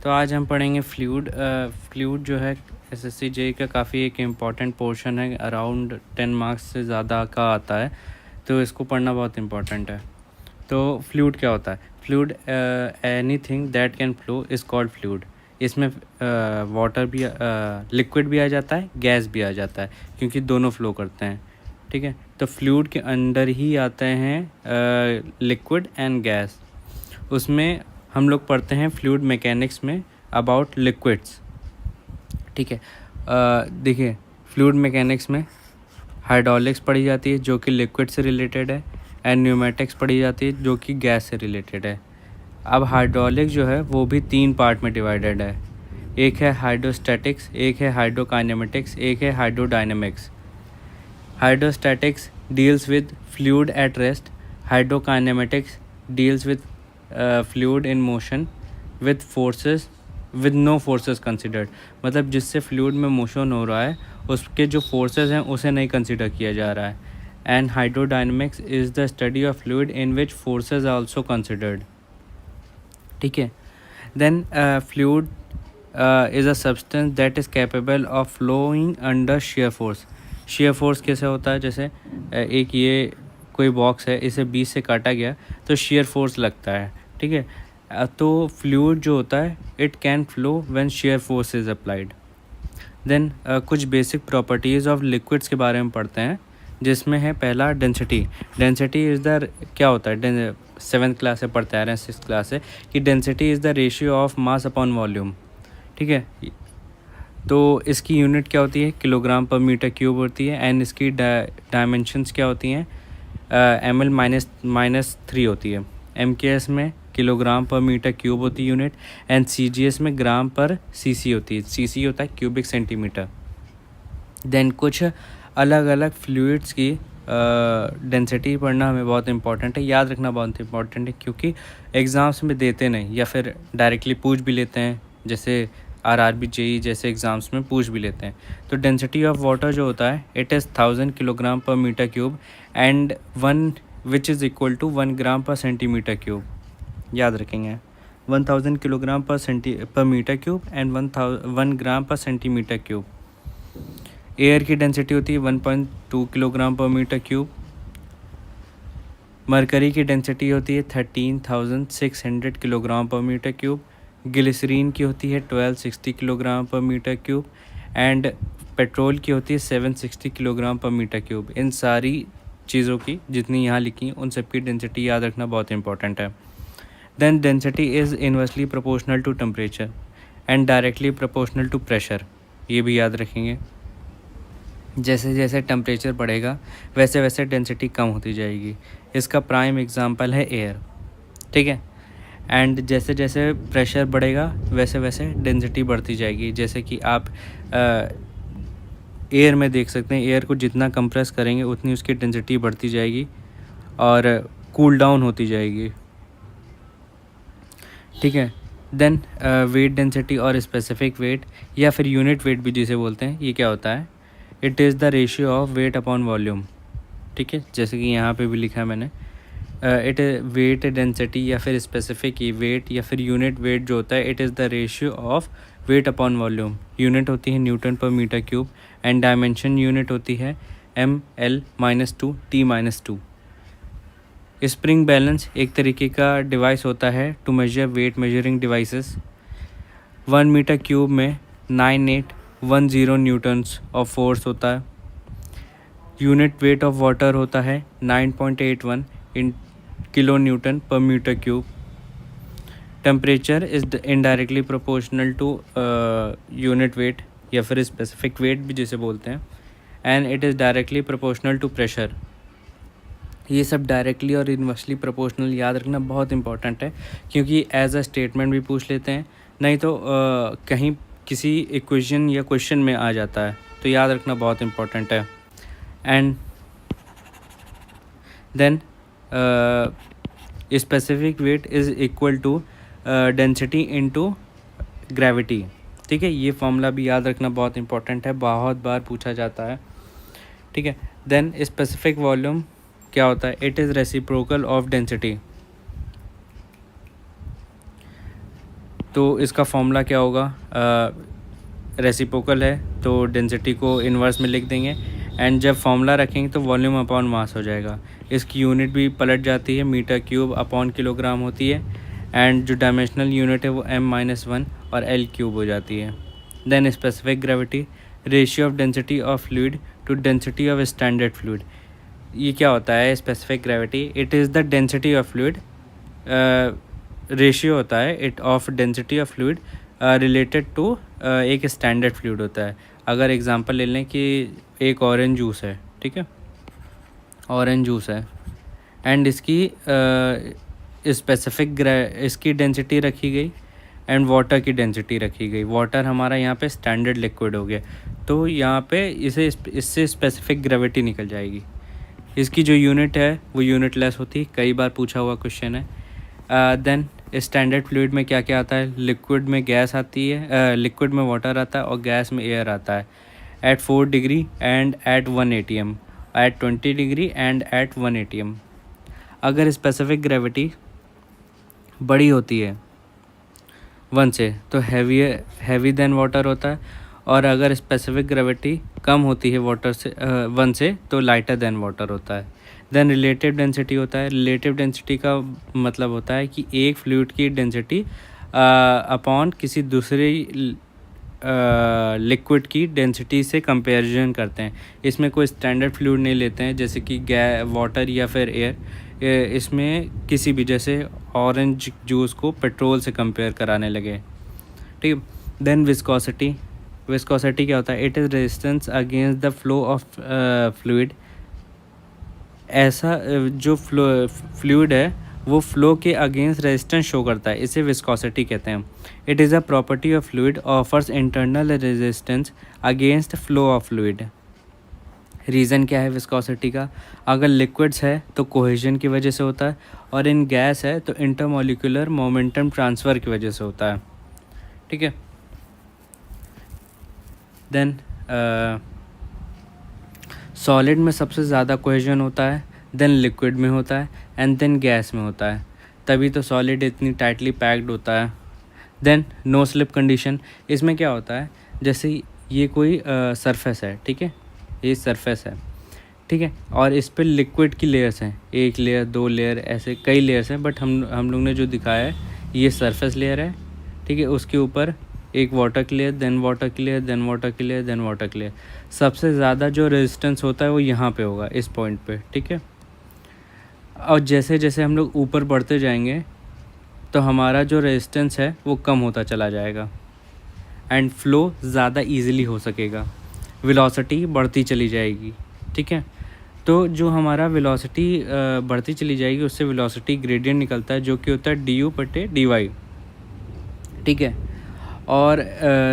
तो आज हम पढ़ेंगे फ्लूइड। फ्लूइड जो है एसएससी जेईई का काफ़ी एक इम्पॉर्टेंट पोर्शन है, अराउंड 10 मार्क्स से ज़्यादा का आता है, तो इसको पढ़ना बहुत इम्पॉर्टेंट है। तो फ्लूइड क्या होता है? Fluid anything that can flow is called fluid. इसमें वाटर भी, लिक्विड भी आ जाता है, गैस भी आ जाता है, क्योंकि दोनों फ्लो करते हैं। ठीक है, तो फ्लूइड के अंदर ही आते हैं लिक्विड एंड गैस। उसमें हम लोग पढ़ते हैं फ्लूइड मैकेनिक्स में अबाउट लिक्विड्स। ठीक है, देखिए फ्लूइड मैकेनिक्स में हाइड्रोलिक्स पढ़ी जाती है जो कि लिक्विड से रिलेटेड है, एंड न्यूमेटिक्स पढ़ी जाती है जो कि गैस से रिलेटेड है। अब हाइड्रोलिक्स जो है वो भी 3 पार्ट में डिवाइडेड है। एक है हाइड्रोस्टैटिक्स, एक है हाइड्रोकाइनेमेटिक्स, एक है hydrodynamics. Hydrostatics deals with fluid at rest, hydrokinematics deals with fluid in motion with forces with no forces considered. मतलब जिससे फ्लूइड में मोशन हो रहा है उसके जो फोर्सेस हैं उसे नहीं कंसिडर किया जा रहा है। And hydrodynamics is the study of fluid in which forces are also considered. ठीक है, then fluid is a substance that is capable of flowing under shear force. Shear force कैसे होता है? जैसे एक ये कोई बॉक्स है, इसे बीच से काटा गया तो शेयर फोर्स लगता है। ठीक है, तो फ्लूइड जो होता है it can flow when shear force is applied. Then कुछ बेसिक प्रॉपर्टीज़ ऑफ लिक्विड्स के बारे में पढ़ते हैं, जिसमें है पहला डेंसिटी। डेंसिटी इज़ द, क्या होता है, 7th क्लास से पढ़ते आ रहे हैं, 6th क्लास से, कि density is the ratio of mass upon volume. ठीक है, तो इसकी यूनिट क्या होती है? किलोग्राम पर मीटर क्यूब होती है। एंड इसकी डायमेंशंस क्या होती हैं? ml-3 होती है। MKS में किलोग्राम पर मीटर क्यूब होती है यूनिट, एंड CGS में ग्राम पर सीसी होती है। सीसी होता है क्यूबिक सेंटीमीटर। देन कुछ अलग अलग फ्लूइड्स की डेंसिटी पढ़ना हमें बहुत इंपॉर्टेंट है, याद रखना बहुत इंपॉर्टेंट है, क्योंकि एग्ज़ाम्स में देते नहीं या फिर डायरेक्टली पूछ भी लेते हैं, जैसे RRB JEE जैसे एग्ज़ाम्स में पूछ भी लेते हैं। तो डेंसिटी ऑफ वाटर जो होता है it is 1000 kilogram per metre cube and 1 which is equal to 1 gram per centimetre cube. याद रखेंगे 1000 kilogram per metre cube and 1 gram per centimetre cube. Air की डेंसिटी होती है 1.2 kilogram per metre cube. Mercury की density होती है 13,600 kilogram per metre cube. Glycerine की होती है 1260 kilogram per metre cube. And petrol की होती है 760 किलोग्राम पर मीटर क्यूब। इन सारी चीज़ों की जितनी यहाँ लिखी उन सब की डेंसिटी याद रखना बहुत इंपॉर्टेंट है। Then density is inversely proportional to temperature and directly proportional to pressure. ये भी याद रखेंगे। जैसे जैसे टेम्परेचर बढ़ेगा वैसे वैसे डेंसिटी कम होती जाएगी। इसका प्राइम एग्जांपल है एयर। ठीक है, एंड जैसे जैसे प्रेशर बढ़ेगा वैसे वैसे डेंसिटी बढ़ती जाएगी। जैसे कि आप एयर में देख सकते हैं, एयर को जितना कंप्रेस करेंगे उतनी उसकी डेंसिटी बढ़ती जाएगी और कूल डाउन होती जाएगी। ठीक है, देन वेट डेंसिटी और स्पेसिफिक वेट या फिर यूनिट वेट भी जिसे बोलते हैं, ये क्या होता है? It is the ratio of weight upon volume. ठीक है, जैसे कि यहाँ पे भी लिखा है मैंने, इट वेट डेंसिटी या फिर स्पेसिफिक वेट या फिर यूनिट वेट जो होता है it is the ratio of weight upon volume. Unit होती है newton per metre cube and dimension unit होती है ml-2 t-2। स्प्रिंग बैलेंस एक तरीके का डिवाइस होता है to measure weight measuring devices. 1 metre cube में 9810 न्यूटन्स ऑफ फोर्स होता है। यूनिट वेट ऑफ वाटर होता है 9.81 in kilo newton per metre cube. Temperature is indirectly proportional to unit weight या फिर स्पेसिफिक वेट भी जिसे बोलते हैं, and it is directly proportional to pressure. ये सब डायरेक्टली और इनवर्सली प्रोपोर्शनल याद रखना बहुत इंपॉर्टेंट है, क्योंकि एज अ स्टेटमेंट भी पूछ लेते हैं, नहीं तो कहीं किसी इक्वेशन या क्वेश्चन में आ जाता है, तो याद रखना बहुत इंपॉर्टेंट है। And then specific weight is equal to density into gravity. ठीक है, ये फॉर्मूला भी याद रखना बहुत इंपॉर्टेंट है, बहुत बार पूछा जाता है। ठीक है, देन स्पेसिफिक वॉल्यूम क्या होता है? It is reciprocal of density. तो इसका फॉर्मूला क्या होगा, रेसिप्रोकल है तो डेंसिटी को इन्वर्स में लिख देंगे, एंड जब फॉर्मूला रखेंगे तो वॉल्यूम अपॉन मास हो जाएगा। इसकी यूनिट भी पलट जाती है, मीटर क्यूब अपॉन किलोग्राम होती है, एंड जो डायमेंशनल यूनिट है वो m-1 और l क्यूब हो जाती है। Then specific gravity, ratio of density of fluid to density of standard fluid. ये क्या होता है specific gravity? It is the density of fluid, ratio होता है it of density of fluid related to एक स्टैंडर्ड फ्लूइड होता है। अगर एग्जांपल ले लें कि एक ऑरेंज जूस है, ठीक है, ऑरेंज जूस है, एंड इसकी स्पेसिफिक इसकी डेंसिटी रखी गई एंड वाटर की डेंसिटी रखी गई। वाटर हमारा यहाँ पे स्टैंडर्ड लिक्विड हो गया, तो यहाँ पे इससे स्पेसिफिक ग्रेविटी निकल जाएगी। इसकी जो यूनिट है वो यूनिट लेस होती है, कई बार पूछा हुआ क्वेश्चन है। देन स्टैंडर्ड फ्लूइड में क्या क्या आता है? लिक्विड में गैस आती है, लिक्विड में वाटर आता है और गैस में एयर आता है। At 4 degree and at 1 atm, at 20 degree and at 1 atm। अगर स्पेसिफिक ग्रेविटी बड़ी होती है 1 से तो हैवी देन वाटर होता है, और अगर स्पेसिफिक ग्रेविटी कम होती है वाटर से 1 से तो लाइटर देन वाटर होता है। देन रिलेटिव डेंसिटी होता है। रिलेटिव डेंसिटी का मतलब होता है कि एक फ्लूइड की डेंसिटी अपॉन किसी दूसरे लिक्विड की डेंसिटी से कंपैरिजन करते हैं। इसमें कोई स्टैंडर्ड फ्लूइड नहीं लेते हैं जैसे कि वाटर या फिर एयर। इसमें किसी भी, जैसे ऑरेंज जूस को पेट्रोल से कंपेयर कराने लगे, ठीक है। देन विस्कोसिटी, विस्कोसिटी क्या होता है? It is resistance against the flow of fluid. ऐसा जो फ्लूइड है वो फ्लो के अगेंस्ट रेजिस्टेंस शो करता है, इसे विस्कोसिटी कहते हैं। It is a property of fluid offers internal resistance against flow of fluid. Reason क्या है विस्कोसिटी का? अगर लिक्विड्स है तो कोहेजन की वजह से होता है, और इन गैस है तो इंटरमोलिकुलर मोमेंटम ट्रांसफ़र की वजह से होता है, ठीक है। देन सॉलिड में सबसे ज़्यादा कोहेजन होता है, देन लिक्विड में होता है, एंड देन गैस में होता है, तभी तो सॉलिड इतनी टाइटली पैक्ड होता है। देन नो स्लिप कंडीशन, इसमें क्या होता है? जैसे ये कोई सरफेस है, ठीक है, ये सरफेस है, ठीक है, और इस पर लिक्विड की लेयर्स हैं, 1 लेयर 2 लेयर ऐसे कई लेयर्स हैं, बट हम लोग ने जो दिखाया है ये सरफेस लेयर है, ठीक है। उसके ऊपर एक वाटर की लेयर, देन वाटर की लेयर, देन वाटर की लेयर, देन वाटर की लेयर। सबसे ज़्यादा जो रेजिस्टेंस होता है वो यहाँ पे होगा, इस पॉइंट पे, ठीक है। और जैसे जैसे हम लोग ऊपर बढ़ते जाएंगे तो हमारा जो रेजिस्टेंस है वो कम होता चला जाएगा एंड फ्लो ज़्यादा इजीली हो सकेगा, वेलोसिटी बढ़ती चली जाएगी, ठीक है। तो जो हमारा वेलोसिटी बढ़ती चली जाएगी उससे वेलोसिटी ग्रेडियंट निकलता है जो कि होता है du/dy, ठीक है। और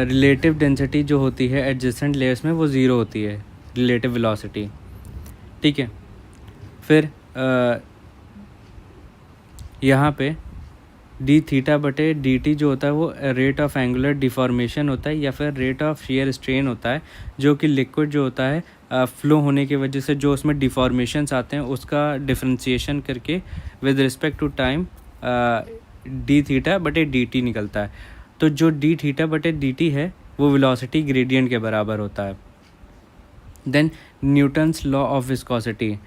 रिलेटिव डेंसिटी जो होती है एडजेसेंट लेयर्स में वो 0 होती है, रिलेटिव वेलोसिटी, ठीक है। फिर यहाँ पे d/dt जो होता है वो रेट ऑफ एंगुलर डिफॉर्मेशन होता है या फिर रेट ऑफ शियर स्ट्रेन होता है, जो कि लिक्विड जो होता है फ्लो होने की वजह से जो उसमें डिफॉर्मेशंस आते हैं उसका डिफरेंशिएशन करके with respect to time d/dt निकलता है। तो जो d/dt है वो वेलोसिटी ग्रेडियंट के बराबर होता है। Then Newton's law of viscosity,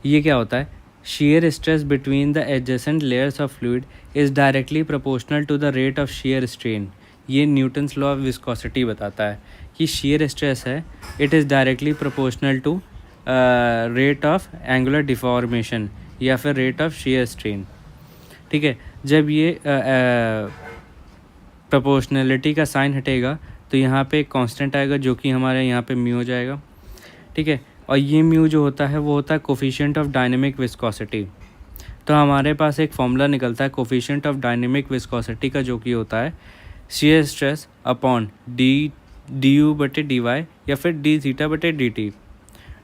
ये क्या होता है? shear stress between the adjacent layers of fluid is directly proportional to the rate of shear strain। ये न्यूटन्स लॉ ऑफ विस्कोसिटी बताता है कि shear stress है it is directly proportional to rate of angular deformation या फिर rate of shear strain, ठीक है। जब ये प्रोपोर्शनलिटी का साइन हटेगा तो यहाँ पे एक कांस्टेंट आएगा जो कि हमारे यहाँ पे म्यू हो जाएगा, ठीक है। और ये म्यू जो होता है वो होता है कोफिशिएंट ऑफ डायनेमिक विस्कोसिटी। तो हमारे पास एक फॉर्मूला निकलता है कोफिशिएंट ऑफ डायनेमिक विस्कोसिटी का, जो कि होता है शियर स्ट्रेस अपॉन du/dy या फिर d/dt।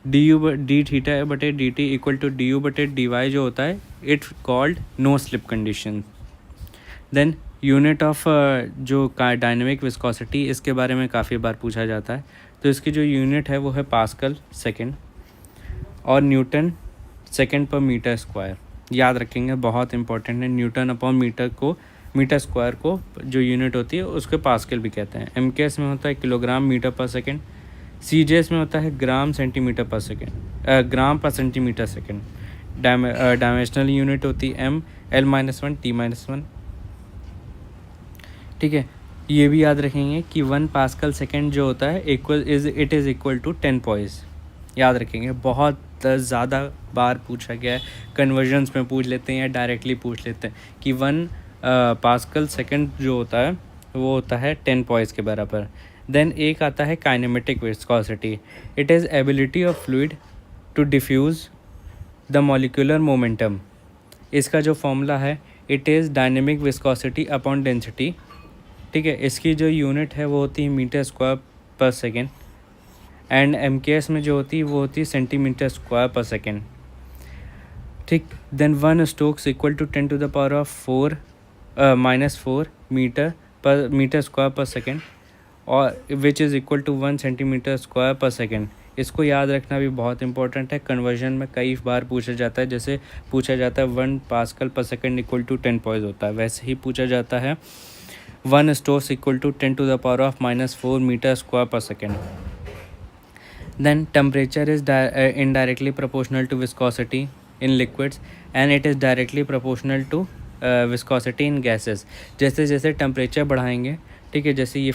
d/dt equal to du/dy जो होता है it's called no slip condition. Then unit of जो डायनेमिक विस्कोसिटी, इसके बारे में काफ़ी बार पूछा जाता है, तो इसकी जो यूनिट है वो है पास्कल सेकेंड और न्यूटन सेकेंड पर मीटर स्क्वायर। याद रखेंगे, बहुत इंपॉर्टेंट है। न्यूटन अपॉन मीटर को मीटर स्क्वायर को जो यूनिट होती है उसके पास्कल भी कहते हैं। MKS में होता है किलोग्राम मीटर पर सेकेंड। CJS में होता है ग्राम सेंटीमीटर पर सेकेंड, ग्राम per centimetre second. Dimensional unit होती है M, L-1, T-1। ठीक है, ये भी याद रखेंगे कि 1 पास्कल सेकेंड जो होता है it is equal to 10 poise. याद रखेंगे, बहुत ज़्यादा बार पूछा गया है, कन्वर्जन्स में पूछ लेते हैं या डायरेक्टली पूछ लेते हैं कि 1 पास्कल सेकेंड जो होता है वो होता है 10 पॉइस के बराबर। देन एक आता है kinematic viscosity. It is ability of fluid to diffuse the molecular momentum. इसका जो फॉर्मूला है it is dynamic viscosity upon density. ठीक है, इसकी जो यूनिट है वो होती है metre square per second, and MKS में जो होती है वो होती है सेंटीमीटर स्क्वायर पर सेकेंड। ठीक, then 1 stokes equal to 10 to the power of 4 -4 metre square per second, और विच is equal to 1 centimetre square per second. इसको याद रखना भी बहुत इंपॉर्टेंट है, कन्वर्जन में कई बार पूछा जाता है। जैसे पूछा जाता है 1 पास्कल पर सेकेंड इक्वल टू 10 पॉइस होता है, वैसे ही पूछा जाता है 1 stokes equal to 10 to the power of -4 metre square per second. Then temperature is indirectly proportional to viscosity in liquids and it is directly proportional to viscosity in gases। जैसे जैसे temperature बढ़ाएंगे, ठीक है, जैसे ये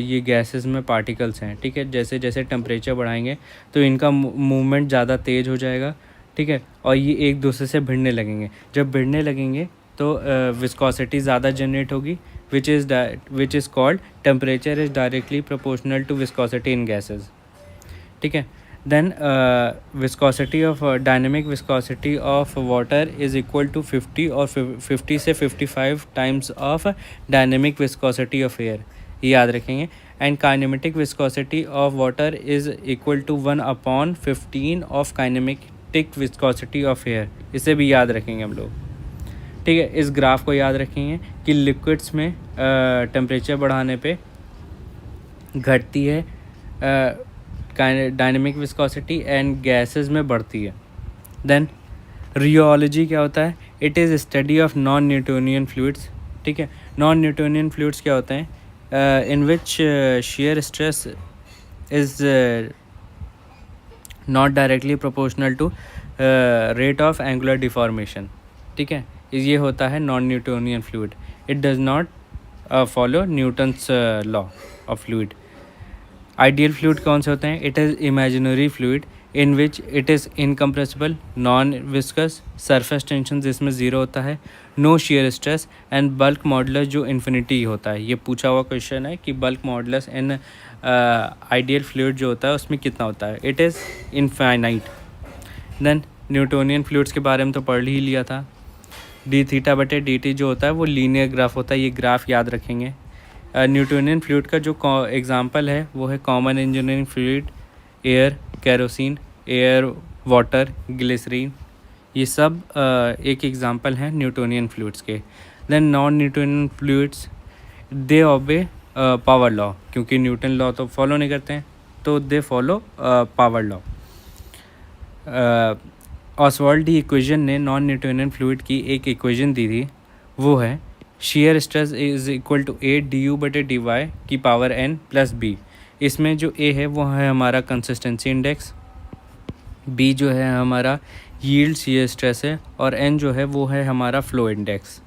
ये गैसेस में particles हैं, ठीक है, जैसे जैसे टेम्परेचर बढ़ाएंगे तो इनका मूवमेंट ज़्यादा तेज़ हो जाएगा। ठीक है, और ये एक दूसरे से भिड़ने लगेंगे। जब भिड़ने लगेंगे तो विस्कोसिटी ज़्यादा जनरेट होगी, which is called temperature is directly proportional to viscosity in gases. ठीक है, then viscosity of dynamic viscosity of water is equal to 50 और 50 से 55 times of dynamic viscosity of air, ये याद रखेंगे। And kinematic viscosity of water is equal to 1/15 of kinematic viscosity of air, इसे भी याद रखेंगे हम लोग। ठीक है, इस ग्राफ को याद रखेंगे कि लिक्विड्स में टेम्परेचर बढ़ाने पे घटती है डायनेमिक विस्कोसिटी एंड गैसेस में बढ़ती है। देन रियोलॉजी क्या होता है? It is study of non Newtonian fluids. ठीक है, नॉन न्यूटोनियन फ्लूइड्स क्या होते हैं? इन विच shear stress is not directly proportional to rate of angular deformation. ठीक है, ये होता है non Newtonian fluid. It does not follow Newton's law of fluid. Ideal fluid कौन से होते हैं? It is imaginary fluid in which it is incompressible, non viscous, surface tension जिसमें ज़ीरो होता है, no shear stress and bulk modulus जो infinity होता है। ये पूछा हुआ क्वेश्चन है कि bulk modulus in ideal fluid जो होता है उसमें कितना होता है? It is infinite. Then Newtonian fluids के बारे में तो पढ़ ही लिया था। d(θ/dt) जो होता है वो लीनियर ग्राफ होता है, ये ग्राफ याद रखेंगे। न्यूटोनियन फ्लूइड का जो एग्जांपल है वो है common engineering fluid, air, kerosene, air, water, glycerine, ये सब एक एग्जांपल हैं न्यूटोनियन फ्लूइड्स के। Then non Newtonian fluids they obey power law, क्योंकि न्यूटन लॉ तो फॉलो नहीं करते हैं तो they follow power law. Ostwald de equation ने नॉन न्यूटोनियन फ्लूइड की एक इक्वेशन दी थी, वो है shear stress is equal to A/du/dy की पावर n प्लस b। इसमें जो A है वो है हमारा कंसिस्टेंसी इंडेक्स, B जो है हमारा यील्ड शेयर स्ट्रेस है, और n जो है वो है हमारा फ्लो इंडेक्स।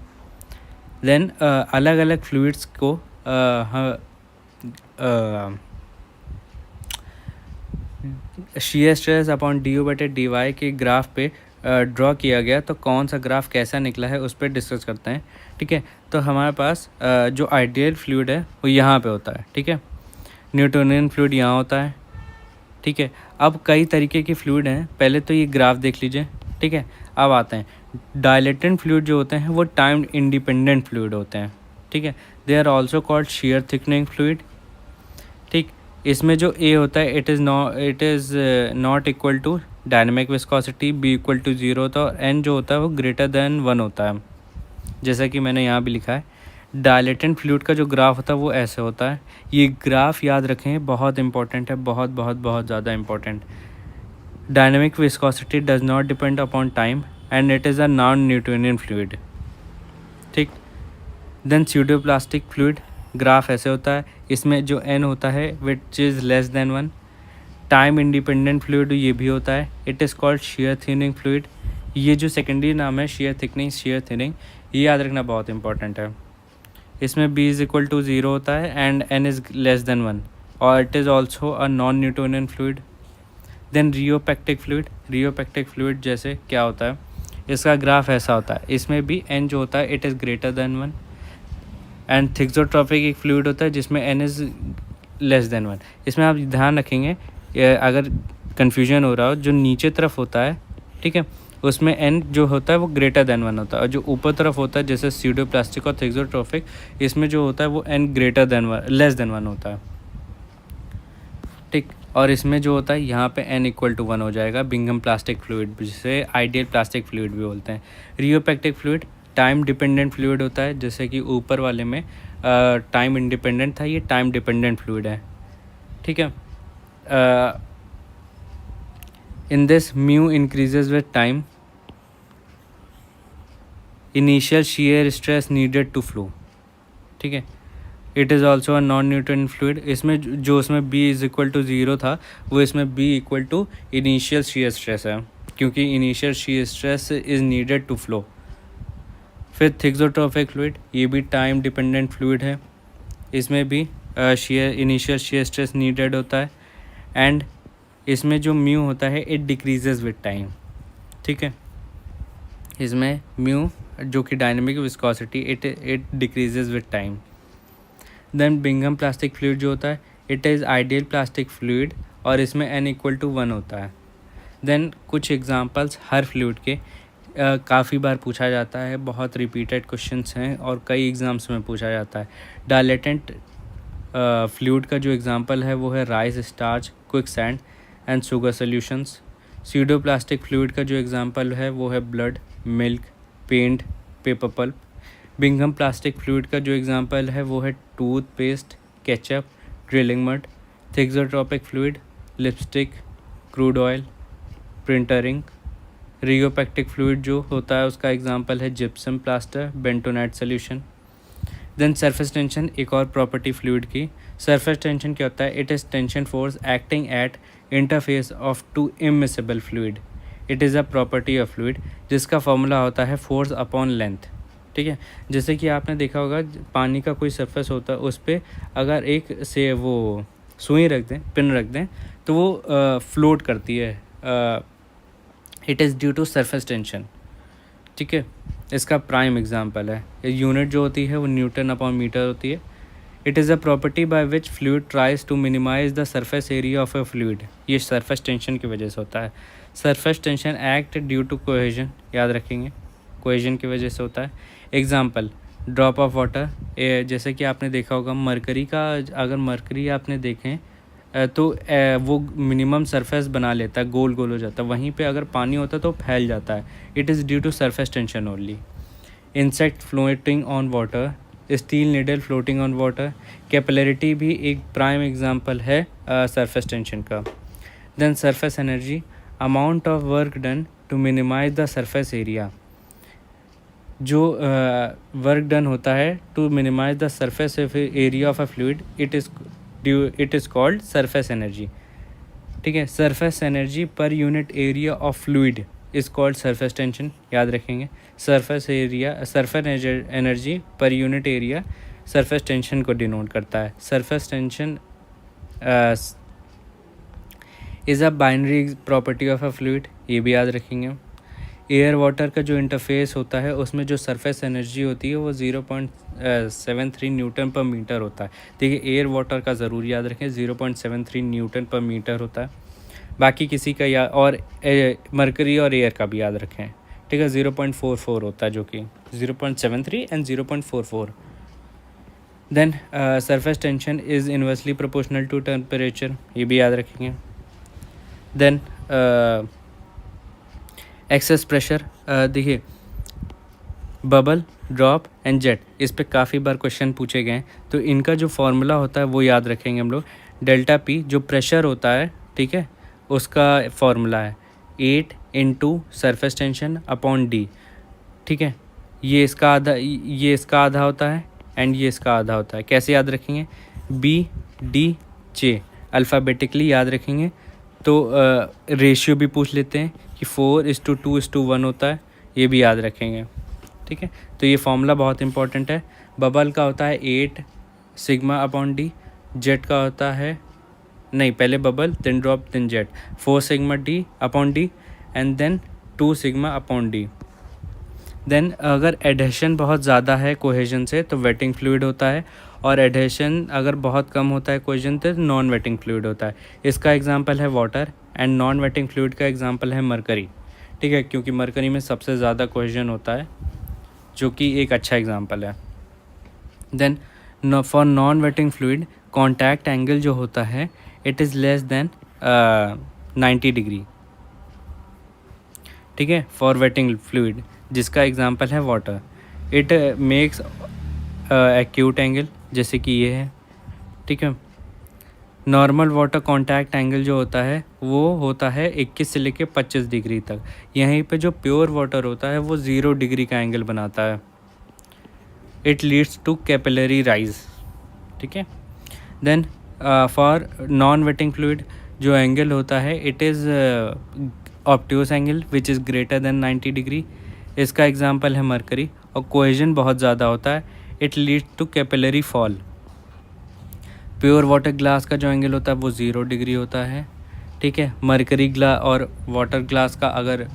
देन अलग अलग फ्लूइड्स को शेयर स्ट्रेस अपॉन du/dy के ग्राफ पे ड्रॉ किया गया, तो कौन सा ग्राफ कैसा निकला है उस पर डिस्कस करते हैं। ठीक है, तो हमारे पास जो आइडियल फ्लूइड है वो यहाँ पे होता है। ठीक है, न्यूटोनियन फ्लूइड यहाँ होता है। ठीक है, अब कई तरीके की फ्लूइड हैं, पहले तो ये ग्राफ देख लीजिए। ठीक है, अब आते हैं डायलेटेंट फ्लूइड जो होते हैं वो टाइम इंडिपेंडेंट फ्लूइड होते हैं। ठीक है, they are also called shear thickening fluid. ठीक, इसमें जो A होता है it is not equal to dynamic viscosity, B equal to 0 होता है, और N जो होता है वो ग्रेटर देन 1 होता है, जैसा कि मैंने यहाँ भी लिखा है। डायलेटेंट फ्लूइड का जो ग्राफ होता है वो ऐसे होता है। ये ग्राफ याद रखें, बहुत इंपॉर्टेंट है, बहुत बहुत बहुत ज़्यादा important. Dynamic viscosity does not depend upon time and it is a non Newtonian fluid. ठीक, देन स्यूडोप्लास्टिक फ्लूइड ग्राफ ऐसे होता है, इसमें जो n होता है which is less than 1। Time independent fluid ये भी होता है, it is called share thinning fluid. ये जो सेकेंडरी नाम है शेयर थिकनिंग, शेयर थिनिंग, ये याद रखना बहुत इंपॉर्टेंट है। इसमें b इज़ इक्वल टू 0 होता है and n is less than 1 और it is also a non Newtonian fluid. Then rheopectic fluid, rheopectic fluid जैसे क्या होता है, इसका ग्राफ ऐसा होता है, इसमें भी n जो होता है it is greater then 1। And thixotropic एक फ्लूइड होता है जिसमें n इज़ लेस देन 1। इसमें आप ध्यान रखेंगे अगर कन्फ्यूजन हो रहा हो, जो नीचे तरफ होता है, ठीक है, उसमें n जो होता है वो ग्रेटर देन 1 होता है, और जो ऊपर तरफ होता है जैसे स्यूडोप्लास्टिक और थिक्सोट्रॉपिक, इसमें जो होता है वो n greater than 1 less than 1 होता है, ठीक। और इसमें जो होता है यहाँ पे n इक्वल टू 1 हो जाएगा, बिंघम प्लास्टिक फ्लूइड जिसे आइडियल प्लास्टिक फ्लूइड भी बोलते हैं। Rheopectic fluid time dependent fluid होता है, जैसे कि ऊपर वाले में टाइम इंडिपेंडेंट था, ये टाइम डिपेंडेंट फ्लूइड है, ठीक है। In this mu increases with time, initial shear stress needed to flow, ठीक है। It is also a non Newton fluid, इसमें जो उसमें b इज़ इक्वल टू 0 था, वो इसमें b equal to initial shear stress है, क्योंकि initial shear stress is needed to flow. फिर थिक्सोट्रॉपिक फ्लूइड, ये भी टाइम डिपेंडेंट फ्लूइड है, इसमें भी इनिशियल shear स्ट्रेस नीडेड होता है, एंड इसमें जो म्यू होता है इट डिक्रीजेज विद टाइम, ठीक है। इसमें म्यू जो कि dynamic viscosity, it decreases with time. Then Bingham plastic fluid जो होता है it is ideal plastic fluid और इसमें n इक्वल टू 1 होता है। देन कुछ एग्जांपल्स हर फ्लूइड के काफ़ी बार पूछा जाता है, बहुत रिपीटेड क्वेश्चंस हैं और कई एग्ज़ाम्स में पूछा जाता है। डायलेटेंट फ्लूइड का जो एग्जांपल है वो है rice starch, quick sand and sugar solutions. Pseudoplastic fluid का जो एग्जांपल है वो है blood, milk, paint, paper pulp. Bingham plastic fluid का जो एग्जांपल है वो है toothpaste, ketchup, drilling mud. Thixotropic fluid, lipstick, crude oil, printer ink. Rheopectic fluid जो होता है उसका एग्जांपल है gypsum plaster, bentonite solution. Then surface tension, एक और प्रॉपर्टी फ्लूइड की। सरफेस टेंशन क्या होता है, it is tension force acting at interface of to immiscible fluid. It is a property of fluid जिसका फॉर्मूला होता है फोर्स अपॉन लेंथ, ठीक है। जैसे कि आपने देखा होगा पानी का कोई सरफेस होता है, उस पर अगर एक से वो सुई रख दें, पिन रख दें, तो वो फ्लोट करती है। It is due to surface tension, ठीक है। इसका प्राइम एग्जांपल है, यूनिट जो होती है वो न्यूटन अपॉन मीटर होती है। It is a property by which fluid tries to minimize the surface area of a fluid. ये सरफेस टेंशन की वजह से होता है। Surface tension act due to cohesion, याद रखेंगे, कोहेजन की वजह से होता है। एग्जाम्पल ड्रॉप ऑफ वाटर, जैसे कि आपने देखा होगा मरकरी का, अगर मरकरी आपने देखें तो वो मिनिमम सरफेस बना लेता है, गोल गोल हो जाता है, वहीं पे अगर पानी होता है तो फैल जाता है। It is due to surface tension only. Insect floating on water, steel needle floating on water. Capillarity भी एक प्राइम एग्जांपल है सरफेस टेंशन का। Then surface energy, amount of work done to minimize the surface area. जो work done होता है to minimize the surface area of a fluid, it is called surface energy, ठीक है। Surface energy per unit area of fluid is called surface tension, याद रखेंगे। Surface energy per unit area surface tension को denote करता है। Surface tension is a binary property of a fluid, ये भी याद रखेंगे। एयर वाटर का जो इंटरफेस होता है उसमें जो सरफेस एनर्जी होती है वो 0.73 न्यूटन पर मीटर होता है। देखिए एयर वाटर का ज़रूर याद रखें, 0.73 न्यूटन पर मीटर होता है। बाकी किसी का या और मरकरी और एयर का भी याद रखें, ठीक है, 0.44 होता है, जो कि 0.73 and 0.44। Then surface tension is inversely proportional to temperature, ये भी याद रखेंगे। देन एक्सेस प्रेशर, देखिए बबल, ड्रॉप एंड जेट, इस पे काफ़ी बार क्वेश्चन पूछे गए हैं, तो इनका जो फॉर्मूला होता है वो याद रखेंगे हम लोग। डेल्टा पी जो प्रेशर होता है, ठीक है, उसका फॉर्मूला है 8 into surface tension upon D, ठीक है। ये इसका आधा होता है, एंड ये इसका आधा होता है। कैसे याद रखेंगे? BDJ अल्फ़ाबेटिकली याद रखेंगे। तो रेशियो भी पूछ लेते हैं कि 4:2:1 होता है, ये भी याद रखेंगे। ठीक है, तो ये फॉर्मूला बहुत इंपॉर्टेंट है। बबल का होता है 8 सिग्मा अपॉन डी, जेट का होता है, नहीं पहले bubble then drop then jet, 4 sigma d upon d and then 2 sigma upon d. Then अगर एडहेशन बहुत ज़्यादा है कोहेजन से तो वेटिंग फ्लूइड होता है, और एडहेशन अगर बहुत कम होता है कोहेजन से तो नॉन वेटिंग फ्लूइड होता है। इसका एग्जांपल है water and non wetting fluid का एग्जांपल है मरकरी। ठीक है, क्योंकि मरकरी में सबसे ज़्यादा कोहेजन होता है, जो कि एक अच्छा एग्जांपल है। Then for non wetting fluid contact angle जो होता है it is less than 90 degree. ठीक है, फॉर वेटिंग फ्लूइड, जिसका एग्जांपल है water, it makes acute angle, जैसे कि ये है। ठीक है, नॉर्मल वाटर कांटेक्ट एंगल जो होता है वो होता है 21 से लेके 25 डिग्री तक। यहीं पे जो प्योर वाटर होता है वो 0 डिग्री का एंगल बनाता है। It leads to capillary rise. ठीक है, then for non wetting fluid जो एंगल होता है it is obtuse angle which is greater than 90 degree. इसका एग्जांपल है मरकरी, और कोहेजन बहुत ज़्यादा होता है, it leads to capillary fall. Pure water glass का जो एंगल होता है वो 0 डिग्री होता है। ठीक है, मरकरी ग्लास और वाटर ग्लास का अगर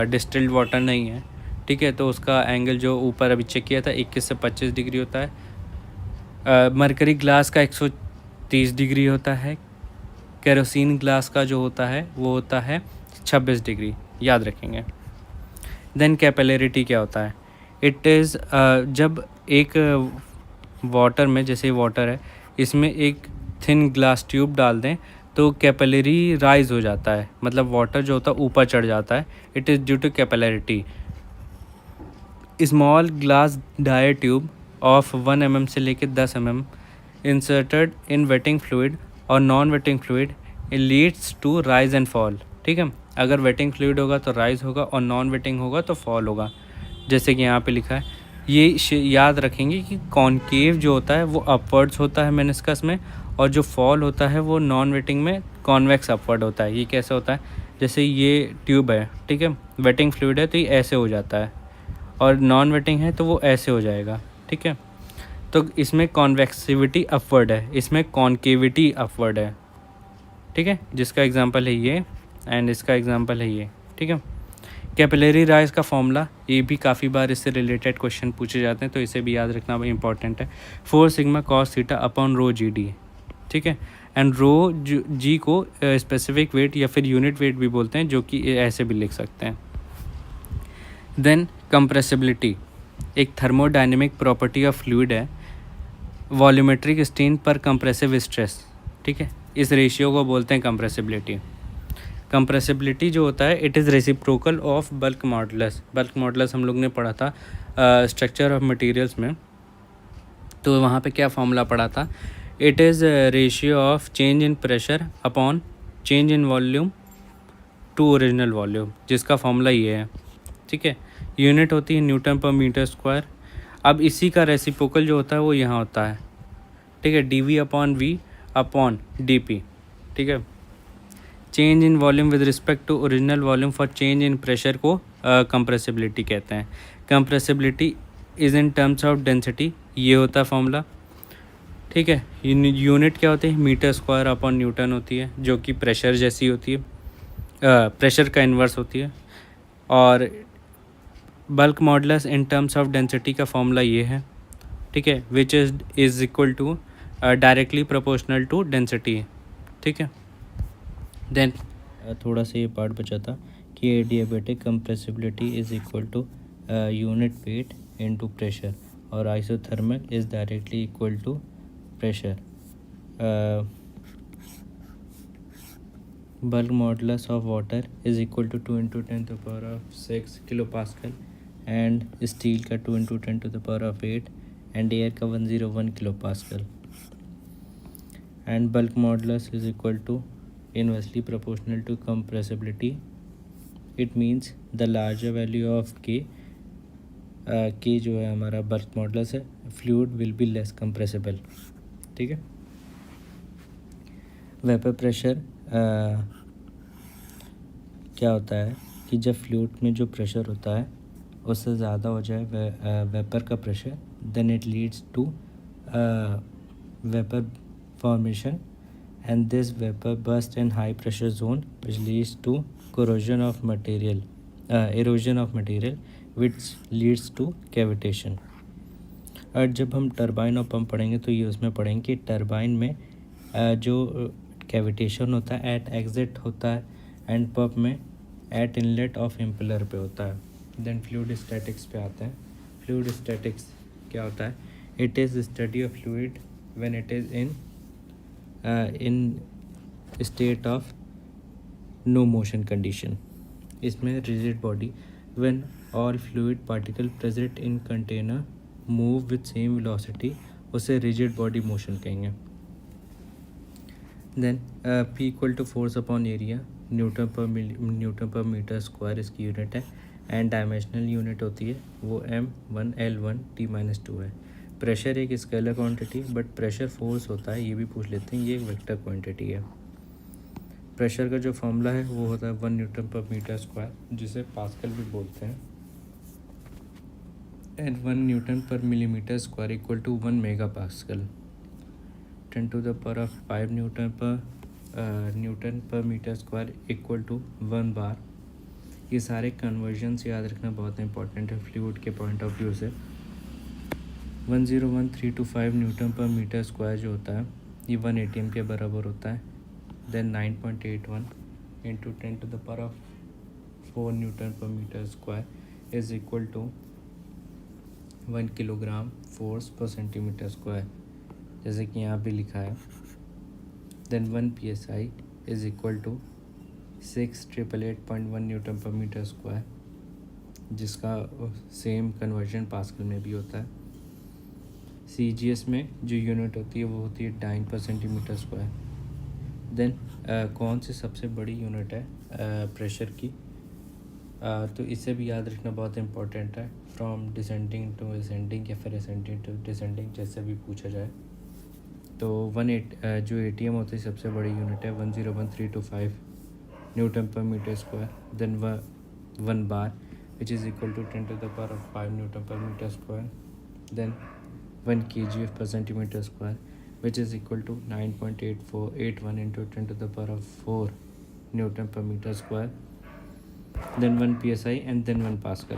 डिस्टिल्ड वाटर नहीं है, ठीक है, तो उसका एंगल जो ऊपर अभी चेक किया था 21 से 25 डिग्री होता है। मरकरी ग्लास का 130 डिग्री होता है। केरोसिन ग्लास का जो होता है वो होता है 26 डिग्री, याद रखेंगे। देन कैपिलरिटी क्या होता है? इट इज़ जब एक वाटर में, जैसे वाटर है, इसमें एक थिन ग्लास ट्यूब डाल दें तो कैपिलरी राइज हो जाता है, मतलब वाटर जो होता है ऊपर चढ़ जाता है। It is due to capillarity. Small glass dia tube of 1 mm से लेकर 10 mm inserted in wetting fluid और non wetting fluid leads to rise and fall. ठीक है, अगर वेटिंग फ्लूइड होगा तो राइज होगा और नॉन वेटिंग होगा तो फॉल होगा, जैसे कि यहाँ पे लिखा है। ये याद रखेंगे कि कॉनकेव जो होता है वो अपवर्ड्स होता है मेनिस्कस में, और जो फॉल होता है वो नॉन वेटिंग में कॉन्वेक्स अपवर्ड होता है। ये कैसे होता है? जैसे ये ट्यूब है, ठीक है, वेटिंग फ्लूइड है तो ये ऐसे हो जाता है, और नॉन वेटिंग है तो वो ऐसे हो जाएगा। ठीक है, तो इसमें कॉन्वेक्सिविटी अपवर्ड है, इसमें कॉनकेविटी अपवर्ड है। ठीक है, जिसका एग्जांपल है ये एंड इसका एग्जांपल है ये। ठीक है, कैपिलरी राइज का फॉर्मूला, ये भी काफ़ी बार इससे रिलेटेड क्वेश्चन पूछे जाते हैं, तो इसे भी याद रखना बहुत इंपॉर्टेंट है। 4 sigma cos theta upon rho G D. ठीक है, एंड रो जी को स्पेसिफिक वेट या फिर यूनिट वेट भी बोलते हैं, जो कि ऐसे भी लिख सकते हैं। देन कंप्रेसिबिलिटी एक थर्मोडायनेमिक प्रॉपर्टी ऑफ फ्लूइड है, वॉल्यूमेट्रिक स्ट्रेन पर कंप्रेसिव स्ट्रेस। ठीक है, इस रेशियो को बोलते हैं कंप्रेसिबिलिटी। कंप्रेसिबिलिटी जो होता है it is reciprocal of bulk modulus. Bulk modulus हम लोग ने पढ़ा था स्ट्रक्चर ऑफ मटेरियल्स में, तो वहाँ पे क्या फॉर्मूला पढ़ा था? It is ratio of change in pressure upon change in volume to original volume, जिसका फॉर्मूला ये है। ठीक है, यूनिट होती है न्यूटन पर मीटर स्क्वायर। अब इसी का रेसिप्रोकल जो होता है वो यहाँ होता है। ठीक है, d upon v upon d p. ठीक है, change in volume with respect to original volume for change in pressure को कंप्रेसिबिलिटी कहते हैं। Compressibility is in terms of density, ये होता है फॉर्मूला। ठीक है, यूनिट क्या होती है? मीटर स्क्वायर अपॉन न्यूटन होती है, जो कि प्रेशर जैसी होती है, प्रेशर का इन्वर्स होती है। और bulk modulus in terms of density का फॉर्मूला ये है। ठीक है, which is equal to directly proportional to density. ठीक है, देन थोड़ा सा ये पार्ट बचा था कि adiabatic compressibility is equal to unit weight into pressure, और isothermal is directly equal to pressure. Bulk modulus of water is equal to 2 × 10⁻6 kilo pascal, and steel का 2 × 10⁸, एंड एयर का 101 kilo pascal. And bulk modulus is equal to inversely proportional to compressibility. It means the larger value of K कि जो है हमारा birth modulus है, fluid will be less compressible. ठीक है। Vapour pressure क्या होता है कि जब फ्लूइड में जो प्रेशर होता है उससे ज़्यादा हो जाए वेपर का pressure, then it leads to vapour formation and this vapor burst in high pressure zone which leads to erosion of material which leads to cavitation। और जब हम टरबाइन और पंप पढ़ेंगे तो ये उसमें पढ़ेंगे कि टरबाइन में जो कैविटेशन होता है एट एग्जिट होता है एंड पंप में एट इनलेट ऑफ इम्पेलर पे होता है। देन फ्लूइड स्टैटिक्स पे आते हैं। फ्लूइड स्टैटिक्स क्या होता है? It is study of fluid when it is in state of no motion condition। इसमें rigid body when all fluid particle present in container move with same velocity उसे rigid body motion कहेंगे। then P equal to force upon area, Newton per metre square इसकी unit है and dimensional unit होती है वो M1 L1 T-2 है। Pressure एक scalar quantity but pressure force होता है, ये भी पूछ लेते हैं, ये एक वेक्टर क्वांटिटी है। प्रेशर का जो फॉर्मूला है वो होता है 1 न्यूटन पर मीटर स्क्वायर जिसे पास्कल भी बोलते हैं and 1 newton per millimetre square equal to 1 mega pascal. 10⁵ newton per metre square equal to 1 bar. ये सारे कन्वर्जन्स याद रखना बहुत इंपॉर्टेंट है फ्लूइड के पॉइंट ऑफ व्यू से। 101,325 न्यूटन पर मीटर स्क्वायर जो होता है ये 1 ATM के बराबर होता है। Then 9.81 into 10⁴ newton per metre square is equal to 1 kilogram force per centimetre square, जैसे कि यहाँ पे लिखा है। Then 1 PSI is equal to 6,888.1 newton per metre square, जिसका सेम कन्वर्जन पास्कल में भी होता है। CGS में जो यूनिट होती है वो होती है डाइन पर सेंटीमीटर स्क्वायर। देन कौन सी सबसे बड़ी यूनिट है प्रेशर की, तो इसे भी याद रखना बहुत इंपॉर्टेंट है। फ्रॉम डिसेंडिंग टू असेंडिंग या फिर असेंडिंग टू डिसेंडिंग जैसे भी पूछा जाए तो जो ATM होती है सबसे बड़ी यूनिट है 101,325 newton per metre square. Then 1 bar which is equal to 10⁵ newton per metre square. Then 1 kg per centimeter square which is equal to 9.8481 into 10⁴ Newton per meter square. Then 1 PSI and then 1 Pascal.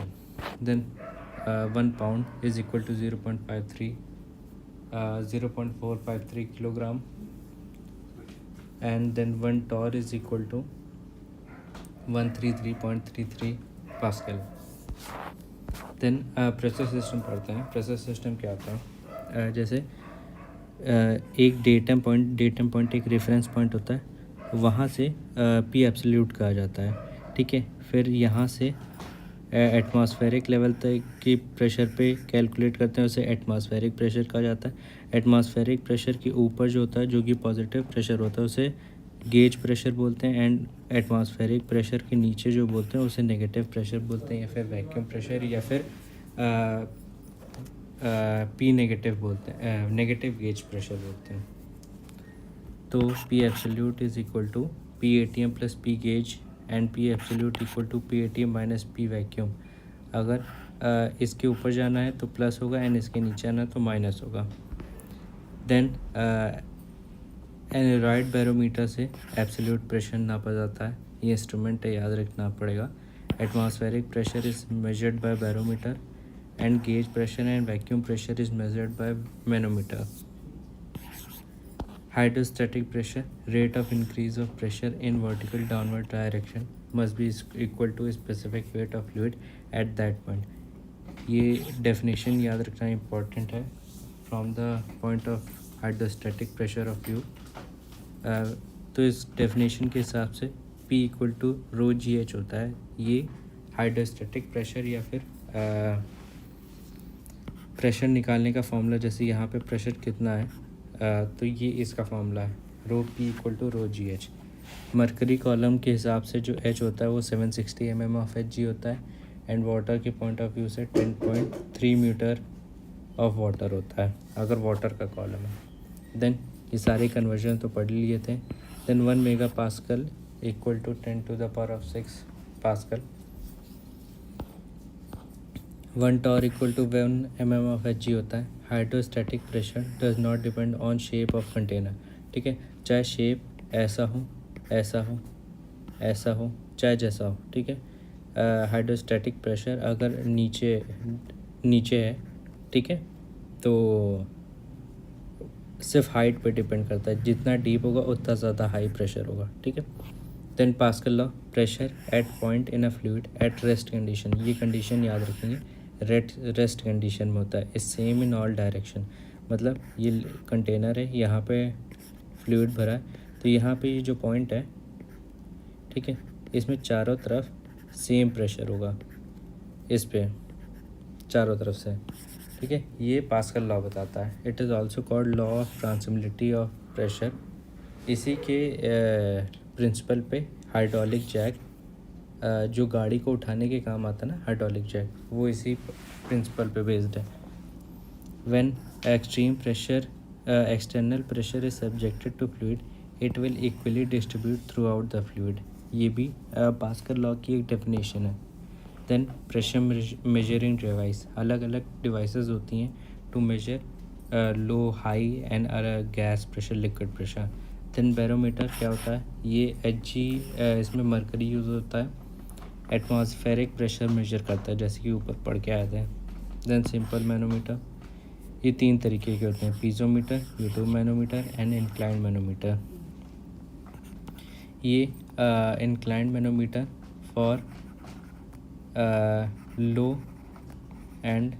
Then 1 pound is equal to 0.453 kilogram, and then 1 torr is equal to 133.33 Pascal. Then pressure system पढ़ते हैं। Pressure system क्या होता है? जैसे एक datum point एक reference point होता है, वहाँ से P एब्सोल्यूट कहा जाता है। ठीक है। फिर यहाँ से एटमॉस्फेरिक लेवल तक की प्रेशर पे कैलकुलेट करते हैं, उसे एटमॉस्फेरिक प्रेशर कहा जाता है। एटमॉस्फेरिक प्रेशर के ऊपर जो होता है जो कि पॉजिटिव प्रेशर होता है उसे गेज प्रेशर बोलते हैं, एंड एटमॉस्फेरिक प्रेशर के नीचे जो बोलते हैं उसे नेगेटिव प्रेशर बोलते हैं, या फिर वैक्यूम प्रेशर, या फिर P नेगेटिव बोलते हैं, नेगेटिव गेज प्रेशर बोलते हैं। तो P absolute is equal to P ATM plus P gauge and P absolute equal to P ATM minus P vacuum. अगर इसके ऊपर जाना है तो प्लस होगा एंड इसके नीचे आना है तो माइनस होगा। देन एनोरॉइड बैरोमीटर से एब्सोल्यूट प्रेशर नापा जाता है, ये इंस्ट्रूमेंट है, याद रखना पड़ेगा। Atmospheric pressure is measured by barometer and gauge pressure and vacuum pressure is measured by manometer. Hydrostatic pressure, rate of increase of pressure in vertical downward direction must be equal to specific weight of fluid at that point. ये definition याद रखना important है from the point of hydrostatic pressure of fluid। तो इस definition के हिसाब से P equal to ρgh होता है। ये hydrostatic pressure या फिर प्रेशर निकालने का फॉर्मूला, जैसे यहाँ पे प्रेशर कितना है तो ये इसका फॉर्मूला है ρP equal to ρgh। Mercury column के हिसाब से जो H होता है वो 760 mm ऑफ Hg होता है, एंड वाटर के पॉइंट ऑफ व्यू से 10.3 मीटर ऑफ वाटर होता है अगर वाटर का कॉलम है। देन ये सारे कन्वर्जन तो पढ़ लिए थे। Then 1 mega pascal equal to 10⁶ pascal. 1 torr equal to 1 mm of Hg होता है। Hydrostatic pressure does not depend on shape of container, ठीक है, चाहे शेप ऐसा हो, ऐसा हो, ऐसा हो, चाहे जैसा हो, ठीक है। हाइड्रोस्टैटिक प्रेशर अगर नीचे है, ठीक है, तो सिर्फ हाइट पे डिपेंड करता है, जितना डीप होगा उतना ज़्यादा हाई प्रेशर होगा, ठीक है। Then Pascal law, pressure at point in a fluid at rest condition, ये कंडीशन याद रखेंगे, रेस्ट कंडीशन में होता है। इस सेम इन ऑल डायरेक्शन, मतलब ये कंटेनर है, यहाँ पे फ्लूइड भरा है, तो यहाँ पे ये जो पॉइंट है, ठीक है, इसमें चारों तरफ सेम प्रेशर होगा, इस पे चारों तरफ से, ठीक है। ये पास्कल लॉ बताता है। It is also called law of transmissibility of pressure. इसी के प्रिंसिपल पे हाइड्रोलिक जैक, जो गाड़ी को उठाने के काम आता है ना, हाइड्रोलिक जैक, वो इसी प्रिंसिपल पे बेस्ड है। When extreme pressure external pressure is subjected to fluid it will equally distribute throughout the fluid, ये भी पास्कल लॉ की एक डेफिनेशन है। देन प्रेशर मेजरिंग डिवाइस, अलग अलग डिवाइसेस होती हैं to measure low, high and gas pressure, liquid pressure. Then barometer क्या होता है, ये Hg, इसमें मरकरी यूज़ होता है, एटमॉस्फेरिक प्रेशर मेजर करता है, जैसे कि ऊपर पढ़ के आए थे। देन सिंपल मैनोमीटर, ये 3 तरीके के होते हैं, piezometer, U tube manometer and inclined manometer. ये inclined manometer for low and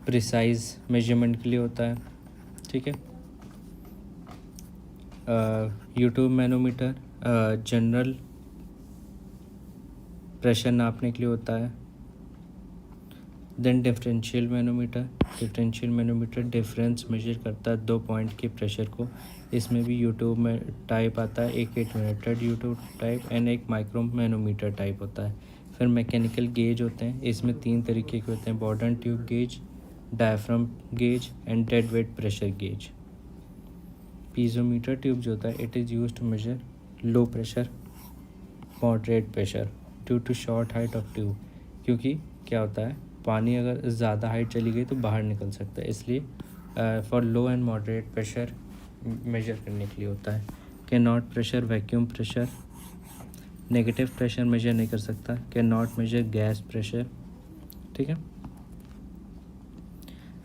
precise measurement के लिए होता है, ठीक है। यूट्यूब मैनोमीटर जनरल प्रेशर नापने के लिए होता है। Then differential manometer difference measure करता है 2 पॉइंट के प्रेशर को। इसमें भी यूट्यूब में टाइप आता है, एक 8 मिनटेड यूट्यूब टाइप एंड एक माइक्रो मैनोमीटर टाइप होता है। फिर मैकेनिकल गेज होते हैं, इसमें 3 तरीके के होते हैं, Bourdon tube gauge, diaphragm gauge and dead weight pressure gauge. Piezometer tube जो होता है, it is used to measure low pressure, moderate pressure due to short height of tube, क्योंकि क्या होता है, पानी अगर ज़्यादा हाइट चली गई तो बाहर निकल सकता है, इसलिए for low and moderate pressure measure करने के लिए होता है। Can not pressure, vacuum pressure, negative pressure measure नहीं कर सकता। Can not measure gas pressure, ठीक है,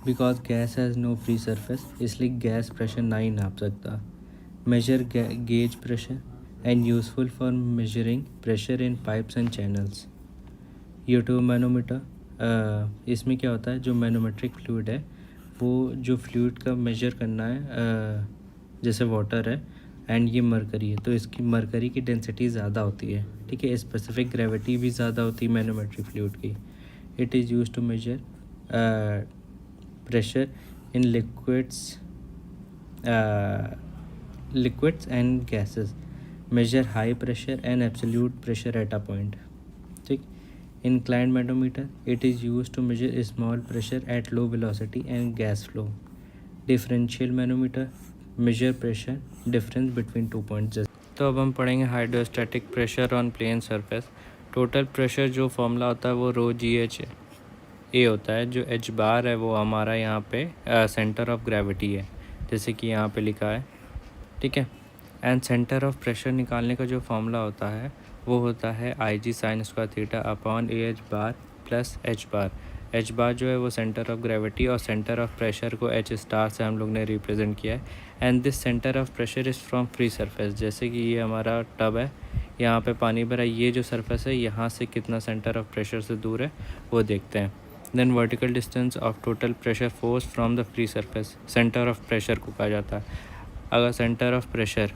because gas has no free surface, इसलिए गैस प्रेशर ना ही नाप सकता। Measure gauge pressure and useful for measuring pressure in pipes and channels. U tube manometer, इसमें क्या होता है, जो मैनोमेट्रिक फ्लूइड है, वो जो फ्लूइड का मेजर करना है, जैसे वाटर है एंड ये मरकरी है, तो इसकी मरकरी की डेंसिटी ज़्यादा होती है, ठीक है, स्पेसिफिक ग्रेविटी भी ज़्यादा होती है मैनोमेट्रिक फ्लूइड की। It is used to measure pressure in liquids and gases, measure high pressure and absolute pressure at a point, ठीक। Inclined manometer, it is used to measure small pressure at low velocity and gas flow. Differential manometer, measure pressure difference between 2 points. तो अब हम पढ़ेंगे hydrostatic pressure on plane surface. Total pressure जो formula होता है वो ρGHA होता है। जो H बार है वो हमारा यहाँ पे सेंटर ऑफ ग्रेविटी है, जैसे कि यहाँ पे लिखा है, ठीक है। एंड सेंटर ऑफ प्रेशर निकालने का जो फॉर्मूला होता है वो होता है IG sin square theta upon AH बार प्लस H बार। H बार जो है वो सेंटर ऑफ ग्रेविटी और सेंटर ऑफ प्रेशर को H स्टार से हम लोग ने रिप्रेजेंट किया है। And this centre of pressure is from free surface, जैसे कि ये हमारा टब है, यहाँ पे पानी भरा, ये जो सरफेस है यहाँ से कितना सेंटर ऑफ प्रेशर से दूर है वो देखते हैं। Then vertical distance of total pressure force from the free surface, centre of pressure को कहा जाता है। अगर सेंटर ऑफ प्रेशर,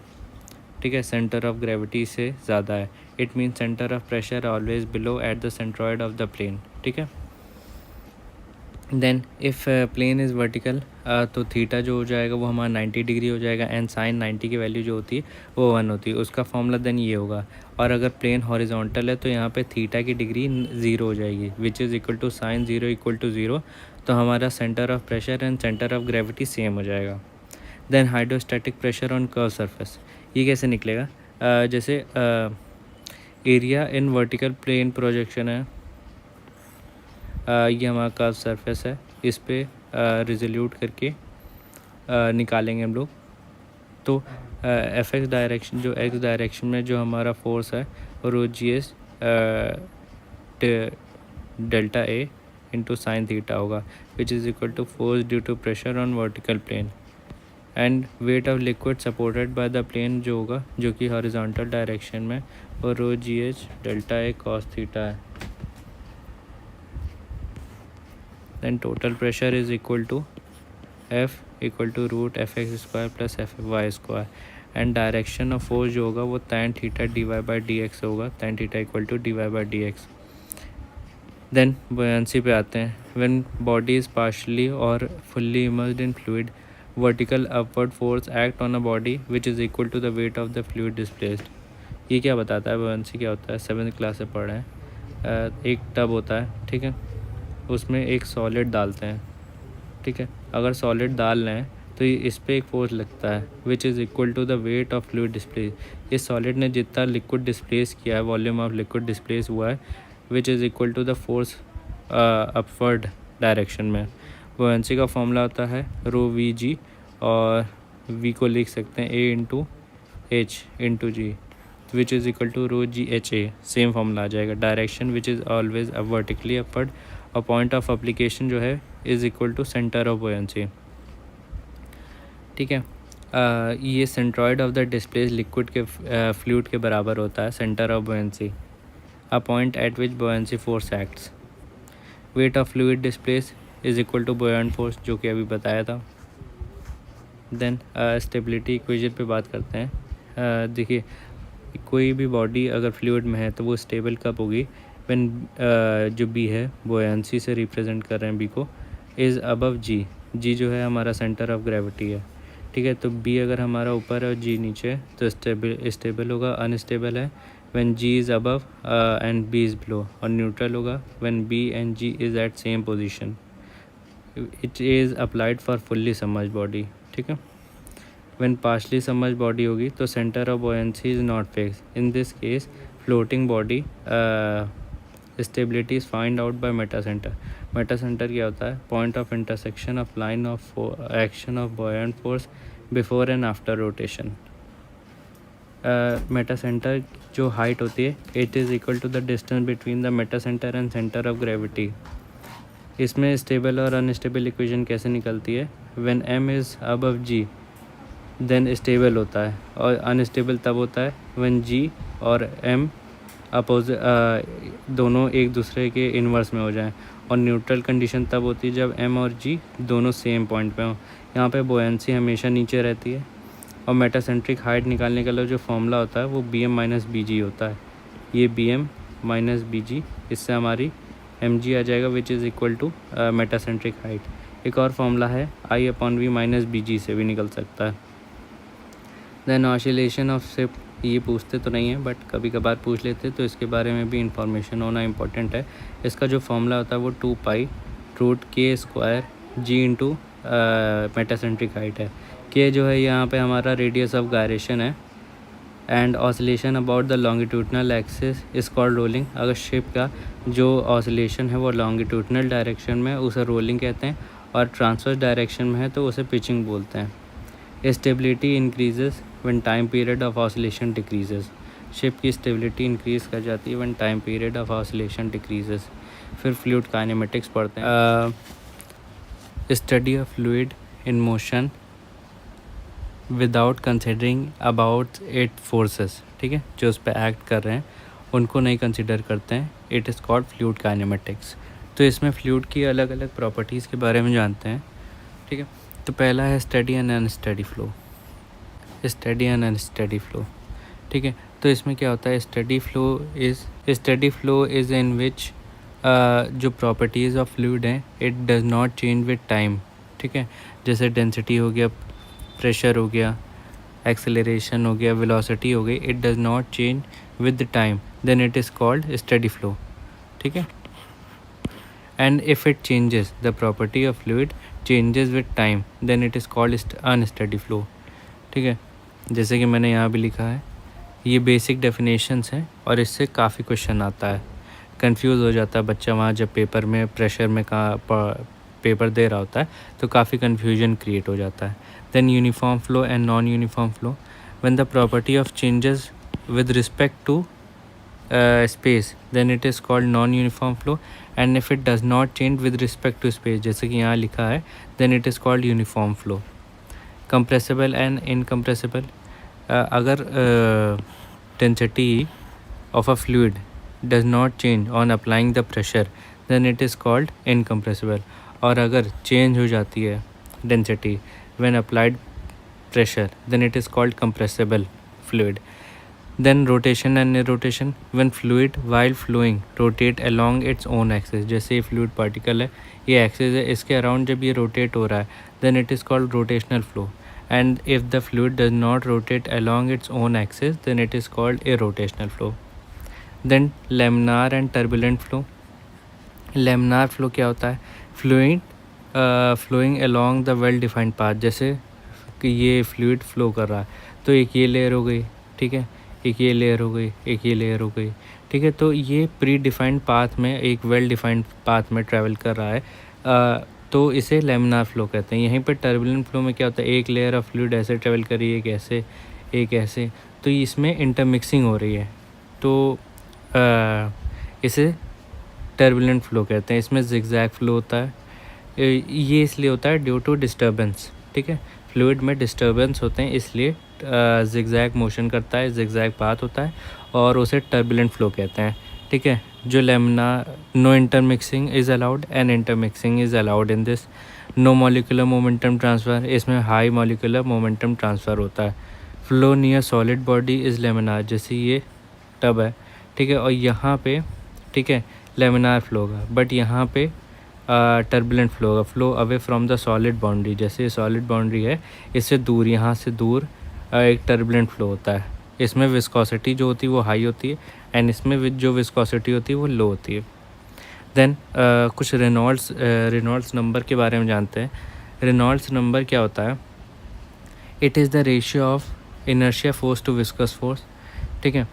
ठीक है, सेंटर ऑफ ग्रेविटी से ज़्यादा है, it mean centre of pressure always below at the centroid of the plane, ठीक है। Then if plane is vertical तो थीटा जो हो जाएगा वो हमारा 90 डिग्री हो जाएगा एंड साइन 90 की वैल्यू जो होती है वो 1 होती है, उसका फॉर्मूला देन ये होगा। और अगर प्लेन हॉरिजॉन्टल है तो यहाँ पे थीटा की डिग्री 0 हो जाएगी which is equal to sine 0 equal to 0। तो हमारा centre of pressure and centre of gravity same हो जाएगा। Then hydrostatic pressure on curve surface, ये कैसे निकलेगा? जैसे area in vertical plane projection है, ये हमारा कर्व सरफेस है, इस पे रिजोल्यूट करके निकालेंगे हम लोग। तो एफ एक्स डायरेक्शन, जो एक्स डायरेक्शन में जो हमारा फोर्स है rho G S delta A into sine theta होगा which is equal to force due to pressure on vertical plane and weight of liquid supported by the plane जो होगा, जो कि हॉरिजॉन्टल डायरेक्शन में, और rho G H delta A cos theta है। Then total pressure is equal to F equal to root F x square plus F Y square and direction of force जो होगा वो tan theta D Y by D X होगा, tan theta equal to D Y by D X. Then buoyancy पे आते हैं। When body is partially और fully immersed in fluid, vertical upward force act on a body which is equal to the weight of the fluid displaced. ये क्या बताता है? Buoyancy क्या होता है? 7th क्लास से पढ़ रहे हैं। एक टब होता है, ठीक है, उसमें एक सॉलिड डालते हैं, ठीक है। अगर सॉलिड डाल रहे हैं तो ये इस पर एक फोर्स लगता है which is equal to the weight of fluid displace. इस सॉलिड ने जितना लिक्विड डिस्प्लेस किया है, वॉल्यूम ऑफ लिक्विड डिस्प्लेस हुआ है, which is equal to the force upward direction में। बुयांसी का फॉर्मूला होता है रो वी जी, और वी को लिख सकते हैं A into H into G which is equal to rho G H A. Same formula आ जाएगा। Direction which is always vertically upward और पॉइंट ऑफ एप्लीकेशन जो है is equal to centre of buoyancy, ठीक है। ये centroid of the displace liquid के fluid के बराबर होता है, centre of buoyancy, a point at which buoyancy force acts. Weight of fluid displace is equal to बुयांट force, जो कि अभी बताया था। देन स्टेबिलिटी इक्वेशन पे बात करते हैं। देखिए, कोई भी बॉडी अगर फ्लूइड में है तो वो स्टेबल कब होगी? व्हेन जो बी है बुयांसी से रिप्रेजेंट कर रहे हैं बी को, इज़ अबव जी। जी जो है हमारा सेंटर ऑफ ग्रेविटी है, ठीक है। तो बी अगर हमारा ऊपर है और जी नीचे है तो स्टेबल होगा। अनस्टेबल है when G is above and B is below, और न्यूट्रल होगा when B and G is at same position. It is applied for fully submerged body, ठीक है। व्हेन पार्शली सबमर्ज्ड बॉडी होगी तो centre of buoyancy is not fix. In this case floating body stability is find out by meta centre. Meta centre क्या होता है? Point of intersection of line of action of बुयांट force before and after rotation. Meta centre जो height होती है, it is equal to the distance between the meta centre and centre of gravity. इसमें stable और unstable equation कैसे निकलती है? When M is above G then stable होता है, और अनस्टेबल तब होता है व्हेन जी और एम दोनों एक दूसरे के इन्वर्स में हो जाएं, और न्यूट्रल कंडीशन तब होती है जब एम और जी दोनों सेम पॉइंट पे हों। यहाँ पे बुयांसी हमेशा नीचे रहती है। और मेटासेंट्रिक हाइट निकालने का जो फॉर्मूला होता है वो B M minus B G होता है। ये B M minus B G, इससे हमारी एम जी आ जाएगा which is equal to metacentric height. एक और फॉर्मूला है I upon V minus B G से भी निकल सकता है। देन ऑसिलेशन ऑफ शिप, ये पूछते तो नहीं है बट कभी कभार पूछ लेते, तो इसके बारे में भी इंफॉर्मेशन होना इम्पोर्टेंट है। इसका जो फॉर्मूला होता है वो 2 पाई रूट के स्क्वायर जी इंटू मेटासेंट्रिक हाइट है। के जो है यहाँ पे हमारा रेडियस ऑफ गायरेशन है, and oscillation about the longitudinal axis is called rolling. अगर शिप का जो ऑसिलेशन है वो लॉन्गिट्यूडनल डायरेक्शन में उसे रोलिंग कहते हैं, और ट्रांसवर्स डायरेक्शन में है तो उसे पिचिंग बोलते हैं। Stability increases when time period of oscillation decreases. Ship की स्टेबिलिटी इंक्रीज कर जाती है when time period of oscillation decreases. फिर फ्लूइड काइनेमेटिक्स पढ़ते हैं। Study of fluid in motion without considering about it forces, ठीक है, जो उस पर एक्ट कर रहे हैं उनको नहीं कंसिडर करते हैं। It is called fluid kinematics. तो इसमें फ्लूइड की अलग अलग प्रॉपर्टीज़ के बारे में जानते हैं, ठीक है। तो पहला है steady and unsteady flow. Steady and unsteady flow, ठीक है। तो इसमें क्या होता है? स्टेडी फ्लो इज़ इन विच जो प्रॉपर्टीज़ ऑफ फ्लूइड हैं it does not change with time, ठीक है। जैसे डेंसिटी हो गया, प्रेशर हो गया, एक्सेलरेशन हो गया, वेलोसिटी हो गई, it does not change with time, then it is called steady flow, ठीक है। And if it changes, the property of fluid changes with time, then it is called unsteady flow, ठीक है। जैसे कि मैंने यहाँ भी लिखा है, ये बेसिक डेफिनेशंस हैं और इससे काफ़ी क्वेश्चन आता है, कंफ्यूज हो जाता है बच्चा वहाँ जब पेपर में प्रेशर में पेपर दे रहा होता है तो काफ़ी कन्फ्यूजन क्रिएट हो जाता है। Then uniform flow and non uniform flow, when the property of changes with respect to space, then it is called non uniform flow, and if it does not change with respect to space, जैसे कि यहाँ लिखा है, then it is called uniform flow. Compressible and incompressible, अगर density of a fluid does not change on applying the pressure, then it is called incompressible। और अगर change हो जाती है density when applied pressure, then it is called compressible fluid। then rotation and rotation, when fluid while flowing rotate along its own axis, जैसे ये fluid particle है, ये axis है, इसके around जब ये rotate हो रहा है, then it is called rotational flow। and if the fluid does not rotate along its own axis, then it is called irrotational flow। Then laminar and turbulent flow. Laminar flow क्या होता है? Flowing along the well defined path, जैसे कि ये fluid flow कर रहा है तो एक ये लेयर हो गई, ठीक है, एक ये लेयर हो गई, एक ये लेयर हो गई, ठीक है। तो ये प्री डिफाइंड पाथ में, एक वेल डिफाइंड पाथ में ट्रैवल कर रहा है, तो इसे लेमिनार फ्लो कहते हैं। यहीं पर टर्बुलेंट फ्लो में क्या होता है, एक लेयर ऑफ फ्लूइड ऐसे ट्रैवल कर रही है, एक ऐसे, तो इसमें इंटरमिक्सिंग हो रही है, तो इसे टर्बुलेंट फ्लो कहते हैं। इसमें जिगजैग फ्लो होता है, ये इसलिए होता है ड्यू टू डिस्टर्बेंस, ठीक है। फ्लूइड में डिस्टर्बेंस होते हैं इसलिए जिगजैग मोशन करता है, जिगजैग पाथ होता है और उसे टर्बुलेंट फ्लो कहते हैं, ठीक है। जो laminar, no intermixing is allowed and intermixing is allowed in this. No molecular momentum transfer, इसमें हाई मॉलिक्यूलर मोमेंटम ट्रांसफ़र होता है। Flow near solid body is laminar, जैसे ये टब है, ठीक है, और यहाँ पे, ठीक है, लेमिनार फ्लो होगा, बट यहाँ पे टर्बुलेंट फ्लो होगा, flow away from the solid boundary, जैसे सॉलिड बाउंड्री है इससे दूर, यहाँ से दूर एक टर्बुलेंट फ्लो होता है। इसमें विस्कोसिटी जो होती है वो हाई होती है एंड इसमें जो विस्कोसिटी होती है वो लो होती है। देन कुछ रेनॉल्ड्स नंबर के बारे में जानते हैं। रेनॉल्ड्स नंबर क्या होता है? It is the ratio of inertia force to viscous force, ठीक है।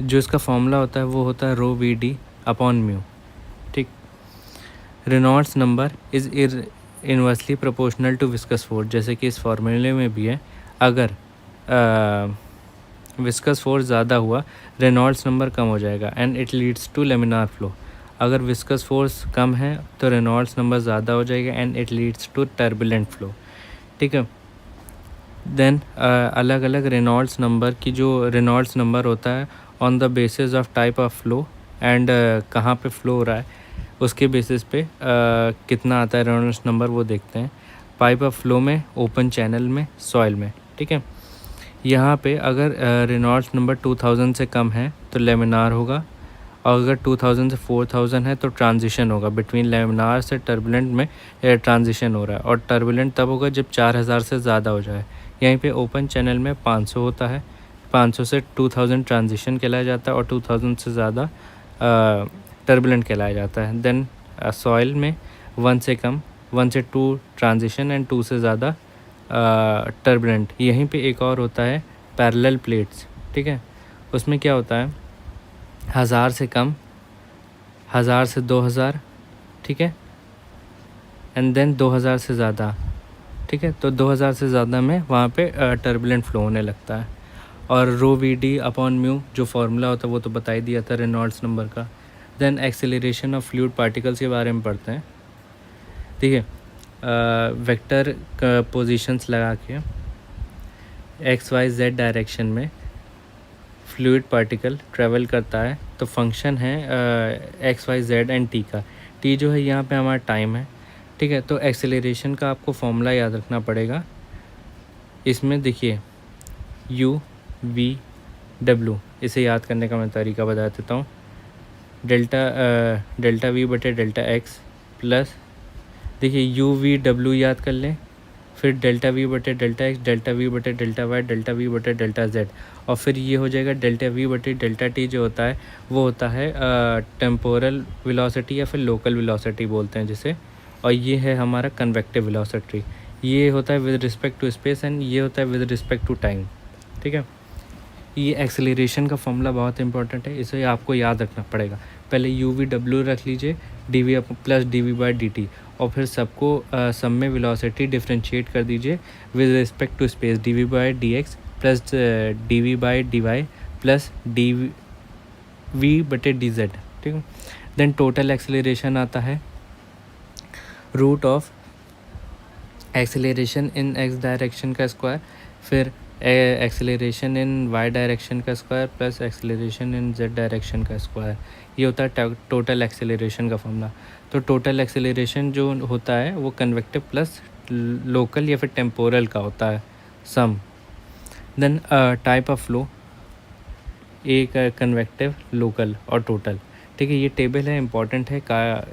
जो इसका फॉर्मूला होता है वो होता है rho V D upon mu, ठीक। Reynolds number is inversely proportional to viscous force, जैसे कि इस फार्मूले में भी है, अगर विस्कस फोर्स ज़्यादा हुआ रेनॉल्ड्स नंबर कम हो जाएगा and it leads to laminar flow. अगर विस्कस फोर्स कम है तो रेनॉल्ड्स नंबर ज़्यादा हो जाएगा and it leads to turbulent flow, ठीक है। देन अलग अलग रेनॉल्ड्स नंबर की, जो रेनॉल्ड्स नंबर होता है on the basis of type of flow and कहाँ पे फ्लो हो रहा है उसके बेसिस पे कितना आता है रेनॉल्ड्स नंबर, वो देखते हैं। पाइप ऑफ फ्लो में, ओपन चैनल में, सॉइल में, ठीक है। यहाँ पे अगर रेनॉल्ड्स नंबर 2000 से कम है तो लेमिनार होगा, और अगर 2000 से 4000 है तो ट्रांजिशन होगा, बिटवीन लेमिनार से टर्बुलेंट में ट्रांजिशन हो रहा है, और टर्बुलेंट तब होगा जब 4000 से ज़्यादा हो जाए। यहीं पे ओपन चैनल में 500 होता है, 500 से 2000 ट्रांजिशन कहलाया जाता है और 2000 से ज़्यादा टर्बुलेंट कहलाया जाता है। देन सॉइल में 1 से कम, 1 से 2 ट्रांजिशन एंड 2 से ज़्यादा टर्बुलेंट। यहीं पे एक और होता है पैरेलल प्लेट्स, ठीक है। उसमें क्या होता है, 1000 से कम, 1000 से 2000, ठीक है, एंड देन 2000 से ज़्यादा, ठीक है। तो 2000 से ज़्यादा में वहाँ पे टर्बुलेंट फ्लो होने लगता है। और rho V D upon mu जो फार्मूला होता है वो तो बता ही दिया था रेनॉल्ड्स नंबर का। Then acceleration of fluid particles के बारे में पढ़ते हैं, ठीक है। वेक्टर पोजीशंस लगा के XYZ डायरेक्शन में फ्लूइड पार्टिकल ट्रैवल करता है, तो फंक्शन है XYZ एंड T का। T जो है यहाँ पे हमारा टाइम है, ठीक है। तो एक्सेलरेशन का आपको फॉर्मूला याद रखना पड़ेगा। इसमें देखिए U V W, इसे याद करने का मैं तरीका बता देता हूँ। डेल्टा वी बटे डेल्टा एक्स प्लस, देखिए यू वी डब्ल्यू याद कर लें, फिर डेल्टा वी बटे डेल्टा एक्स, डेल्टा वी बटे डेल्टा वाई, डेल्टा वी बटे डेल्टा जेड, और फिर ये हो जाएगा डेल्टा वी बटे डेल्टा टी जो होता है वो होता है टेम्पोरल वेलोसिटी या फिर लोकल वेलोसिटी बोलते हैं जिसे, और ये है हमारा कन्वेक्टिव वेलोसिटी। ये होता है with respect to space and ये होता है विद रिस्पेक्ट टू टाइम। ठीक है, ये एक्सेलरेशन का फॉर्मूला बहुत इंपॉर्टेंट है, इसे आपको याद रखना पड़ेगा। पहले यू वी डब्ल्यू रख लीजिए, D V plus D V by D T, और फिर सबको सब में वेलोसिटी डिफ्रेंशिएट कर दीजिए with respect to space, D V by D X plus D V by D Y plus D V बटे डी जेड। ठीक है, देन टोटल एक्सेलरेशन आता है root of acceleration in X direction का square, फिर acceleration in Y direction का square plus acceleration in Z direction का square. ये होता है टोटल एक्सेलरेशन का फॉर्मूला। तो टोटल एक्सेलरेशन जो होता है वो कन्वेक्टिव प्लस लोकल या फिर टेम्पोरल का होता है सम। देन टाइप ऑफ फ्लो, एक कन्वेक्टिव, लोकल और टोटल। ठीक है, ये टेबल है, इंपॉर्टेंट है,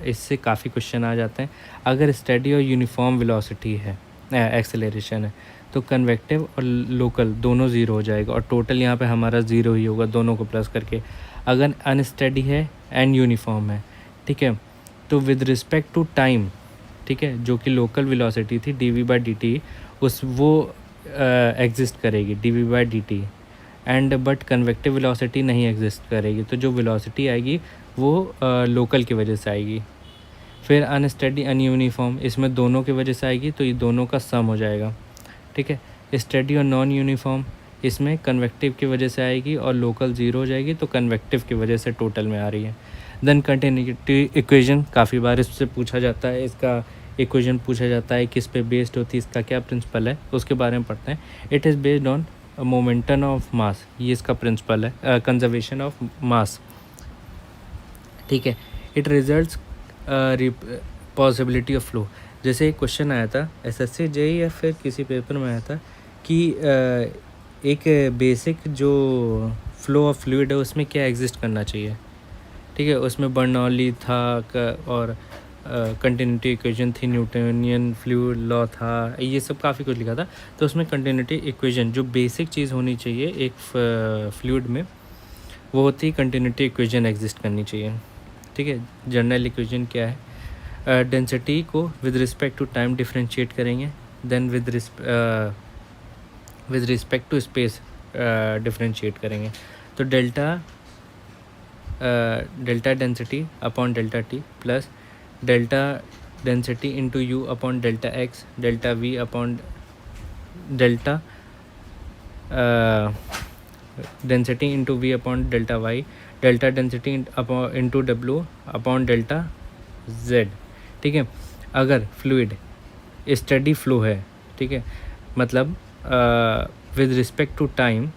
इससे काफ़ी क्वेश्चन आ जाते हैं। अगर स्टेडी और यूनिफॉर्म वेलोसिटी है, एक्सेलरेशन है, तो कन्वेक्टिव और लोकल दोनों ज़ीरो हो जाएगा और टोटल यहाँ पे हमारा ज़ीरो ही होगा दोनों को प्लस करके। अगर अनस्टेडी है एंड यूनिफॉर्म है, ठीक है, तो विद रिस्पेक्ट टू टाइम, ठीक है, जो कि लोकल वेलोसिटी थी D V by D T, वो एग्जिस्ट करेगी D V by D T, and but convective velocity नहीं एग्जिस्ट करेगी। तो जो वेलोसिटी आएगी वो लोकल की वजह से आएगी। फिर अनस्टेडी अनयूनिफॉर्म, इसमें दोनों की वजह से आएगी, तो ये दोनों का सम हो जाएगा। ठीक है, स्टेडी और नॉन यूनिफॉर्म, इसमें कन्वेक्टिव की वजह से आएगी और लोकल ज़ीरो हो जाएगी, तो कन्वेक्टिव की वजह से टोटल में आ रही है। देन कंटिन्यूटी इक्वेशन, काफ़ी बार इससे पूछा जाता है, इसका इक्वेशन पूछा जाता है किस पे बेस्ड होती है, इसका क्या प्रिंसिपल है, उसके बारे में पढ़ते हैं। It is based on momentum of mass, ये इसका प्रिंसिपल है, कंजर्वेशन ऑफ मास। ठीक है, it results possibility of flow. जैसे एक क्वेश्चन आया था एसएससी जेईई या फिर किसी पेपर में आया था कि एक बेसिक जो फ्लो ऑफ फ्लूइड है उसमें क्या एग्जिस्ट करना चाहिए। ठीक है, उसमें बर्नौली था और कंटिन्यूटी इक्वेशन थी, न्यूटनियन फ्लूइड लॉ था, ये सब काफ़ी कुछ लिखा था। तो उसमें कंटिन्यूटी इक्वेशन जो बेसिक चीज़ होनी चाहिए एक फ्लूइड में, वो होती है कंटिन्यूटी इक्वेशन एग्जिस्ट करनी चाहिए। ठीक है, जनरल इक्वेशन क्या है, डेंसिटी को with respect to time differentiate करेंगे, then with respect to space differentiate करेंगे। तो delta density upon delta t plus delta density into u upon delta x, delta we upon delta density into v upon delta y, delta density into डब्ल्यू upon delta Z. ठीक है, अगर fluid steady flow है, ठीक है, मतलब with respect to time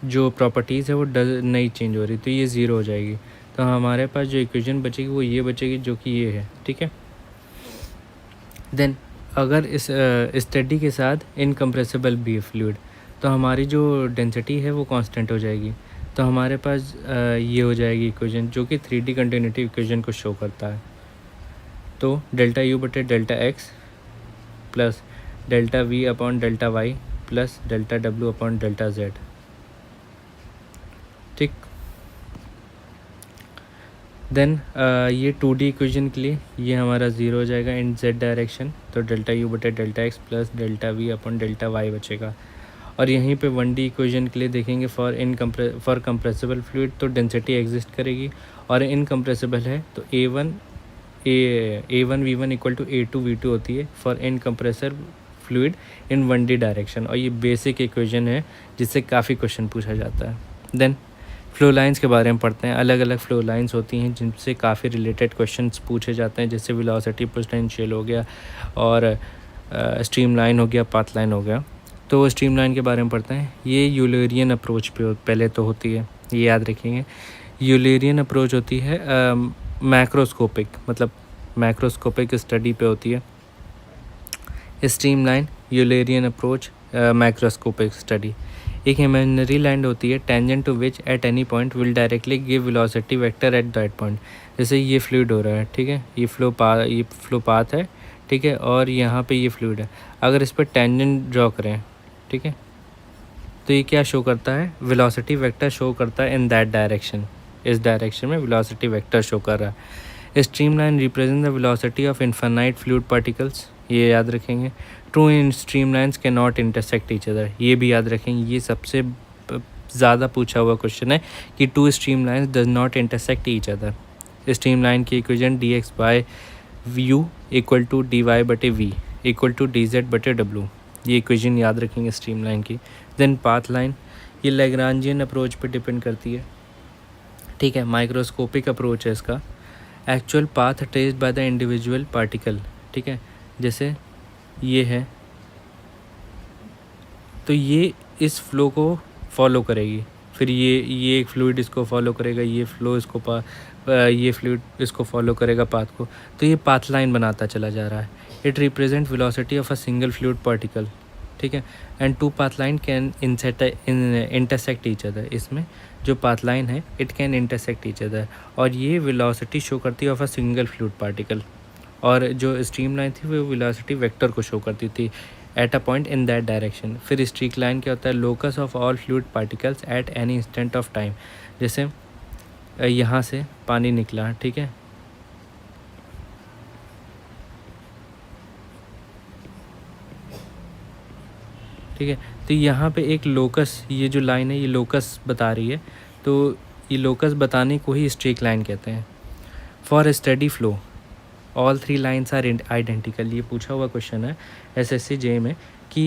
जो properties है वो नहीं चेंज हो रही, तो ये ज़ीरो हो जाएगी। तो हमारे पास जो इक्वेशन बचेगी वो ये बचेगी जो कि ये है। ठीक है, देन अगर इस स्टेडी के साथ इनकम्प्रेसिबल भी है फ्लूइड, तो हमारी जो डेंसिटी है वो कांस्टेंट हो जाएगी। तो हमारे पास ये हो जाएगी इक्वेशन जो कि 3D कंटिन्यूटी इक्वेशन को शो करता है। तो डेल्टा यू बटे delta X plus delta we upon delta Y plus delta W upon delta Z. ठीक, देन ये 2D इक्वेशन के लिए ये हमारा ज़ीरो हो जाएगा इन जेड डायरेक्शन, तो डेल्टा यू बटे delta X plus delta we upon delta Y बचेगा। और यहीं पे 1D इक्वेशन के लिए देखेंगे फॉर कंप्रेसिबल फ्लूइड, तो डेंसिटी एग्जिस्ट करेगी, और इनकम्प्रेसिबल है तो A1 V1 equal to A2 V2 होती है for incompressible fluid in 1D direction. और ये बेसिक इक्वेशन है जिससे काफ़ी क्वेश्चन पूछा जाता है। देन फ्लो लाइंस के बारे में पढ़ते हैं। अलग अलग फ्लो लाइंस होती हैं जिनसे काफ़ी रिलेटेड क्वेश्चंस पूछे जाते हैं, जैसे वेलोसिटी पोटेंशियल हो गया और स्ट्रीम लाइन हो गया, पाथ लाइन हो गया। तो स्ट्रीम लाइन के बारे में पढ़ते हैं। ये यूलेरियन अप्रोच पे पहले तो होती है, ये याद रखेंगे। यूलेरियन अप्रोच होती है मैक्रोस्कोपिक, मतलब मैक्रोस्कोपिक स्टडी पे होती है। Stream line Eulerian approach macroscopic study. एक इमेजिनरी लाइन होती है tangent to which at any point will directly give velocity vector at that point. जैसे ये फ्लूइड हो रहा है, ठीक है, ये फ्लो पाथ है, ठीक है, और यहाँ पे ये फ्लूइड है। अगर इस पर टेंजेंट ड्रॉ करें, ठीक है, तो ये क्या शो करता है, वेलोसिटी वेक्टर शो करता है इन दैट डायरेक्शन। इस डायरेक्शन में वेलोसिटी वेक्टर शो कर रहा है। Streamline represent the velocity of infinite fluid particles, ये याद रखेंगे। True in streamlines can not intersect each other, ये भी याद रखेंगे, ये सबसे ज़्यादा पूछा हुआ क्वेश्चन है कि two streamlines does not intersect each other. Streamline की equation d x by u equal to D y बटे v equal to d z बटे डब्लू, ये इक्वेशन याद रखेंगे स्ट्रीमलाइन की। देन पाथ लाइन, ये लैग्रांजियन अप्रोच पे डिपेंड करती है, ठीक है, माइक्रोस्कोपिक अप्रोच है इसका। Actual path traced by the individual particle, ठीक है, जैसे ये है तो ये इस फ्लो को फॉलो करेगी, फिर ये एक फ्लूइड इसको फॉलो करेगा, ये फ्लो इसको ये फ्लूइड इसको फॉलो करेगा पाथ को, तो ये पाथ लाइन बनाता चला जा रहा है। It represent velocity of a single fluid particle, ठीक है, and two path line can intersect each other. इसमें जो पाथ लाइन है it can intersect each other, और ये वेलोसिटी शो करती है of a single fluid particle, और जो स्ट्रीम लाइन थी वो वेलोसिटी वेक्टर को शो करती थी eight a point in that direction. फिर स्ट्रीक लाइन क्या होता है, locus of all fluid particles at any instant of time. जैसे यहाँ से पानी निकला, ठीक है, ठीक है, तो यहाँ पे एक लोकस, ये जो लाइन है ये लोकस बता रही है, तो ये लोकस बताने को ही स्ट्रीक लाइन कहते हैं। For study flow all three lines are identical, ये पूछा हुआ क्वेश्चन है एसएससी जे में कि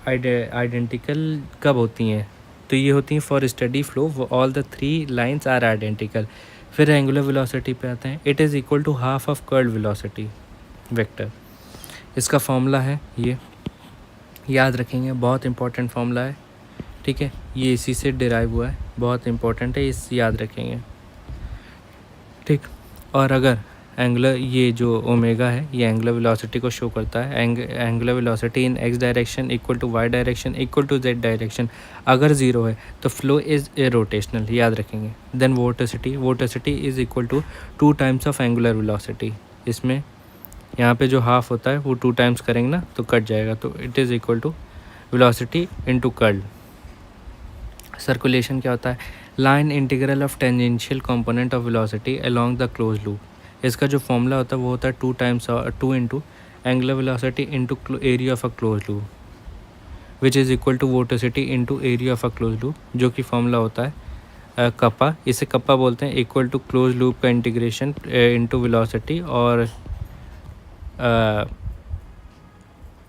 आइडेंटिकल कब होती हैं, तो ये होती हैं for study flow all the three lines are identical. फिर एंगुलर वेलोसिटी पे आते हैं, it is equal to half of curled velocity vector. इसका फॉर्मूला है, ये याद रखेंगे, बहुत इंपॉर्टेंट फॉर्मूला है, ठीक है, ये इसी से डिराइव हुआ है, बहुत इंपॉर्टेंट है, इस याद रखेंगे, ठीक। और अगर एंगुलर, ये जो ओमेगा है ये एंगुलर वेलोसिटी को शो करता है, angular velocity in X direction equal to Y direction equal to Z direction. अगर ज़ीरो है तो फ्लो इज़ इरोटेशनल, याद रखेंगे। Then vorticity is equal to 2 times of angular velocity. इसमें यहाँ पे जो हाफ होता है वो 2 टाइम्स करेंगे ना तो कट जाएगा, तो it is equal to velocity into curl. Circulation क्या होता है, line integral of tangential component of velocity along the close loop. इसका जो फॉर्मूला होता है वो होता है 2 into angular velocity into area of a close loop which is equal to vorticity into area of a close loop, जो कि formula होता है कप्पा, इसे कप्पा बोलते हैं, इक्वल टू क्लोज लूप का इंटीग्रेशन इंटू वेलोसिटी और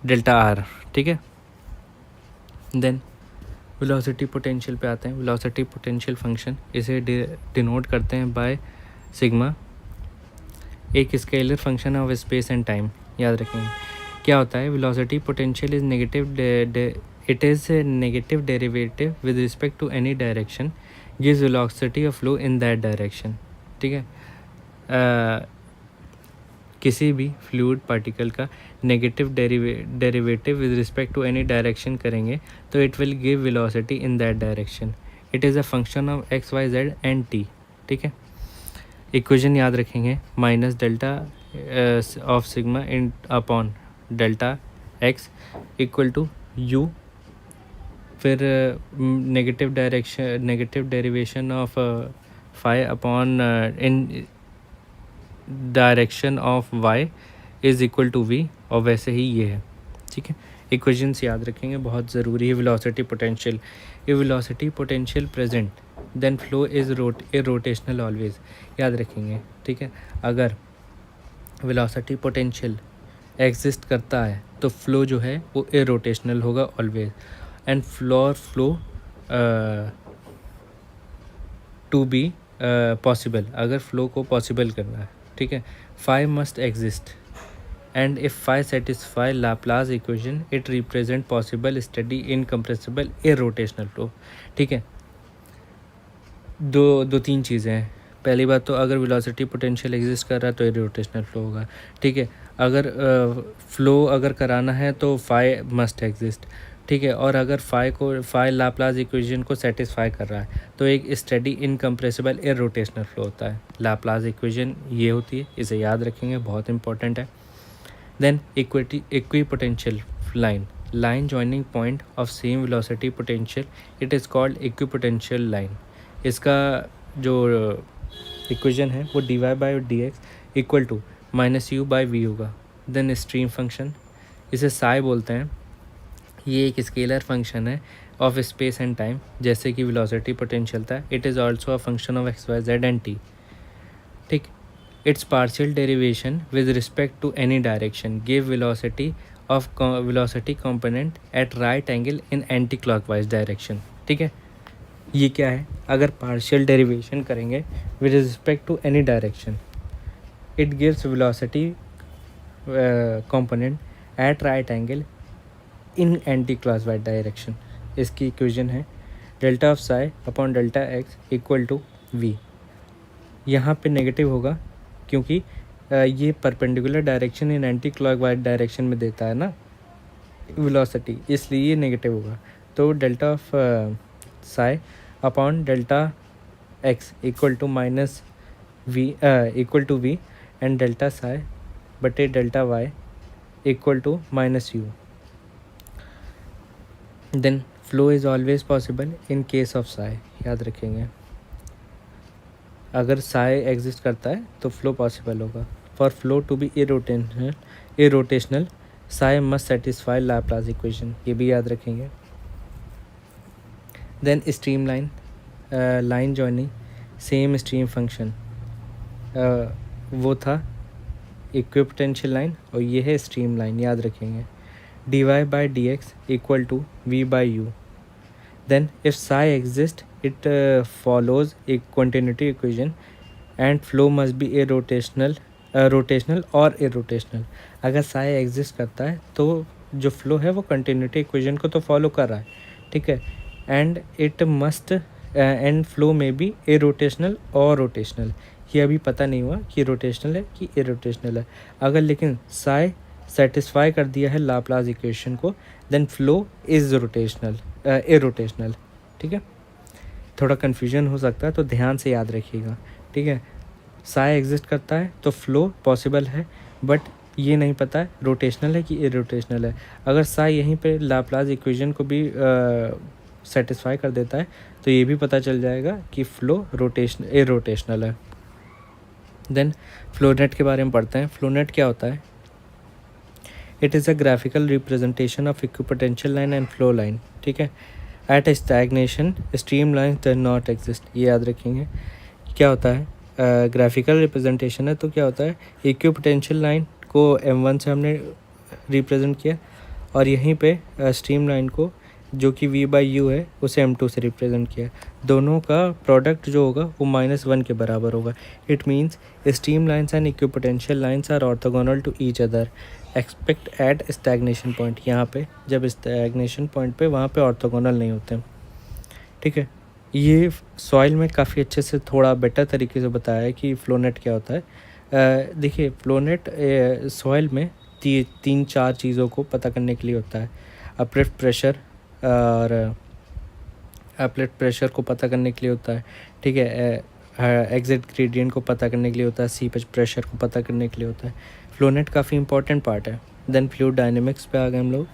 डेल्टा आर, ठीक है। देन वेलोसिटी पोटेंशियल पे आते हैं। वेलोसिटी पोटेंशियल फंक्शन इसे डिनोट करते हैं बाय सिग्मा, एक scalar function of space and time, याद रखेंगे। क्या होता है, velocity potential is negative, it is negative derivative with respect to any direction gives velocity of flow in that direction, ठीक है। किसी भी फ्लूइड पार्टिकल का negative derivative with respect to any direction करेंगे तो it will give velocity in that direction. It is a function of x y z and t, ठीक है। Equation याद रखेंगे, minus delta of sigma in upon delta x equal to u, फिर negative derivation of phi upon in direction of y is equal to v, और वैसे ही ये है, ठीक है। इक्वेशंस याद रखेंगे, बहुत ज़रूरी है। वेलोसिटी पोटेंशियल, ये velocity potential present then flow is rotational always, याद रखेंगे, ठीक है। अगर वेलोसिटी पोटेंशियल एग्जिस्ट करता है तो फ्लो जो है वो इरोटेशनल होगा always, and flow to be possible, अगर फ्लो को पॉसिबल करना है, ठीक है, phi must exist and if phi satisfy Laplace equation it represent possible study incompressible irrotational flow, ठीक है। दो तीन चीज़ें हैं। पहली बात तो अगर वेलोसिटी पोटेंशियल एग्जिस्ट कर रहा है तो इरोटेशनल फ्लो होगा, ठीक है। अगर फ्लो अगर कराना है तो फाई मस्ट एग्जिस्ट। ठीक है। और अगर फाई लाप्लास इक्वेशन को सेटिस्फाई कर रहा है तो एक स्टेडी इनकम्प्रेसिबल इररोटेशनल फ्लो होता है। लाप्लास इक्वेशन ये होती है, इसे याद रखेंगे, बहुत इंपॉर्टेंट है। Then equipotential line joining point of same velocity potential, it is called equipotential line. इसका जो इक्वेशन है वो dy/dx इक्वल टू -u/v होगा। देन स्ट्रीम फंक्शन, इसे साई बोलते हैं, ये एक स्केलर फंक्शन है ऑफ स्पेस एंड टाइम, जैसे कि वेलोसिटी पोटेंशियल था। It is also a function of x y z and t. ठीक, its partial derivation with respect to any direction give velocity component at right angle in anti clockwise direction. ठीक है, ये क्या है, अगर partial derivation करेंगे with respect to any direction, it gives velocity component at right angle in anti clockwise direction. इसकी equation है delta of psi upon delta x equal to v. यहाँ पे नेगेटिव होगा क्योंकि ये perpendicular direction in anti clockwise direction में देता है ना वेलोसिटी, इसलिए ये नेगेटिव होगा। तो delta of psi upon delta x equal to minus v equal to v and delta psi बटे delta y equal to minus u. Then flow is always possible in case of psi, याद रखेंगे, अगर psi exist करता है तो flow possible होगा। For flow to be irrotational psi must satisfy Laplace equation, ये भी याद रखेंगे। Then stream line joining same stream function, वो था इक्विपोटेंशियल लाइन और ये है स्ट्रीम लाइन, याद रखेंगे। dy/dx equal to v/u। Then if psi exist it follows a continuity equation and flow must be rotational और इरोटेशनल। अगर साई एग्जिस्ट करता है तो जो फ्लो है वो कंटिन्यूटी इक्वेशन को तो फॉलो कर रहा है, ठीक है, एंड फ्लो में बी इरोटेशनल और रोटेशनल। ये अभी पता नहीं हुआ कि रोटेशनल है कि इरोटेशनल है। अगर लेकिन साई सेटिस्फाई कर दिया है लाप्लास इक्वेशन को, देन फ्लो इज़ इरोटेशनल। ठीक है, थोड़ा कन्फ्यूजन हो सकता है तो ध्यान से याद रखिएगा। ठीक है, साई एग्जिस्ट करता है तो फ्लो पॉसिबल है, बट ये नहीं पता है रोटेशनल है कि इरोटेशनल है। अगर साई यहीं पे लाप्लास इक्वेशन को भी सेटिस्फाई कर देता है तो ये भी पता चल जाएगा कि फ्लो इरोटेशनल है। देन फ्लोनेट के बारे में पढ़ते हैं। फ्लोनेट क्या होता है? It is a graphical representation of equipotential line and flow line. ठीक है, at stagnation stream line does not exist, ये याद रखेंगे। क्या होता है? ग्राफिकल रिप्रेजेंटेशन है तो क्या होता है, इक्विपोटेंशियल लाइन को m1 से हमने रिप्रेजेंट किया और यहीं पे स्ट्रीम लाइन को जो कि v/u है उसे m2 से रिप्रेजेंट किया। दोनों का प्रोडक्ट जो होगा वो -1 के बराबर होगा। It means stream lines and equipotential lines are orthogonal to each other expect at stagnation point. यहाँ पे जब स्टैग्नेशन पॉइंट पे वहाँ पे ऑर्थोगोनल नहीं होते। ठीक है, ये सॉइल में काफ़ी अच्छे से थोड़ा बेटर तरीके से बताया है कि फ्लोनेट क्या होता है। देखिए, फ्लोनेट सॉइल में 3-4 चीज़ों को पता करने के लिए होता है। अपलिफ्ट प्रेशर और अपलिफ्ट प्रेशर को पता करने के लिए होता है। ठीक है, एग्जिट ग्रेडियंट को पता करने के लिए होता है, सीपेज प्रेशर को पता करने के लिए होता है। फ्लोनेट काफ़ी इंपॉर्टेंट पार्ट है। देन फ्लूइड डायनेमिक्स पे आ गए हम लोग।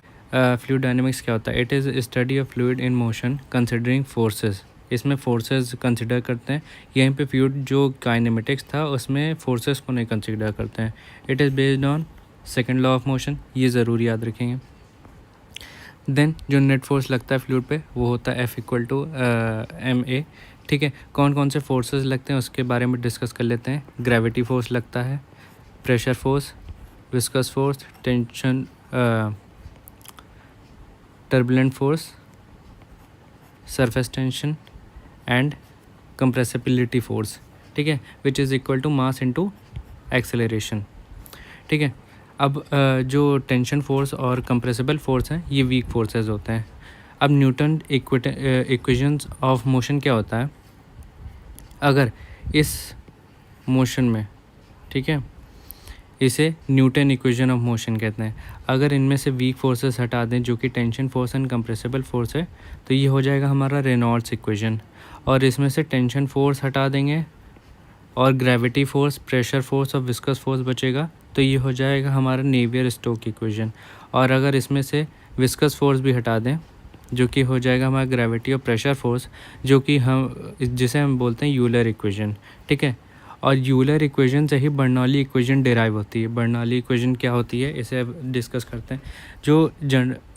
फ्लूइड डायनेमिक्स क्या होता है? It is study of fluid in motion considering forces. इसमें फोर्सेस कंसिडर करते हैं। यहीं पे फ्लूइड जो काइनेमेटिक्स था उसमें फोर्सेस को नहीं कंसिडर करते हैं। It is based on second law of motion, ये ज़रूर याद रखेंगे। देन जो नेट फोर्स लगता है फ्लूइड पे वो होता है F = ma। ठीक है, कौन कौन से फोर्सेस लगते हैं उसके बारे में डिस्कस कर लेते हैं। ग्रेविटी फोर्स लगता है, pressure force, viscous force, tension turbulent force, surface tension and compressibility force. ठीक है, which is equal to mass into acceleration. ठीक है, अब जो टेंशन फोर्स और कंप्रेसिबल फोर्स हैं ये वीक फोर्सेस होते हैं। अब न्यूटन इक्वेशंस ऑफ मोशन क्या होता है? अगर इस मोशन में, ठीक है, इसे न्यूटन इक्वेशन ऑफ मोशन कहते हैं। अगर इनमें से वीक फोर्सेस हटा दें जो कि tension force and compressible force है, तो ये हो जाएगा हमारा रेनॉल्ड्स इक्वेशन। और इसमें से टेंशन फोर्स हटा देंगे और ग्रेविटी फोर्स, प्रेशर फोर्स और विस्कस फोर्स बचेगा, तो ये हो जाएगा हमारा नेवियर स्टोक इक्वेशन। और अगर इसमें से विस्कस फोर्स भी हटा दें जो कि हो जाएगा हमारा ग्रेविटी और प्रेशर फोर्स, जो कि जिसे हम बोलते हैं यूलर इक्वेशन। ठीक है, और यूलर इक्वेशन से ही बर्नौली इक्वेशन डिराइव होती है। बर्नौली इक्वेशन क्या होती है, इसे अब डिस्कस करते हैं। जो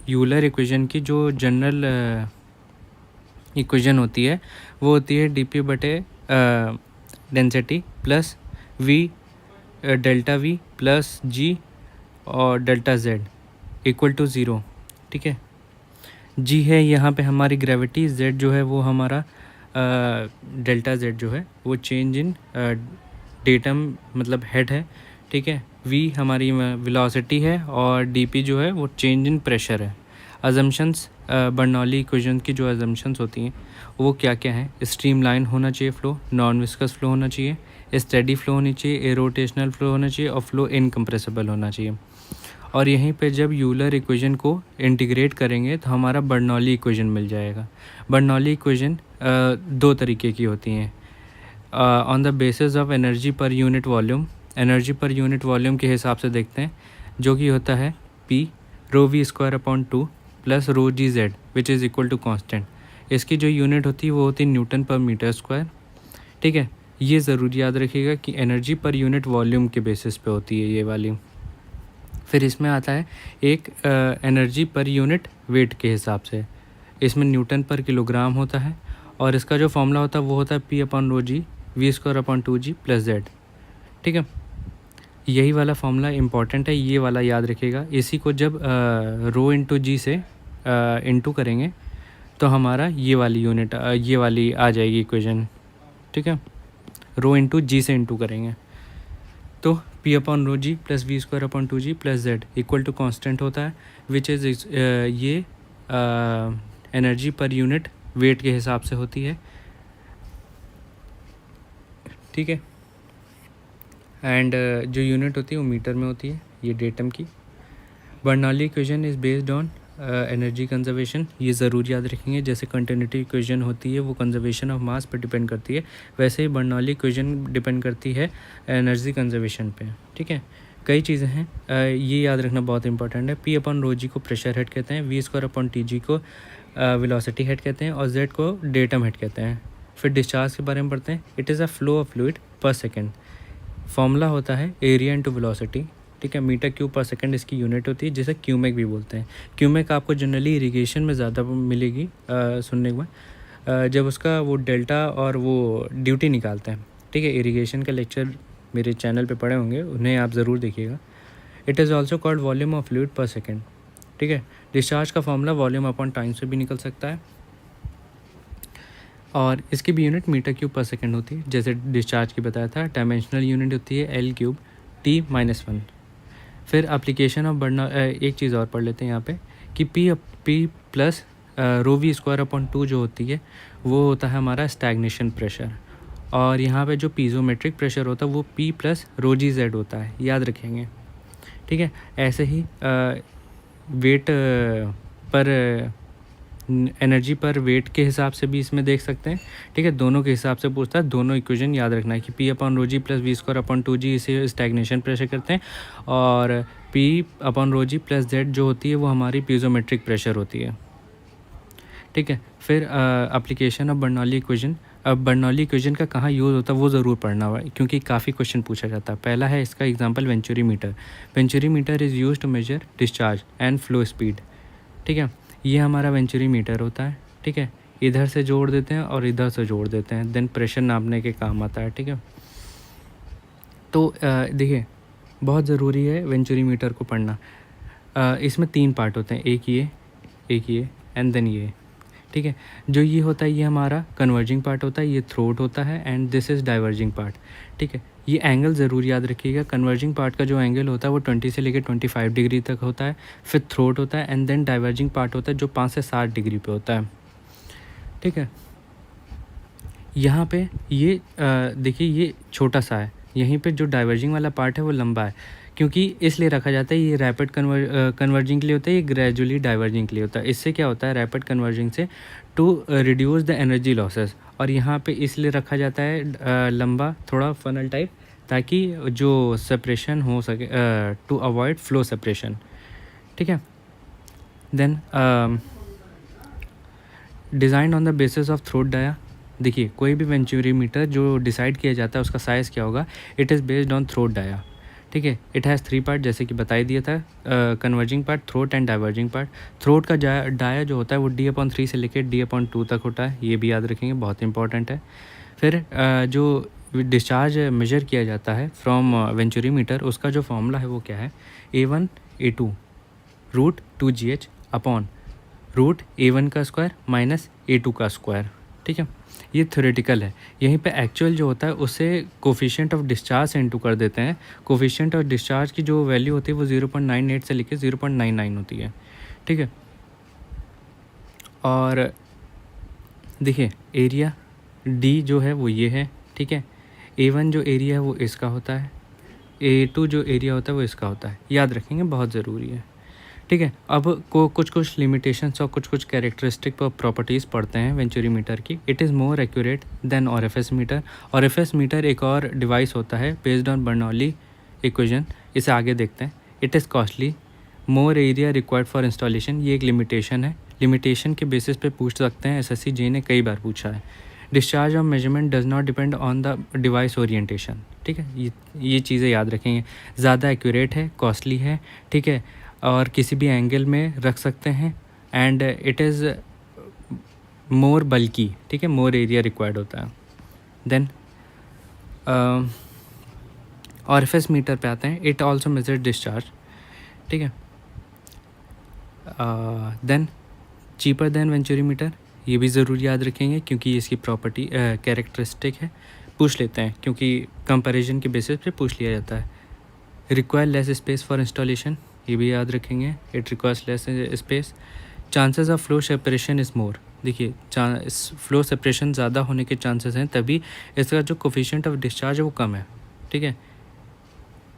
यूलर इक्वेशन की जो जनरल इक्वेशन होती है वो होती है डी पी बटे density plus v delta v plus g और delta z equal to zero. ठीक है, जी है यहाँ पे हमारी ग्रेविटी, जेड जो है वो हमारा डेल्टा जेड जो है वो चेंज इन डेटम मतलब हेड है। ठीक है, वी हमारी वेलोसिटी है और डीपी जो है वो चेंज इन प्रेशर है। अजम्पशंस बर्नौली इक्वेशन की जो अजम्पशंस होती हैं वो क्या क्या हैं? स्ट्रीमलाइन होना चाहिए फ्लो, नॉन विस्कस फ्लो होना चाहिए, स्टेडी फ्लो होनी चाहिए, एरोटेशनल फ्लो होना चाहिए और फ्लो इनकम्प्रेसिबल होना चाहिए। और यहीं पे जब यूलर इक्वेशन को इंटीग्रेट करेंगे तो हमारा बर्नौली इक्वेशन मिल जाएगा। बर्नौली इक्वेशन दो तरीके की होती हैं। On the basis of energy per unit volume, energy per unit volume के हिसाब से देखते हैं, जो कि होता है p rho v square upon 2 plus rho g z which is equal to constant. इसकी जो यूनिट होती है वो होती है न्यूटन पर मीटर स्क्वायर। ठीक है, ये ज़रूर याद रखिएगा कि एनर्जी पर यूनिट वॉल्यूम के बेसिस पे होती है ये वाली। फिर इसमें आता है एक एनर्जी पर यूनिट वेट के हिसाब से, इसमें न्यूटन पर किलोग्राम होता है और इसका जो फॉर्मूला होता है वो होता है p upon rho g v square upon 2g plus z. ठीक है, यही वाला फॉर्मूला इंपॉर्टेंट है, ये वाला याद रखिएगा। इसी को जब रो इंटू जी से इंटू करेंगे तो हमारा ये वाली यूनिट ये वाली आ जाएगी इक्वेशन। ठीक है, रो इंटू जी से इंटू करेंगे तो p upon rho g plus v square upon 2g plus z equal to constant होता है, विच इज़ ये एनर्जी पर यूनिट वेट के हिसाब से होती है। ठीक है, एंड जो यूनिट होती है वो मीटर में होती है, ये डेटम की। Bernoulli equation is based on energy conservation, ये ज़रूर याद रखेंगे। जैसे कंटिन्यूटी इक्वेशन होती है वो कंजर्वेशन ऑफ मास पर डिपेंड करती है, वैसे ही बर्नौली इक्वेशन डिपेंड करती है एनर्जी कंजर्वेशन पे। ठीक है, कई चीज़ें हैं, ये याद रखना बहुत इंपॉर्टेंट है। पी अपॉन रो जी को प्रेशर हेड कहते हैं, v square upon t g को वेलोसिटी हेड कहते हैं और जेड को डेटम हेड कहते हैं। फिर डिस्चार्ज के बारे में पढ़ते हैं। It is a flow of fluid पर सेकेंड। फॉर्मूला होता है एरिया इंटू वेलोसिटी। ठीक है, मीटर क्यूब पर सेकंड इसकी यूनिट होती है, जिसे क्यूमेक भी बोलते हैं। क्यूमेक आपको जनरली इरिगेशन में ज़्यादा मिलेगी सुनने को, जब उसका वो डेल्टा और वो ड्यूटी निकालते हैं। ठीक है, इरिगेशन का लेक्चर मेरे चैनल पे पढ़े होंगे, उन्हें आप ज़रूर देखिएगा। It is also called volume of fluid पर सेकेंड। ठीक है, डिस्चार्ज का फॉर्मूला वॉल्यूम अपॉन टाइम से भी निकल सकता है और इसकी भी यूनिट मीटर क्यूब पर सेकेंड होती है, जैसे डिस्चार्ज की बताया था। डायमेंशनल यूनिट होती है एल क्यूब T-1। फिर एप्लीकेशन ऑफ एक चीज़ और पढ़ लेते हैं यहाँ पे कि p plus rho v square upon 2 जो होती है वो होता है हमारा स्टैग्नेशन प्रेशर, और यहाँ पे जो पीजोमेट्रिक प्रेशर होता है वो P plus rho g Z होता है, याद रखेंगे। ठीक है, ऐसे ही वेट पर एनर्जी पर वेट के हिसाब से भी इसमें देख सकते हैं। ठीक है, दोनों के हिसाब से पूछता है, दोनों इक्वेशन याद रखना है कि p upon rho g plus v square upon 2g इसे स्टैग्नेशन प्रेशर करते हैं और p upon rho g plus z जो होती है वो हमारी पीजोमेट्रिक प्रेशर होती है। ठीक है, फिर एप्लीकेशन ऑफ बर्नौली इक्वेशन। अब बर्नौली इक्वेशन का कहाँ यूज़ होता है वो ज़रूर पढ़ना हुआ, क्योंकि काफ़ी क्वेश्चन पूछा जाता है। पहला है इसका example venturi meter. Venturi meter is used to measure discharge and flow speed. ठीक है, ये हमारा वेंचुरी मीटर होता है। ठीक है, इधर से जोड़ देते हैं और इधर से जोड़ देते हैं, देन प्रेशर नापने के काम आता है। ठीक है, तो देखिए बहुत ज़रूरी है वेंचुरी मीटर को पढ़ना। इसमें 3 पार्ट होते हैं, एक ये एंड देन ये। ठीक है, जो ये होता है ये हमारा कन्वर्जिंग पार्ट होता है, ये थ्रोट होता है and this is diverging part. ठीक है, ये एंगल ज़रूर याद रखिएगा। कन्वर्जिंग पार्ट का जो एंगल होता है वो 20 से लेकर 25 डिग्री तक होता है, फिर थ्रोट होता है एंड देन डाइवर्जिंग पार्ट होता है जो 5 से 7 डिग्री पे होता है। ठीक है, यहाँ पे ये देखिए ये छोटा सा है, यहीं पे जो डाइवर्जिंग वाला पार्ट है वो लंबा है, क्योंकि इसलिए रखा जाता है, ये रैपिड कन्वर्जिंग के लिए होता है, ये ग्रेजुअली डाइवर्जिंग के लिए होता है। इससे क्या होता है रैपिड कन्वर्जिंग से, to reduce the energy losses. और यहाँ पे इसलिए रखा जाता है लंबा थोड़ा फनल टाइप, ताकि जो सेपरेशन हो सके, टू अवॉइड फ्लो सेपरेशन, ठीक है। Then design on the basis of throat dia. देखिए कोई भी वेंचुरीमीटर जो डिसाइड किया जाता है उसका साइज़ क्या होगा, it is based on throat dia, ठीक है। इट हैज़ 3 पार्ट, जैसे कि बताई दिया था, converging part, throat and diverging part. Throat का डाया जो होता है वो D/3 से लेकर D/2 तक होता है, ये भी याद रखेंगे, बहुत इंपॉर्टेंट है। फिर जो डिस्चार्ज मेजर किया जाता है फ्रॉम वेंचुरीमीटर, उसका जो फॉर्मूला है वो क्या है, A1 A2 √2GH upon √A1 का स्क्वायर माइनस A2 का स्क्वायर, ठीक है। ये थ्योरेटिकल है। यहीं पे एक्चुअल जो होता है उसे कोफिशिएंट ऑफ डिस्चार्ज से इंटू कर देते हैं। कोफिशिएंट ऑफ डिस्चार्ज की जो वैल्यू होती है वो 0.98 से लेकर 0.99 होती है, ठीक है। और देखिए एरिया D जो है वो ये है, ठीक है। A1 जो एरिया है वो इसका होता है, A2 जो एरिया होता है वो इसका होता है, याद रखेंगे, बहुत ज़रूरी है, ठीक है। अब कुछ लिमिटेशंस और कुछ कैरेक्टरिस्टिक प्रॉपर्टीज़ पढ़ते हैं वेंचुरीमीटर की। It is more accurate than RFS meter. RFS meter एक और डिवाइस होता है बेस्ड ऑन बर्नौली इक्वेशन, इसे आगे देखते हैं। It is costly, more area required for installation, ये एक लिमिटेशन है। लिमिटेशन के बेसिस पे पूछ सकते हैं, SSC जे ने कई बार पूछा है। Discharge of measurement does not depend on the device orientation, ठीक है। ये चीज़ें याद रखेंगे। ज़्यादा एक्यूरेट है, कॉस्टली है, ठीक है, और किसी भी एंगल में रख सकते हैं। एंड इट इज़ मोर बल्कि, ठीक है, मोर एरिया रिक्वायर्ड होता है। देन RFS मीटर पे आते हैं। इट ऑल्सो मेजर डिस्चार्ज, ठीक है। देन चीपर देन वेंचुरीमीटर, ये भी ज़रूर याद रखेंगे क्योंकि इसकी प्रॉपर्टी कैरेक्टरिस्टिक है, पूछ लेते हैं क्योंकि कंपैरिजन के बेसिस पे पूछ लिया जाता है। Require less space for installation, ये भी याद रखेंगे, it requires less space. Chances of flow separation is more, देखिए फ्लो सेपरेशन ज़्यादा होने के चांसेस हैं, तभी इसका जो कोफिशिएंट ऑफ डिस्चार्ज है वो कम है, ठीक है।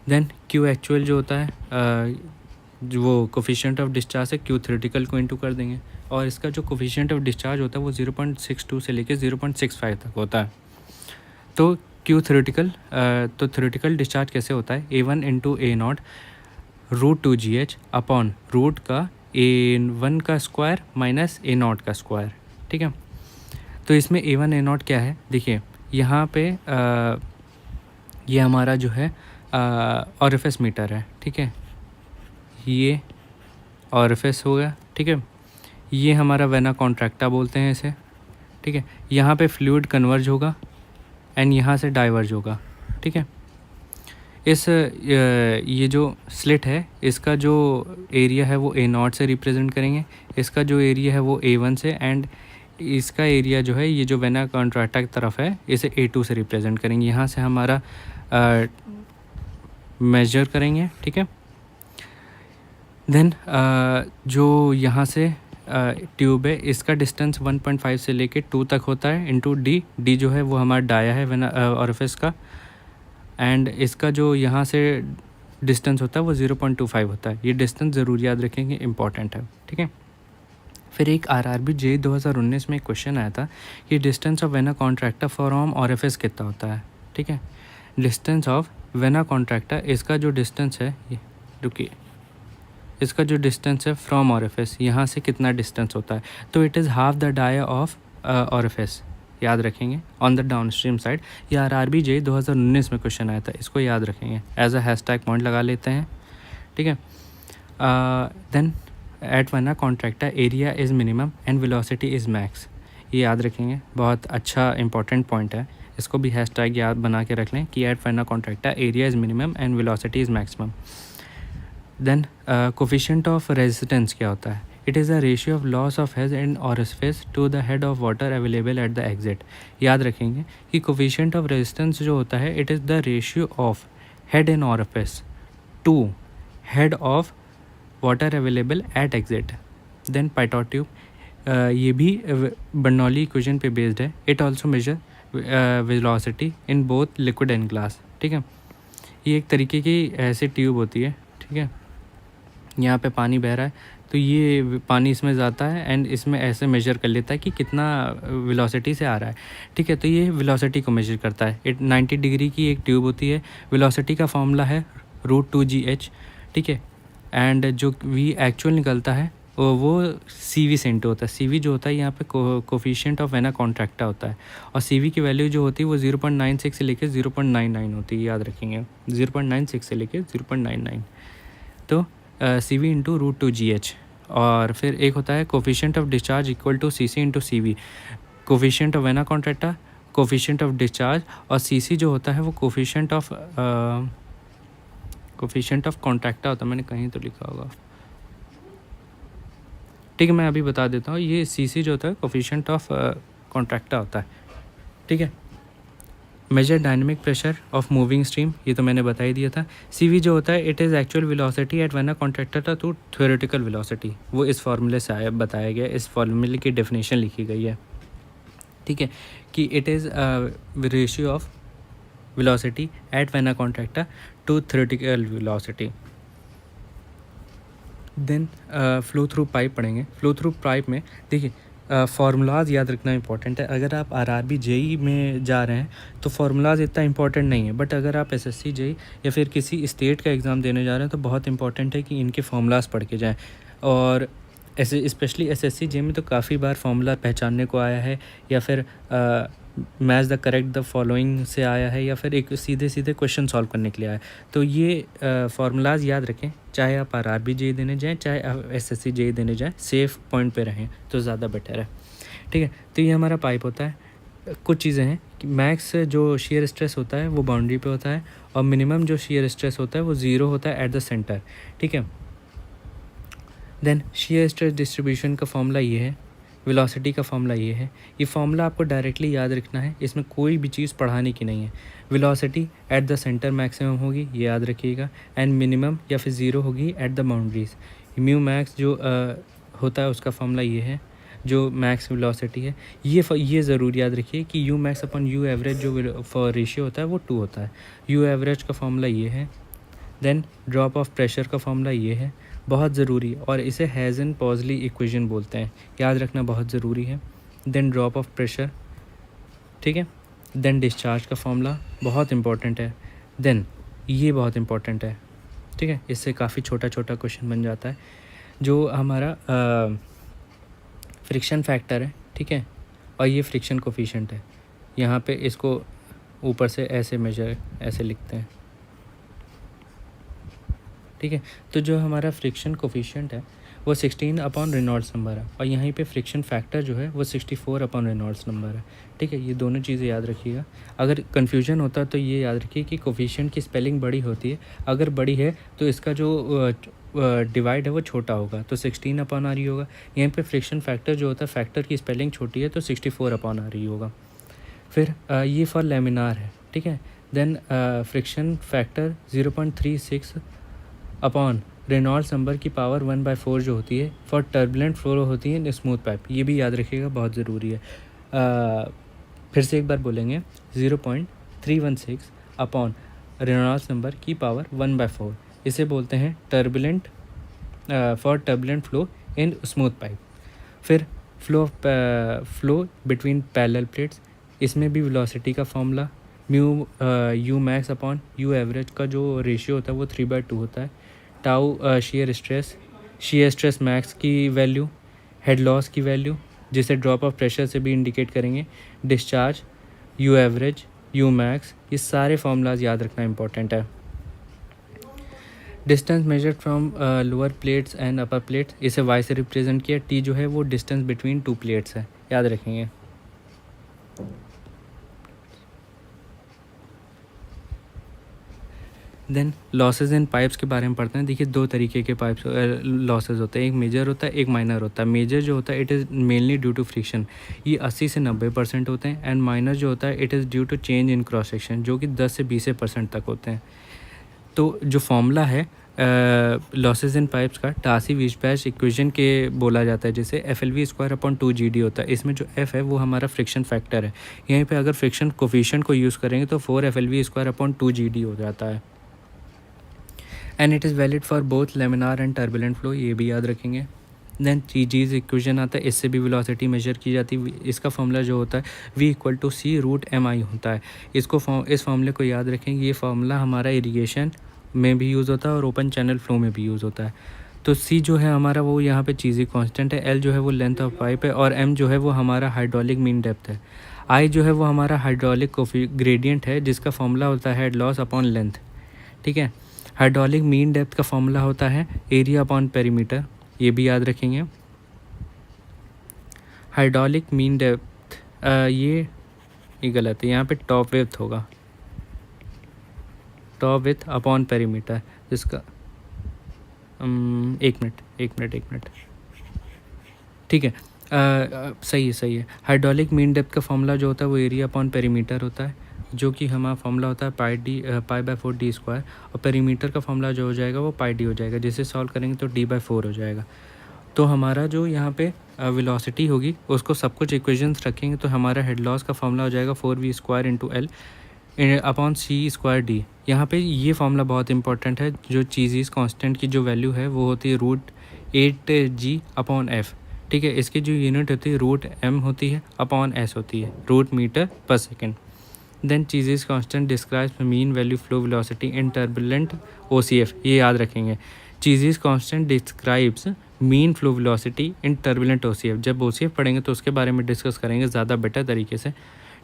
देन Q एक्चुअल जो होता है, जो वो कोफिशिएंट ऑफ डिस्चार्ज है, Q थ्योरेटिकल को इंटू कर देंगे, और इसका जो कोफिशिएंट ऑफ डिस्चार्ज होता है वो 0.62 से लेकर 0.65 तक होता है। तो Q थ्योरेटिकल, तो थ्योरेटिकल डिस्चार्ज कैसे होता है, A1 into A0 √2GH upon root का A1 का स्क्वायर माइनस A0 का स्क्वायर, ठीक है। तो इसमें A1 A0 क्या है, देखिए यहाँ पे ये हमारा जो है RFS मीटर है, ठीक है, ये RFS हो गया, ठीक है। ये हमारा वेना कॉन्ट्रैक्टा बोलते हैं इसे, ठीक है। यहाँ पे फ्लूइड कन्वर्ज होगा एंड यहाँ से डाइवर्ज होगा, ठीक है। इस ये जो स्लिट है इसका जो एरिया है वो A0 से रिप्रेजेंट करेंगे, इसका जो एरिया है वो A1 से, एंड इसका एरिया जो है ये जो वेना कॉन्ट्रैक्टा की तरफ है इसे A2 से रिप्रेजेंट करेंगे। यहाँ से हमारा मेजर करेंगे, ठीक है। देन जो यहाँ से ट्यूब है इसका डिस्टेंस 1.5 से लेके 2 तक होता है इंटू D जो है वो हमारा डाया है वेना ऑरिफिस का, एंड इसका जो यहाँ से डिस्टेंस होता है वो 0.25 होता है। ये डिस्टेंस ज़रूर याद रखेंगे, इंपॉर्टेंट है, ठीक है। फिर एक RRB जे 2019 में एक क्वेश्चन आया था कि distance of vena contracta from orifice कितना होता है, ठीक है। डिस्टेंस ऑफ वेना कॉन्ट्रैक्टा, इसका जो डिस्टेंस है, ये रुकिए, इसका जो डिस्टेंस है फ्रॉम ऑरिफिस, यहाँ से कितना डिस्टेंस होता है, तो it is half the dia of orifice, याद रखेंगे, on the downstream side. ये RRB जे 2019 में क्वेश्चन आया था, इसको याद रखेंगे, एज अ हैशटैग पॉइंट लगा लेते हैं, ठीक है। Then at vena contracta area is minimum and velocity is max, ये याद रखेंगे, बहुत अच्छा इंपॉर्टेंट पॉइंट है, इसको भी हैशटैग याद बना के रख लें कि at vena contracta area is minimum and velocity is maximum. Then coefficient of resistance क्या होता है, it is a ratio of loss of head and orifice to the head of water available at the exit. याद रखेंगे कि coefficient of resistance जो होता है it is the ratio of head and orifice to head of water available at exit. Then pitot tube, ये भी Bernoulli equation पे based है। It also measure velocity in both liquid and glass, ठीक है। ये एक तरीके की ऐसी ट्यूब होती है, ठीक है। यहाँ पे पानी बह रहा है, तो ये पानी इसमें जाता है एंड इसमें ऐसे मेजर कर लेता है कि कितना वेलोसिटी से आ रहा है, ठीक है। तो ये वेलोसिटी को मेजर करता है। 90 डिग्री की एक ट्यूब होती है। वेलोसिटी का फॉर्मूला है √2gh, ठीक है। एंड जो v एक्चुअल निकलता है वो CV से इंटू होता है। CV जो होता है यहाँ पे कोफिशिएंट ऑफ वेना कॉन्ट्रैक्टा होता है, और CV की वैल्यू जो होती है वो 0.96 से लेकर 0.99 होती है, याद रखेंगे 0.96 से लेकर 0.99। तो CV इंटू √2gh। और फिर एक होता है coefficient of discharge equal to CC into CV, coefficient of vena contracta, coefficient of discharge, और CC जो होता है वो कोफिशिएंट ऑफ कॉन्ट्रैक्टा होता है। मैंने कहीं तो लिखा होगा, ठीक है, मैं अभी बता देता हूँ। ये CC जो होता है कोफिशिएंट ऑफ कॉन्ट्रैक्टा होता है, ठीक है। Measure dynamic pressure of moving stream, ये तो मैंने बता ही दिया था। CV जो होता है it is actual velocity at vena contracta to theoretical velocity, वो इस फार्मूले से आया बताया गया, इस फार्मूले की डेफिनेशन लिखी गई है, ठीक है, कि it is ratio of velocity at vena contracta to theoretical velocity. Then flow through pipe पढ़ेंगे। फ्लो थ्रू पाइप में देखिए फार्मूलाज याद रखना इंपॉर्टेंट है। अगर आप RRB JEE में जा रहे हैं तो फार्मूलाज इतना इंपॉर्टेंट नहीं है, बट अगर आप SSC JEE या फिर किसी स्टेट का एग्ज़ाम देने जा रहे हैं तो बहुत इंपॉर्टेंट है कि इनके फार्मूलाज पढ़ के जाएँ। और ऐसे स्पेशली SSC JEE में तो काफ़ी बार फार्मूला पहचानने को आया है, या फिर match the correct the following से आया है, या फिर एक सीधे सीधे क्वेश्चन सॉल्व करने के लिए आया है। तो ये फार्मूलाज याद रखें, चाहे आप RRB JEE देने जाएँ, चाहे आप SSC JEE देने जाएँ, सेफ पॉइंट पे रहें तो ज़्यादा बेटर है, ठीक है। तो ये हमारा पाइप होता है। कुछ चीज़ें हैं कि मैक्स जो शेयर स्ट्रेस होता है वो बाउंड्री पे होता है, और मिनिमम जो शेयर स्ट्रेस होता है वो 0 होता है एट द सेंटर, ठीक है। देन शेयर स्ट्रेस डिस्ट्रीब्यूशन का फॉर्मूला ये है, वेलोसिटी का फॉर्मूला ये है। ये फॉर्मूला आपको डायरेक्टली याद रखना है, इसमें कोई भी चीज़ पढ़ाने की नहीं है। Velocity at the centre maximum होगी, ये याद रखिएगा, एंड मिनिमम या फिर 0 होगी at the boundaries. Mu max जो होता है उसका फॉर्मूला ये है, जो मैक्स वेलोसिटी है। ये ज़रूर याद रखिए कि you max upon you average जो फॉर रेशियो होता है वो 2 होता है। यू एवरेज का फॉर्मूला ये है। देन ड्रॉप ऑफ प्रेशर का फॉर्मूला ये है, बहुत ज़रूरी, और इसे हेज़न पॉजली इक्वेशन बोलते हैं, याद रखना बहुत ज़रूरी है। देन ड्रॉप ऑफ प्रेशर, ठीक है। देन डिस्चार्ज का फॉर्मूला बहुत इंपॉर्टेंट है। देन ये बहुत इंपॉर्टेंट है, ठीक है, इससे काफ़ी छोटा छोटा क्वेश्चन बन जाता है। जो हमारा फ्रिक्शन फैक्टर है, ठीक है, और ये फ्रिक्शन कोफिशिएंट है। यहाँ पे इसको ऊपर से ऐसे मेजर ऐसे लिखते हैं, ठीक है। तो जो हमारा फ्रिक्शन कोफिशिएंट है वो 16 अपॉन रेनॉल्ड्स नंबर है, और यहीं पे फ्रिक्शन फैक्टर जो है वो 64 अपॉन रेनॉल्ड्स नंबर है, ठीक है। ये दोनों चीज़ें याद रखिएगा। अगर कन्फ्यूजन होता है तो ये याद रखिए कि कोफिशिएंट की स्पेलिंग बड़ी होती है, अगर बड़ी है तो इसका जो डिवाइड है वो छोटा होगा, तो 16 अपॉन आ रही होगा। यहीं पे फ्रिक्शन फैक्टर जो होता है, फैक्टर की स्पेलिंग छोटी है तो 64 अपॉन आ रही होगा। फिर ये फॉर लेमिनार है, ठीक है। Then friction factor 0.36 upon Reynolds number की पावर 1/4 जो होती है फॉर टर्बुलेंट फ्लो होती है इन स्मूथ पाइप, ये भी याद रखिएगा, बहुत ज़रूरी है। फिर से एक बार बोलेंगे, 0.316 अपॉन रेनॉल्ड्स नंबर की पावर 1/4, इसे बोलते हैं turbulent for turbulent flow in smooth pipe. फिर फ्लो बिटवीन पैरेलल प्लेट्स, इसमें भी वेलोसिटी का formula mu you max upon you average का जो रेशियो होता है वो 3/2 होता है। टाउ शेयर स्ट्रेस मैक्स की वैल्यू, हेड लॉस की वैल्यू जिसे ड्रॉप ऑफ प्रेशर से भी इंडिकेट करेंगे, discharge, you average, you max, ये सारे फार्मूलाज याद रखना इंपॉर्टेंट है। Distance measured from lower plates and upper plates, इसे वाई से रिप्रेजेंट किया। टी जो है वो डिस्टेंस बिटवीन 2 प्लेट्स है, याद रखेंगे। देन लॉसेज इन पाइप्स के बारे में पढ़ते हैं। देखिए 2 तरीके के पाइप्स लॉसेज होते हैं, एक मेजर होता है, एक माइनर होता है। मेजर जो होता है it is mainly due to friction, ये 80 से 90% होते हैं, एंड माइनर जो होता है it is due to change in cross section, जो कि 10 से 20% तक होते हैं। तो जो फॉर्मूला है लॉसेज इन पाइप्स का टासी-वीशबैच इक्वेशन के बोला जाता है, जैसे FLV²/2GD होता है। इसमें जो F है वो हमारा फ्रिक्शन फैक्टर है, यहीं पे अगर फ्रिक्शन कोफिशिएंट को यूज़ करेंगे तो 4 FLV²/2GD हो जाता है। And it is valid for both laminar and turbulent flow, ये भी याद रखेंगे। देन चीज इक्वेशन आता है, इससे भी वेलोसिटी मेजर की जाती है। इसका फॉर्मूला जो होता है V=C√mi होता है। इस फॉर्मूले को याद रखेंगे। ये फार्मूला हमारा इरिगेशन में भी यूज़ होता है और ओपन चैनल फ्लो में भी यूज़ होता है। तो C जो है हमारा वो यहाँ पे चीज़ी कांस्टेंट है, L जो है वो लेंथ ऑफ पाइप है और M जो है वो हमारा हाइड्रोलिक मीन डेप्थ है। I जो है वो हमारा हाइड्रोलिक ग्रेडियंट है जिसका फॉर्मूला होता है हेड लॉस अपॉन लेंथ, ठीक है। हाइड्रोलिक मीन डेप्थ का फॉर्मूला होता है एरिया अपॉन पेरीमीटर, ये भी याद रखेंगे। हाइड्रोलिक मीन डेप्थ ये गलत है, यहाँ पे टॉप विड्थ होगा, टॉप विड्थ अपॉन पेरीमीटर, जिसका एक मिनट ठीक है। सही है। हाइड्रोलिक मीन डेप्थ का फॉर्मूला जो होता है वो एरिया अपॉन पेरीमीटर होता है, जो कि हमारा फॉर्मूला होता है π/4d² और पेरीमीटर का फॉर्मूला जो हो जाएगा वो πd हो जाएगा, जिसे सॉल्व करेंगे तो d/4 हो जाएगा। तो हमारा जो यहाँ पे वेलोसिटी होगी उसको सब कुछ इक्वेशंस रखेंगे तो हमारा हेड लॉस का फॉर्मूला हो जाएगा 4v² × L अपॉन c²d। यहाँ पे ये फॉर्मूला बहुत इंपॉर्टेंट है। जो चीज़ कांस्टेंट की जो वैल्यू है वो होती है √8g/f, ठीक है। इसकी जो यूनिट होती है √m होती है अपॉन s होती है, √m/s। Then Chezy constant describes mean value flow velocity in turbulent OCF, ये याद रखेंगे। Chezy constant describes mean flow velocity in turbulent OCF। जब OCF पढ़ेंगे तो उसके बारे में डिस्कस करेंगे ज़्यादा बेटर तरीके से,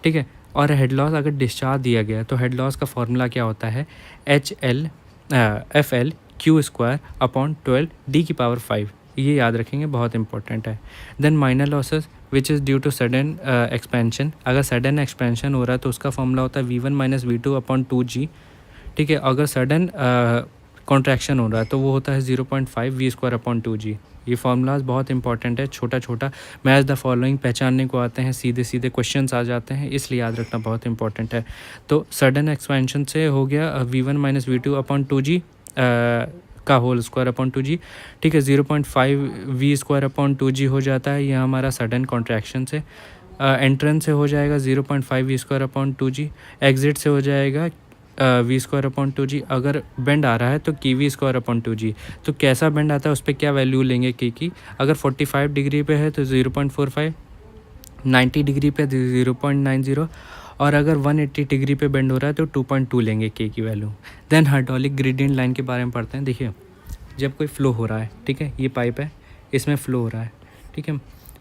ठीक है। और हेड लॉस अगर डिस्चार्ज दिया गया तो हेड लॉस का फॉर्मूला क्या होता है FL/12d⁵, ये याद रखेंगे, बहुत इंपॉर्टेंट है। Then minor losses which is due to sudden expansion, अगर सडन एक्सपेंशन हो रहा है तो उसका फॉर्मूला होता है V1 - V2/2g, ठीक है। अगर सडन कॉन्ट्रैक्शन हो रहा है तो वो होता है 0.5 V²/2g। ये फार्मूलाज बहुत इंपॉर्टेंट है, छोटा मैच द फॉलोइंग पहचानने को आते हैं, सीधे क्वेश्चंस आ जाते हैं, इसलिए याद रखना बहुत इंपॉर्टेंट है। तो सडन एक्सपेंशन से हो गया V1 - V2/2g का होल² 2g, ठीक है। 0.5 V²/2g हो जाता है, यह हमारा सडन कॉन्ट्रैक्शन से। एंट्रेंस से हो जाएगा 0.5 V²/2g, एग्जिट से हो जाएगा V²/2g। अगर बेंड आ रहा है तो kV²/2g। तो कैसा बेंड आता है उस पर क्या वैल्यू लेंगे की। अगर 45 डिग्री पे है तो 0.45, 90 डिग्री पे 0.90 और अगर 180 डिग्री पे बेंड हो रहा है तो 2.2 लेंगे के की value. Then hydraulic gradient line के बारे में पढ़ते हैं। देखिए जब कोई फ्लो हो रहा है, ठीक है, ये पाइप है, इसमें फ़्लो हो रहा है, ठीक है।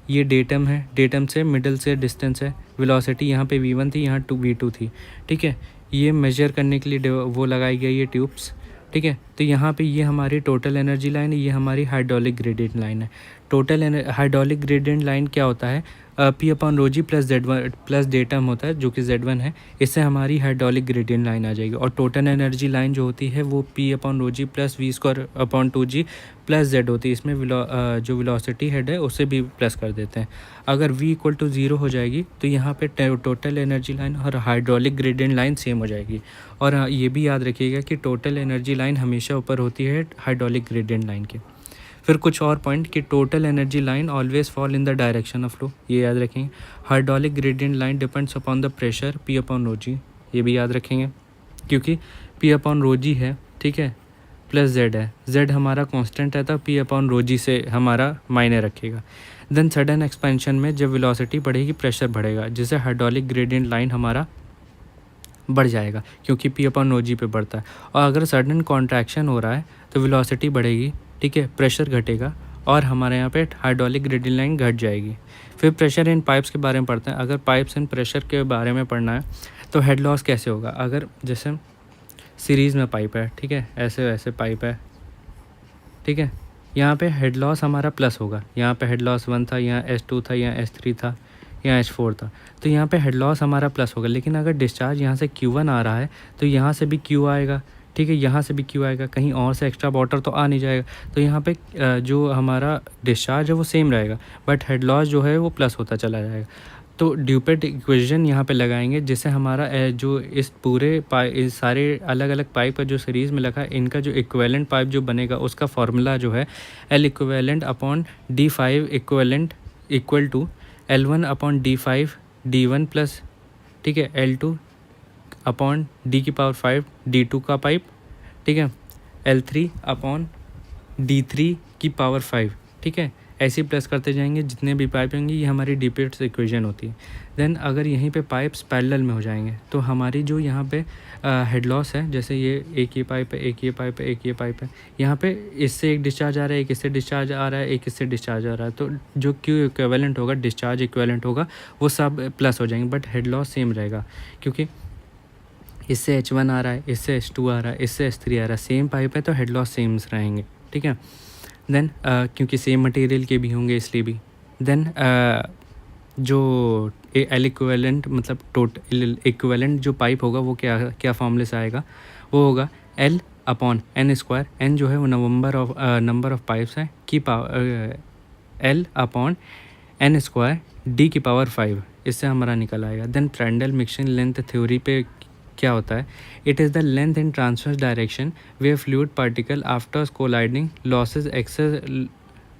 ये डेटम है, डेटम से मिडल से डिस्टेंस है, वेलोसिटी यहाँ पे V1 थी, यहाँ V2 थी, ठीक है। ये मेजर करने के लिए वो लगाई गई ये ट्यूब्स, ठीक है। तो यहाँ पे ये हमारी टोटल एनर्जी लाइन है, ये हमारी हाइड्रोलिक ग्रेडियंट लाइन है। टोटल हाइड्रोलिक ग्रेडियंट लाइन क्या होता है, P/ρg + Z1 प्लस डेटम होता है जो कि Z1 है, इससे हमारी हाइड्रोलिक ग्रेडियंट लाइन आ जाएगी। और टोटल एनर्जी लाइन जो होती है वो P/ρg + V²/2g + Z होती है। इसमें जो वेलोसिटी हेड है उसे भी प्लस कर देते हैं। अगर V = 0 हो जाएगी तो यहाँ पे टोटल एनर्जी लाइन और हाइड्रोलिक ग्रेडियंट लाइन सेम हो जाएगी। और ये भी याद रखिएगा कि टोटल एनर्जी लाइन हमेशा ऊपर होती है हाइड्रोलिक ग्रेडियंट लाइन के। फिर कुछ और पॉइंट कि total energy line always fall in the direction of flow, ये याद रखेंगे। Hydraulic gradient line depends upon the pressure P/ρg, ये भी याद रखेंगे क्योंकि P/ρg है, ठीक है, प्लस Z है। Z हमारा कांस्टेंट है तो P/ρg से हमारा मायने रखेगा। देन सडन एक्सपेंशन में जब वेलोसिटी बढ़ेगी प्रेशर बढ़ेगा, जिससे हाइड्रोलिक ग्रेडियंट लाइन हमारा बढ़ जाएगा क्योंकि P/ρg पे बढ़ता है। और अगर सडन कॉन्ट्रैक्शन हो रहा है तो वेलोसिटी बढ़ेगी, ठीक है, प्रेशर घटेगा और हमारे यहाँ पे हाइड्रोलिक ग्रेडियंट लाइन घट जाएगी। फिर प्रेशर इन पाइप्स के बारे में पढ़ते हैं। अगर पाइप्स इन प्रेशर के बारे में पढ़ना है तो हेड लॉस कैसे होगा। अगर जैसे सीरीज़ में पाइप है, ठीक है, ऐसे पाइप है, ठीक है, यहाँ पे हेड लॉस हमारा प्लस होगा। यहाँ पे हेड लॉस 1 था, यहाँ S2 था, यहाँ S3 था, यहाँ H4 था, तो यहाँ पे हेड लॉस हमारा प्लस होगा। लेकिन अगर डिस्चार्ज यहाँ से Q1 आ रहा है तो यहाँ से भी Q आएगा, ठीक है, यहाँ से भी Q आएगा, कहीं और से एक्स्ट्रा वाटर तो आ नहीं जाएगा। तो यहाँ पे जो हमारा डिस्चार्ज है वो सेम रहेगा, बट हेड लॉस जो है वो प्लस होता चला जाएगा। तो ड्यूपेट इक्वेशन यहाँ पे लगाएंगे, जिससे हमारा जो इस पूरे इस सारे अलग अलग पाइप जो सीरीज़ में लगा है, इनका जो इक्विवेलेंट पाइप जो बनेगा उसका फार्मूला जो है L=D5 = L1/D5 D1 प्लस, ठीक है, L2/D⁵ D2 का पाइप, ठीक है, L3/D3 की पावर 5, ठीक है। ऐसे ही प्लस करते जाएंगे जितने भी पाइप होंगे, ये हमारी डीपेट्स इक्वेशन होती है। देन अगर यहीं पे पाइप्स पैरेलल में हो जाएंगे तो हमारी जो यहाँ पे हेड लॉस है, जैसे ये एक ये पाइप है, एक ये पाइप है, एक ये पाइप है, यहाँ पे इससे एक डिस्चार्ज आ रहा है, एक इससे डिस्चार्ज आ रहा है, एक इससे डिस्चार्ज आ रहा है, तो जो क्यू इक्विवेलेंट होगा, डिस्चार्ज इक्विवेलेंट होगा, वो सब प्लस हो जाएंगे, बट हेड लॉस सेम रहेगा, क्योंकि इससे H1 आ रहा है, इससे H2 आ रहा है, इससे H3 आ रहा है, सेम पाइप है तो हेड लॉस सेम रहेंगे, ठीक है। देन क्योंकि सेम मटेरियल के भी होंगे इसलिए भी। देन जो एल इक्विवेलेंट मतलब टोटल इक्विवेलेंट जो पाइप होगा वो क्या फॉर्मूले से आएगा, वो होगा L/n²। n जो है वो नंबर ऑफ पाइप्स है की पावर L/n² D की पावर 5, इससे हमारा निकल आएगा। Then Prandtl mixing length theory पे क्या होता है, it is the length in transverse direction where fluid particle after colliding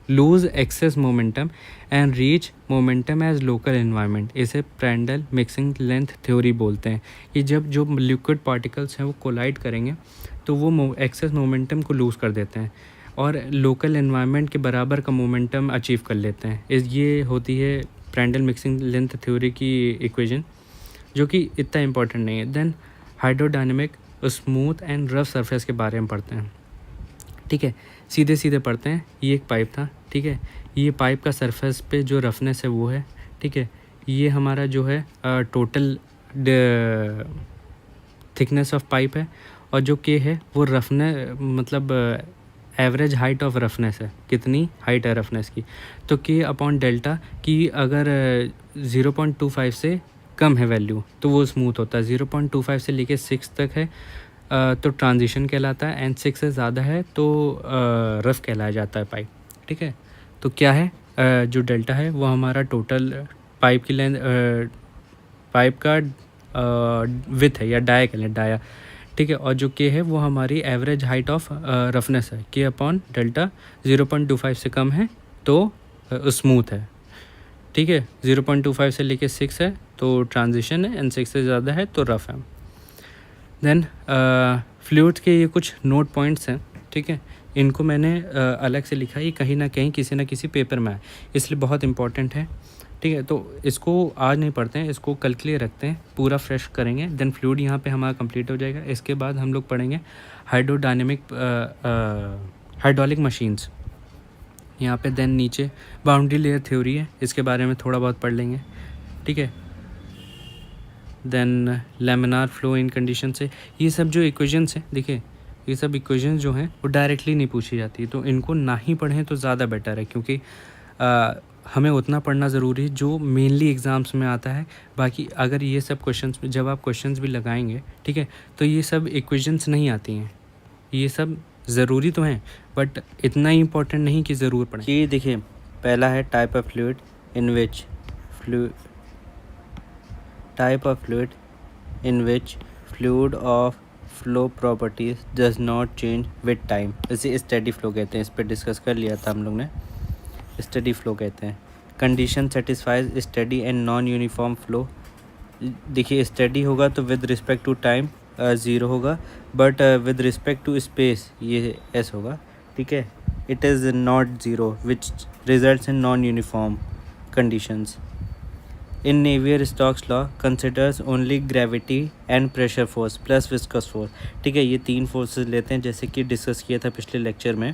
lose excess momentum and reach momentum as local environment. इसे प्रांड्ल मिक्सिंग लेंथ थ्योरी बोलते हैं कि जब जो लिक्विड पार्टिकल्स हैं वो कोलाइड करेंगे तो वो एक्सेस मोमेंटम को लूज़ कर देते हैं और लोकल एनवायरनमेंट के बराबर का मोमेंटम अचीव कर लेते हैं। ये होती है प्रांड्ल मिक्सिंग लेंथ थ्योरी की इक्वेशन, जो कि इतना इम्पोर्टेंट नहीं है। Then hydrodynamic smooth and rough surface के बारे में पढ़ते हैं, ठीक है। सीधे सीधे पढ़ते हैं। ये एक पाइप था, ठीक है। ये पाइप का सरफेस पे जो रफनेस है वो है, ठीक है। ये हमारा जो है टोटल थिकनेस ऑफ पाइप है, और जो के है वो रफनेस मतलब एवरेज हाइट ऑफ रफनेस है, कितनी हाइट है रफनेस की, तो K/डेल्टा की अगर 0.25 से कम है वैल्यू तो वो स्मूथ होता है, 0.25 से लेके 6 तक है तो ट्रांजिशन कहलाता है, एंड 6 से ज़्यादा है तो रफ़ कहलाया जाता है पाइप, ठीक है। तो क्या है जो डेल्टा है वो हमारा टोटल पाइप की लेंथ, पाइप का विथ है या डाया कह लें, डाया, ठीक है। और जो के है वो हमारी एवरेज हाइट ऑफ रफनेस है, K/डेल्टा 0.25 से कम है तो स्मूथ है, ठीक है। 0.25 से लेके 6 है तो ट्रांजिशन है, एंड 6 से ज़्यादा है तो रफ़ है। देन फ्लूइड्स के ये कुछ नोट पॉइंट्स हैं, ठीक है। इनको मैंने अलग से लिखा, ये कहीं ना कहीं किसी ना किसी पेपर में है, इसलिए बहुत इंपॉर्टेंट है, ठीक है। तो इसको आज नहीं पढ़ते हैं, इसको कल के लिए रखते हैं, पूरा फ्रेश करेंगे। देन फ्लूइड यहाँ पे हमारा कंप्लीट हो जाएगा। इसके बाद हम लोग पढ़ेंगे हाइड्रोलिक मशीन्स यहाँ पे। देन नीचे बाउंड्री लेयर थ्योरी है, इसके बारे में थोड़ा बहुत पढ़ लेंगे, ठीक है। Then laminar flow in condition से, ये सब जो इक्वेशंस हैं, देखिए ये सब इक्वेशंस जो हैं वो डायरेक्टली नहीं पूछी जाती, तो इनको ना ही पढ़ें तो ज़्यादा बेटर है, क्योंकि हमें उतना पढ़ना ज़रूरी है जो मेनली एग्ज़ाम्स में आता है। बाकी अगर ये सब क्वेश्चंस जब आप क्वेश्चंस भी लगाएंगे, ठीक है, तो ये सब इक्वेशंस नहीं आती हैं, ये सब ज़रूरी तो हैं बट इतना ही इम्पोर्टेंट नहीं कि ज़रूर पढ़ें। कि देखिए पहला है type of fluid in which fluid of flow properties does not change with time, इसे स्टेडी फ्लो कहते हैं। इस पर डिस्कस कर लिया था हम लोग ने, स्टेडी फ्लो कहते हैं। Condition satisfies steady and non uniform flow. देखिए स्टेडी होगा तो विद रिस्पेक्ट टू टाइम 0 होगा, but with respect to space ये S होगा, ठीक है। It is not 0 which results in non uniform conditions. In Navier Stokes law considers only gravity and pressure force plus viscous force, ठीक है। ये 3 forces लेते हैं, जैसे कि डिस्कस किया था पिछले लेक्चर में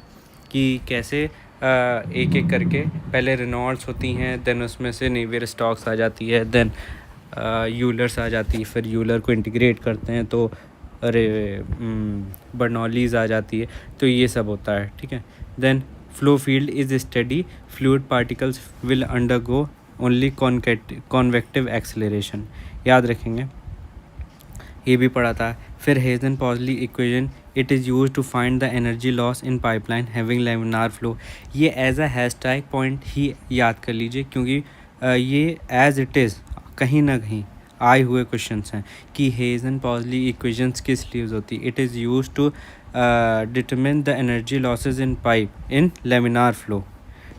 कि कैसे एक एक करके पहले रेनॉल्ड्स होती हैं, देन उसमें से नेवियर स्टोक्स आ जाती है, देन यूलर्स आ जाती है, फिर यूलर को इंटीग्रेट करते हैं तो बर्नौलीज आ जाती है, तो ये सब होता है, ठीक है। Then flow field is steady, fluid particles will undergo only convective acceleration, याद रखेंगे, ये भी पढ़ा था। फिर Hagen Poiseuille equation, it is use to find the energy loss in pipeline having laminar flow. ये एज अ हैशटैग पॉइंट ही याद कर लीजिए, क्योंकि ये एज इट इज़ कहीं ना कहीं आए हुए क्वेश्चंस हैं कि हेजन-पॉजली इक्वेशंस किस लिए यूज़ होती है। It is use to determine the energy losses in pipe in laminar flow.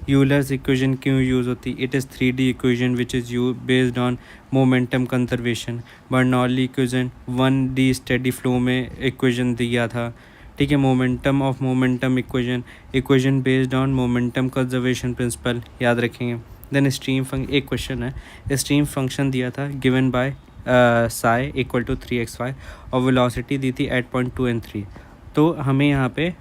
Euler's equation क्यों यूज़ होती है? It is 3D equation which is based on momentum conservation. Bernoulli equation 1D steady flow में equation दिया था, ठीक है। Momentum of momentum equation based on momentum conservation principle याद रखेंगे। देन स्ट्रीम फंक्शन, एक क्वेश्चन है, स्ट्रीम फंक्शन दिया था given by psi equal to 3xy और वेलोसिटी दी थी एट पॉइंट 2 and 3। तो हमें यहाँ पे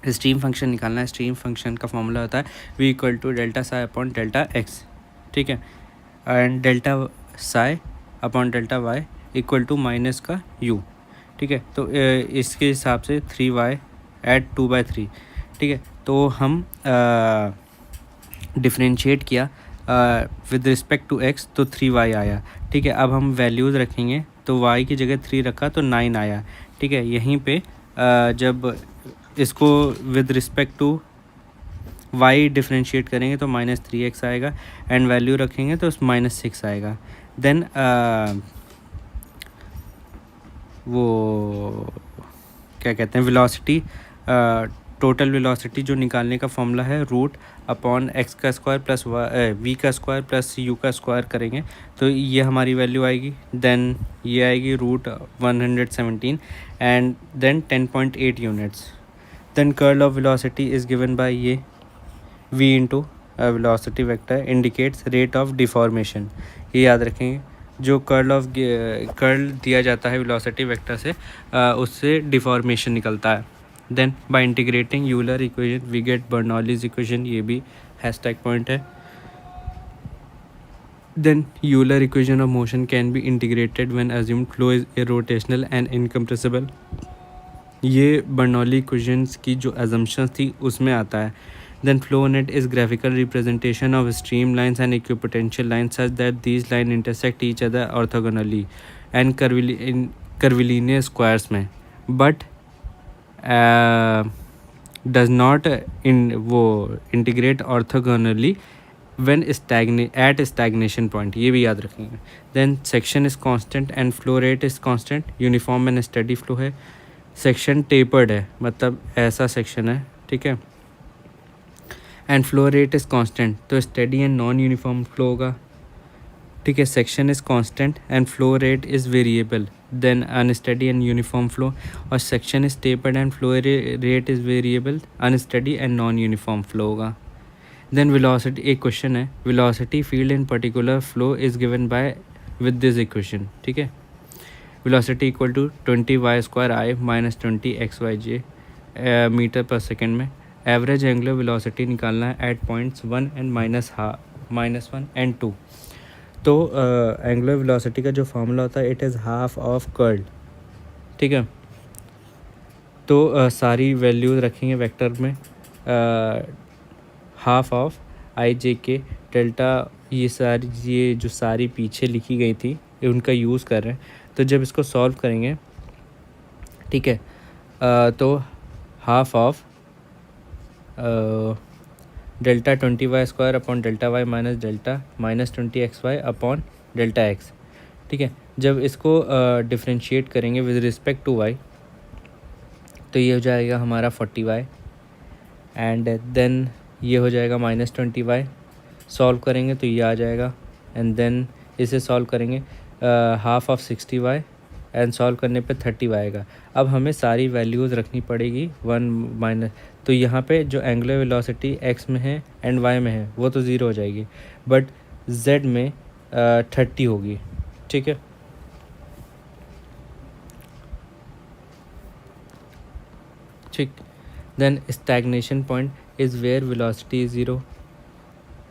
स्ट्रीम फंक्शन निकालना है। स्ट्रीम फंक्शन का फॉर्मूला होता है v equal to delta psi upon delta x, ठीक है, and delta psi upon delta y equal to minus का u, ठीक है। तो इसके हिसाब से 3y एट 2/3, ठीक है। तो हम डिफरेंशिएट किया विद रिस्पेक्ट टू x तो 3y आया, ठीक है। अब हम वैल्यूज़ रखेंगे तो y की जगह 3 रखा तो 9 आया, ठीक है। यहीं पे जब इसको with respect to y differentiate करेंगे तो -3x आएगा एंड वैल्यू रखेंगे तो -6 आएगा। देन वो क्या कहते हैं, वेलोसिटी, टोटल वेलोसिटी जो निकालने का फॉर्मूला है रूट अपॉन x का स्क्वायर प्लस v का स्क्वायर प्लस u का स्क्वायर करेंगे तो ये हमारी वैल्यू आएगी। देन ये आएगी root 117 and then 10.8 units. Then curl of velocity is given by ये v into velocity vector indicates rate of deformation. ये याद रखेंगे, जो कर्ल दिया जाता है वेलोसिटी वेक्टर से उससे डिफॉर्मेशन निकलता है। Then by integrating Euler equation we get Bernoulli's equation, ये भी हैशटैग पॉइंट है। Then Euler equation of motion can be integrated when assumed flow is irrotational and incompressible. ये बर्नौली इक्वेशंस की जो अजम्पशंस थी उसमें आता है। Then flow net is graphical representation of streamlines and equipotential lines such that these lines intersect each other orthogonally and curvilinear squares में, but does not integrate orthogonally when at stagnation point, ये भी याद रखेंगे। Then section is constant and flow rate is constant, uniform and steady flow है। section tapered है, मतलब ऐसा section है, ठीक है, and flow rate is constant तो steady and non uniform flow होगा, ठीक है। Section is constant and flow rate is variable, then unsteady and uniform flow, और section is tapered and flow rate is variable, unsteady and non uniform flow होगा। Then velocity, एक question है, velocity field in particular flow is given by with this equation, ठीक है। Velocity equal to 20y² I minus 20xyj metre पर second में। Average angular velocity निकालना है eight points 1 and -1 and 2। तो एंगुलर वेलोसिटी का जो फार्मूला होता है it is half of curl, ठीक है। तो सारी वैल्यूज रखेंगे वेक्टर में, हाफ ऑफ IJK डेल्टा, ये जो सारी पीछे लिखी गई थी उनका यूज़ कर रहे हैं। तो जब इसको सॉल्व करेंगे, ठीक है, तो half of delta 20y² upon delta y minus delta minus 20xy upon delta x, ठीक है। जब इसको डिफरेंशिएट करेंगे विद रिस्पेक्ट टू y तो ये हो जाएगा हमारा 40y एंड देन ये हो जाएगा -20y। सॉल्व करेंगे तो ये आ जाएगा एंड देन इसे सॉल्व करेंगे half of 60y and solve करने पे 30y आएगा। अब हमें सारी वैल्यूज़ रखनी पड़ेगी 1 तो यहाँ पे जो एंगुलर वेलोसिटी x में है एंड y में है वो तो 0 हो जाएगी, बट z में 30 होगी, ठीक है। ठीक, then stagnation point is where velocity is 0,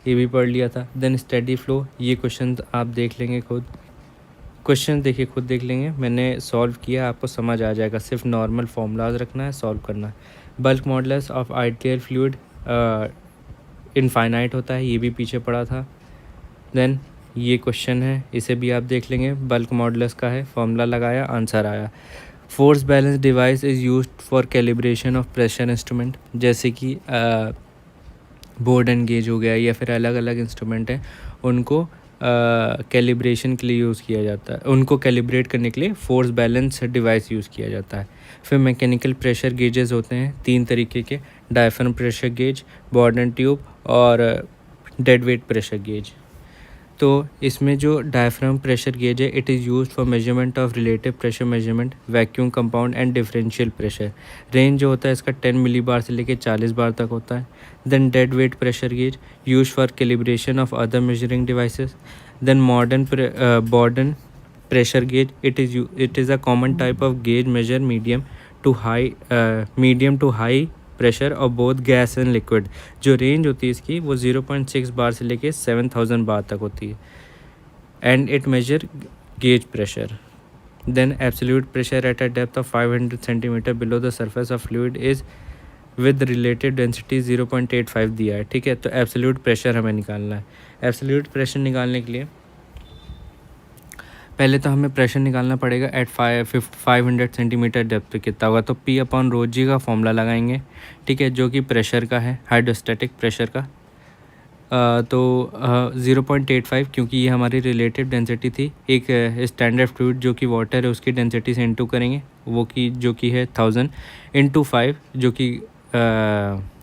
ये भी पढ़ लिया था। देन स्टेडी फ्लो, ये क्वेश्चन आप देख लेंगे खुद, क्वेश्चन देखिए खुद देख लेंगे, मैंने सॉल्व किया, आपको समझ आ जाएगा। सिर्फ नॉर्मल फॉर्मूलाज रखना है, सॉल्व करना है। Bulk modulus of ideal fluid infinite होता है, ये भी पीछे पड़ा था। देन ये क्वेश्चन है, इसे भी आप देख लेंगे, बल्क मॉडुलस का है, फॉर्मूला लगाया, आंसर आया। Force balance device is used for calibration of pressure instrument, जैसे कि बोर्ड एंड गेज हो गया या फिर अलग अलग इंस्ट्रूमेंट हैं, उनको कैलिब्रेशन के लिए यूज़ किया जाता है, उनको कैलिब्रेट करने के लिए फोर्स बैलेंस डिवाइस यूज़ किया जाता है। फिर मैकेनिकल प्रेशर गेजेस होते हैं 3 तरीके के, diaphragm pressure gauge, Bourdon tube और डेड वेट प्रेशर गेज। तो इसमें जो डायफ्राम प्रेशर गेज है, it is used for measurement of relative pressure measurement, vacuum compound and differential pressure. Range जो होता है इसका 10 मिली बार से लेकर 40 बार तक होता है। Then dead weight pressure gauge use for calibration of other measuring devices. Then modern pressure gauge, it is a common type of gauge measure medium to high pressure of both gas and liquid। जो range होती है इसकी वो 0.6 बार से लेके 7000 बार तक होती है। And it measure gauge pressure. Then absolute pressure at a depth of 500 centimetre below the surface of fluid is with related density 0.85 दिया है, ठीक है। तो एब्सोल्यूट प्रेशर हमें निकालना है। एब्सोल्यूट प्रेशर निकालने के लिए पहले तो हमें प्रेशर निकालना पड़ेगा एट 500 सेंटीमीटर डेप्थ पे कितना होगा। तो P/ρg का फॉर्मूला लगाएंगे, ठीक है, जो कि प्रेशर का है, हाइड्रोस्टैटिक प्रेशर का। तो 0.85 क्योंकि ये हमारी रिलेटिव डेंसिटी थी। एक स्टैंडर्ड फ्लूइड जो कि वाटर है उसकी डेंसिटी से इनटू करेंगे, वो कि जो कि है 1000 इंटू 5 जो कि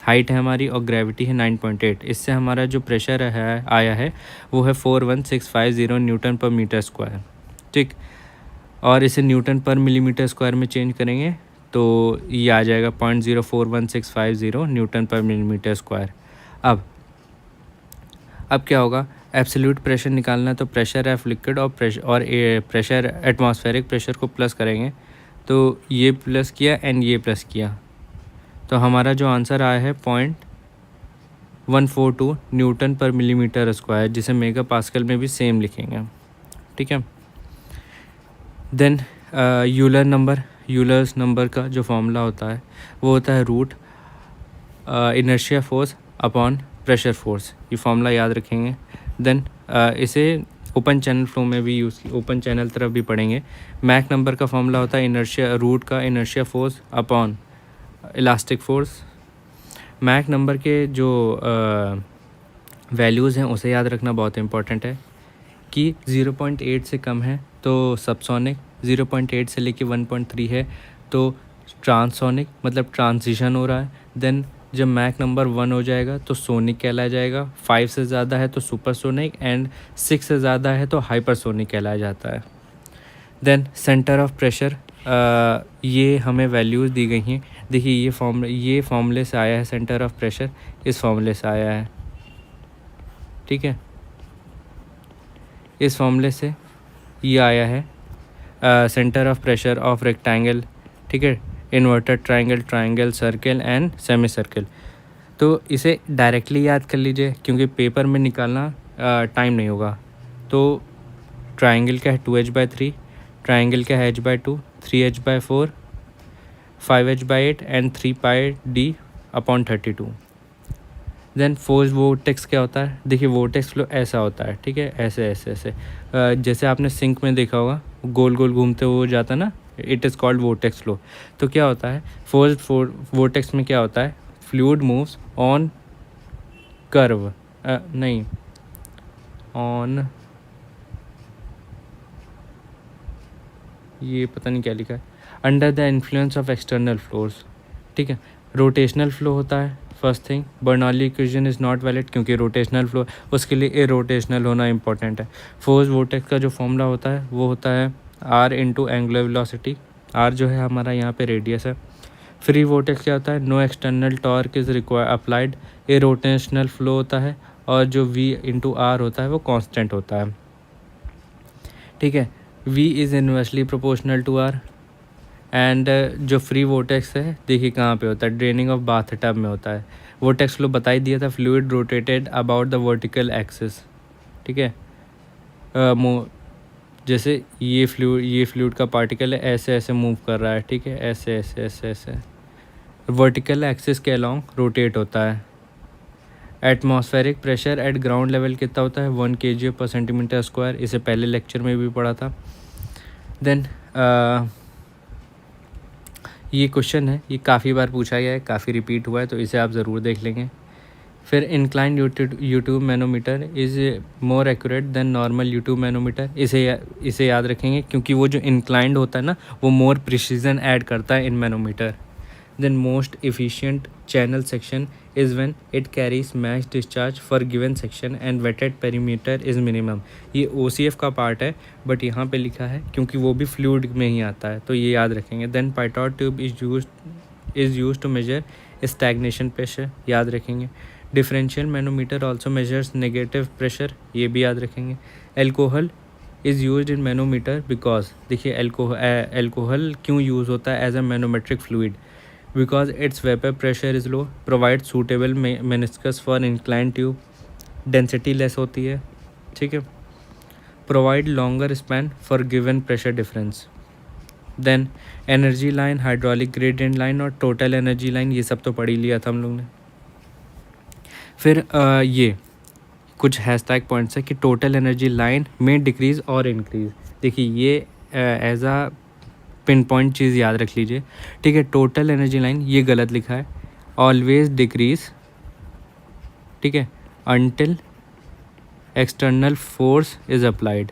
हाइट है हमारी और ग्रेविटी है 9.8। इससे हमारा जो प्रेशर है आया है वो है 41650 न्यूटन पर मीटर स्क्वायर, ठीक। और इसे न्यूटन पर मिलीमीटर स्क्वायर में चेंज करेंगे तो ये आ जाएगा 0.041650 न्यूटन पर मिलीमीटर स्क्वायर। अब क्या होगा, एब्सोल्यूट प्रेशर निकालना है तो प्रेशर ऑफ लिक्विड और प्रेशर एटमॉस्फेरिक प्रेशर को प्लस करेंगे। तो ये प्लस किया एंड ये प्लस किया तो हमारा जो आंसर आया है 0.142 न्यूटन पर मिलीमीटर स्क्वायर, जिसे मेगा पास्कल में भी सेम लिखेंगे, ठीक है। देन यूलर्स नंबर का जो फॉर्मूला होता है वो होता है root inertia force upon pressure force, ये फॉर्मूला याद रखेंगे। देन इसे ओपन चैनल फ्लो में भी ओपन चैनल तरफ भी पढ़ेंगे। मैक नंबर का फॉर्मूला होता है इनर्शिया रूट का inertia force upon elastic force. Mach number के जो वैल्यूज़ हैं उसे याद रखना बहुत इंपॉर्टेंट है कि 0.8 से कम है तो सबसोनिक, 0.8 से लेके 1.3 है तो ट्रांससोनिक, मतलब ट्रांजिशन हो रहा है। देन जब मैक नंबर 1 हो जाएगा तो सोनिक कहलाया जाएगा, 5 से ज़्यादा है तो सुपरसोनिक एंड 6 से ज़्यादा है तो हाइपरसोनिक कहलाया जाता है। देन सेंटर ऑफ प्रेशर, ये हमें वैल्यूज़ दी गई हैं। देखिए ये फॉर्मूले से आया है, सेंटर ऑफ प्रेशर इस फॉर्मूले से आया है, ठीक है। इस फॉर्मूले से ये आया है centre of pressure of rectangle, ठीक है, inverted triangle, circle and semi circle. तो इसे डायरेक्टली याद कर लीजिए क्योंकि पेपर में निकालना टाइम नहीं होगा। तो ट्रायंगल का है 2h/3, ट्रायंगल का है h/2, 3h/4, 5h/8 and 3πd/32। Then force vortex क्या होता है, देखिए वोर्टेक्स फ्लो ऐसा होता है, ठीक है, ऐसे जैसे आपने सिंक में देखा होगा गोल गोल घूमते हुए जाता है ना, it is called vortex flow. तो क्या होता है फोर्स वोर्टेक्स में क्या होता है, fluid moves on curve on, ये पता नहीं क्या लिखा है, under the influence of external floors, ठीक है। रोटेशनल फ्लो होता है first thing, Bernoulli equation is not valid क्योंकि रोटेशनल फ्लो, उसके लिए इरोटेशनल होना इंपॉर्टेंट है। फोर्स वोर्टेक्स का जो फॉर्मूला होता है वो होता है r into angular velocity, r जो है हमारा यहाँ पे रेडियस है। फ्री वोर्टेक्स क्या होता है, no external torque is require applied, irrotational flow होता है और जो v इंटू r होता है वो कांस्टेंट होता है, ठीक है। v is inversely proportional to r and जो फ्री वोर्टेक्स है देखिए कहाँ पे होता है, ड्रेनिंग ऑफ बाथ टब में होता है। वोर्टेक्स फ्लो बता ही दिया था, fluid rotated about the vertical axis, ठीक है। जैसे ये फ्लूइड का पार्टिकल है ऐसे मूव कर रहा है, ठीक है, ऐसे वर्टिकल एक्सिस के अलॉन्ग रोटेट होता है। Atmospheric pressure at ground level कितना होता है, 1 kg/cm², इसे पहले लेक्चर में भी पढ़ा था। देन ये क्वेश्चन है, ये काफ़ी बार पूछा गया है, काफ़ी रिपीट हुआ है, तो इसे आप ज़रूर देख लेंगे। फिर inclined U tube manometer is more accurate then normal U tube manometer, इसे याद रखेंगे क्योंकि वो जो इंक्लाइंड होता है ना वो मोर प्रिसीजन ऐड करता है in manometer. Then most efficient channel section is when it carries max discharge for given section and wetted perimeter is minimum. ये OCF का पार्ट है बट यहाँ पे लिखा है क्योंकि वो भी फ्लूइड में ही आता है, तो ये याद रखेंगे. Then pitot tube is use to measure stagnation pressure, याद रखेंगे. Differential manometer also measures negative pressure, ये भी याद रखेंगे. Alcohol is use in manometer because, देखिए एल्कोहल क्यों यूज़ होता है as a manometric fluid, because its vapour pressure is low, provide suitable meniscus for incline tube, density less होती है, ठीक है. Provide longer span for given pressure difference. Then energy line, hydraulic gradient line और total energy line, ये सब तो पढ़ ही लिया था हम लोग ने. फिर ये कुछ हैशटैग पॉइंट्स है कि टोटल एनर्जी लाइन में डिक्रीज़ और इंक्रीज़. देखिए ये एज अ पिन पॉइंट चीज़ याद रख लीजिए, ठीक है. टोटल एनर्जी लाइन ये गलत लिखा है, ऑलवेज डिक्रीज़, ठीक है, until external force is applied,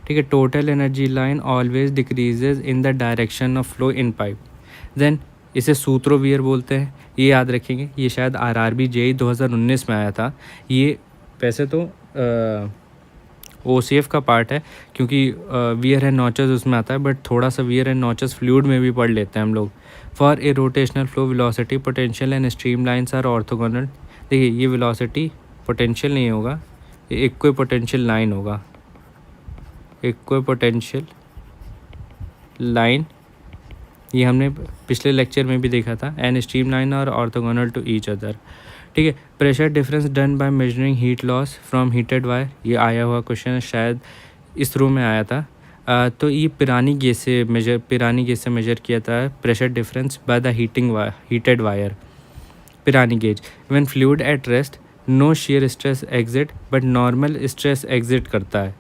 ठीक है. Total energy line always decreases in the direction of flow in pipe. Then इसे सूत्रोवियर बोलते हैं, ये याद रखेंगे. ये शायद RRB JEE 2019 में आया था. ये वैसे तो OCF का पार्ट है क्योंकि वियर एंड नॉचेस उसमें आता है, बट थोड़ा सा वियर एंड नॉचेस फ्लूइड में भी पढ़ लेते हैं हम लोग. For a rotational flow velocity potential and stream lines are orthogonal. देखिए ये वेलोसिटी पोटेंशियल नहीं होगा, ये इक्विपोटेंशियल लाइन होगा, इक्विपोटेंशियल लाइन, ये हमने पिछले लेक्चर में भी देखा था. एंड स्ट्रीम लाइन और ऑर्थोगोनल टू ईच अदर, ठीक है. Pressure difference done by measuring heat loss from heated wire, ये आया हुआ क्वेश्चन है, शायद इसरो में आया था. तो ये पिरानी गैस से मेजर किया था pressure difference by the heated wire, Pirani gauge. When fluid at rest no shear stress exist but normal stress exist करता है.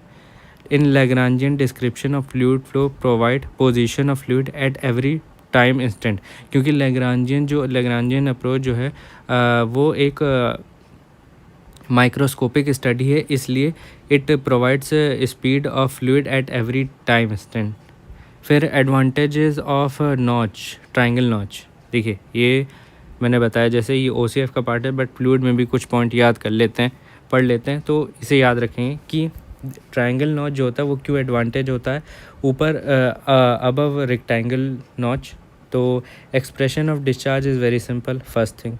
In Lagrangian description of fluid flow provide position of fluid at every time instant, क्योंकि Lagrangian approach जो है वो एक microscopic study है, इसलिए it provides speed of fluid at every time instant. फिर advantages of notch, triangle notch. देखिए ये मैंने बताया जैसे ये OCF का पार्ट है बट फ्लूइड में भी कुछ पॉइंट याद कर लेते हैं, पढ़ लेते हैं, तो इसे याद रखेंगे कि ट्रायंगल नॉच जो होता है वो क्यों एडवांटेज होता है ऊपर अबव रेक्टेंगल नॉच. तो expression of discharge is very simple. First thing,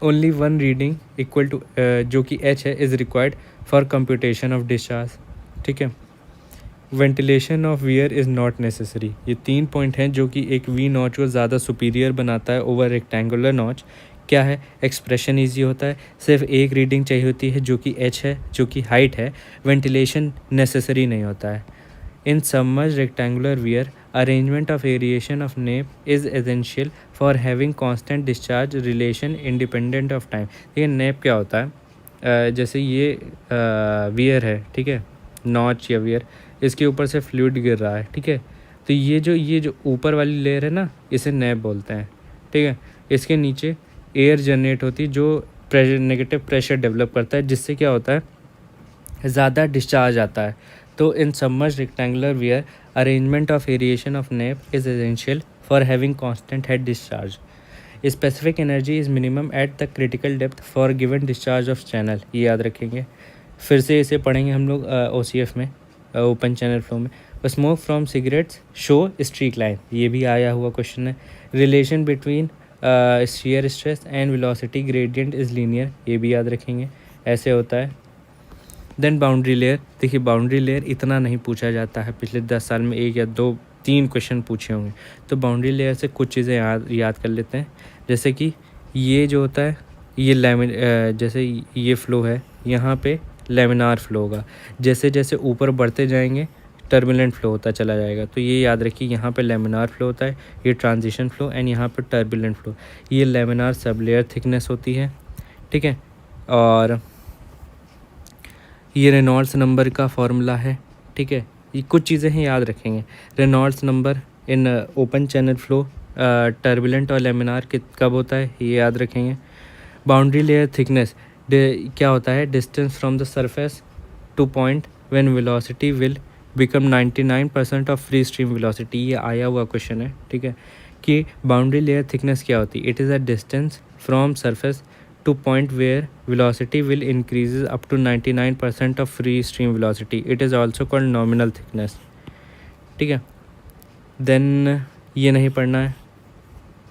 only one reading equal to जो कि H है is required for computation of discharge, ठीक है. Ventilation of weir is not necessary. ये 3 पॉइंट हैं जो कि एक V नॉच को ज़्यादा सुपीरियर बनाता है ओवर रेक्टेंगुलर नॉच. क्या है, एक्सप्रेशन इजी होता है, सिर्फ एक रीडिंग चाहिए होती है जो कि H है, जो कि हाइट है. वेंटिलेशन नेसेसरी नहीं होता है. In submerged rectangular weir arrangement of aeration of nappe is essential for having constant discharge relation independent of time. ठीक है, नेप क्या होता है, जैसे ये वियर है, ठीक है, नॉच या वियर, इसके ऊपर से फ्लूइड गिर रहा है, ठीक है. तो ये जो ऊपर वाली लेयर है ना, इसे नेप बोलते हैं, ठीक है. इसके नीचे एयर जनरेट होती है जो नेगेटिव प्रेशर डेवलप करता है, जिससे क्या होता है, ज़्यादा डिस्चार्ज आता है. तो in submerged rectangular weir arrangement of aeration of nappe is essential for having constant head discharge. Specific energy is minimum at the critical depth for given discharge of channel. ये याद रखेंगे. फिर से इसे पढ़ेंगे हम लोग OCF में, ओपन चैनल फ्लो में. Smoke from cigarettes show streak line, ये भी आया हुआ क्वेश्चन है. Relation between shear stress and velocity gradient is linear, ये भी याद रखेंगे, ऐसे होता है. Then boundary layer. देखिए बाउंड्री लेयर इतना नहीं पूछा जाता है, पिछले 10 साल में 1 या 2 3 क्वेश्चन पूछे होंगे. तो बाउंड्री लेयर से कुछ चीज़ें याद कर लेते हैं, जैसे कि ये जो होता है, ये जैसे ये फ्लो है, यहाँ पे लेमिनार फ्लो होगा. जैसे जैसे ऊपर बढ़ते जाएंगे टर्बुलेंट फ्लो होता चला जाएगा. तो ये याद रखिए, यहाँ पे लेमिनार फ्लो होता है, ये ट्रांजिशन फ्लो, एंड यहाँ पे टर्बुलेंट फ्लो. ये लेमिनार सब लेयर थिकनेस होती है, ठीक है. और ये रेनॉल्ड्स नंबर का फॉर्मूला है, ठीक है. ये कुछ चीज़ें हैं, याद रखेंगे. Reynolds number in open channel flow turbulent और लेमिनार कब होता है, ये याद रखेंगे. बाउंड्री लेयर थिकनेस क्या होता है, distance from the surface two point when velocity will become 99% of free stream velocity, ये आया हुआ क्वेश्चन है, ठीक है, कि बाउंड्री लेयर थिकनेस क्या होती है, it is a distance from surface to point where velocity will increases up to 99% of free stream velocity. It is also called nominal thickness. ठीक है, then ये नहीं पढ़ना है,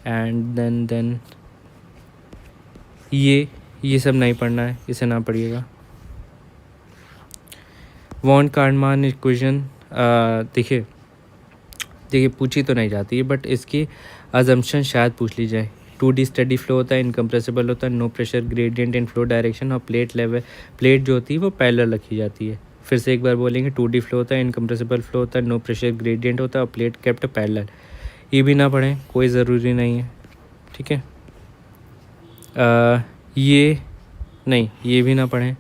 and then ये सब नहीं पढ़ना है, इसे ना पढ़िएगा. वॉन कार्डमान इक्वेशन देखिए पूछी तो नहीं जाती है, बट इसकी अजम्पशन शायद पूछ ली जाए. 2D स्टडी फ्लो होता है, इनकम्प्रेसिबल होता है, नो प्रेशर ग्रेडियंट इन फ्लो डायरेक्शन, और प्लेट जो होती है वो पैरेलल रखी जाती है. फिर से एक बार बोलेंगे, 2D फ्लो होता है, इनकम्प्रेसिबल फ्लो होता है, नो प्रेशर ग्रेडियंट होता है, और प्लेट केप्ट पैरेलल. ये भी ना पढ़ें, कोई ज़रूरी नहीं है, ठीक है. ये भी ना पढ़ें,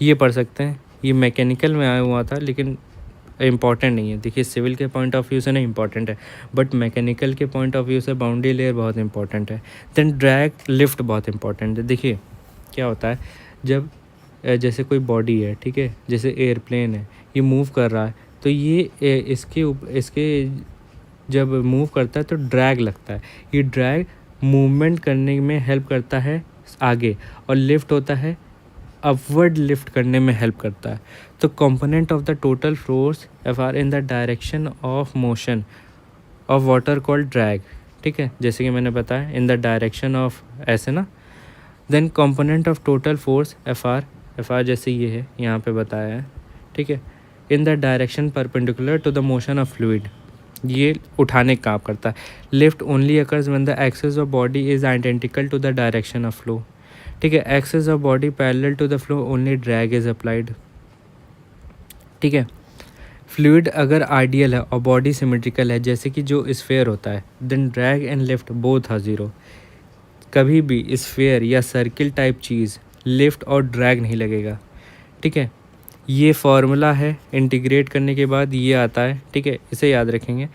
ये पढ़ सकते हैं, ये मैकेनिकल में आया हुआ था लेकिन इम्पॉर्टेंट नहीं है. देखिए सिविल के पॉइंट ऑफ व्यू से नहीं इम्पॉर्टेंट है, बट मैकेनिकल के पॉइंट ऑफ व्यू से बाउंड्री लेयर बहुत इंपॉर्टेंट है. देन ड्रैग लिफ्ट बहुत इंपॉर्टेंट है. देखिए क्या होता है, जब जैसे कोई बॉडी है, ठीक है, जैसे एयरप्लेन है, ये मूव कर रहा है, तो ये इसके जब मूव करता है तो ड्रैग लगता है. ये ड्रैग मूवमेंट करने में हेल्प करता है आगे, और लिफ्ट होता है अपवर्ड लिफ्ट करने में हेल्प करता है. तो component of the total force F R in the direction of motion of water called drag, ठीक है, जैसे कि मैंने बताया इन द डायरेक्शन ऑफ, ऐसे ना. Then component of total force F R जैसे ये है, यहाँ पे बताया है, ठीक है, in the direction perpendicular to the motion of fluid, ये उठाने का काम करता है. Lift only occurs when the axis of body is identical to the direction of flow, ठीक है. Axis of body parallel to the flow, only drag is applied, ठीक है. फ्लूइड अगर आइडियल है और बॉडी सिमेट्रिकल है, जैसे कि जो स्फेयर होता है, then drag and lift both are zero. कभी भी स्फेयर या सर्किल टाइप चीज़ लिफ्ट और ड्रैग नहीं लगेगा, ठीक है. ये फार्मूला है, इंटीग्रेट करने के बाद ये आता है, ठीक है, इसे याद रखेंगे.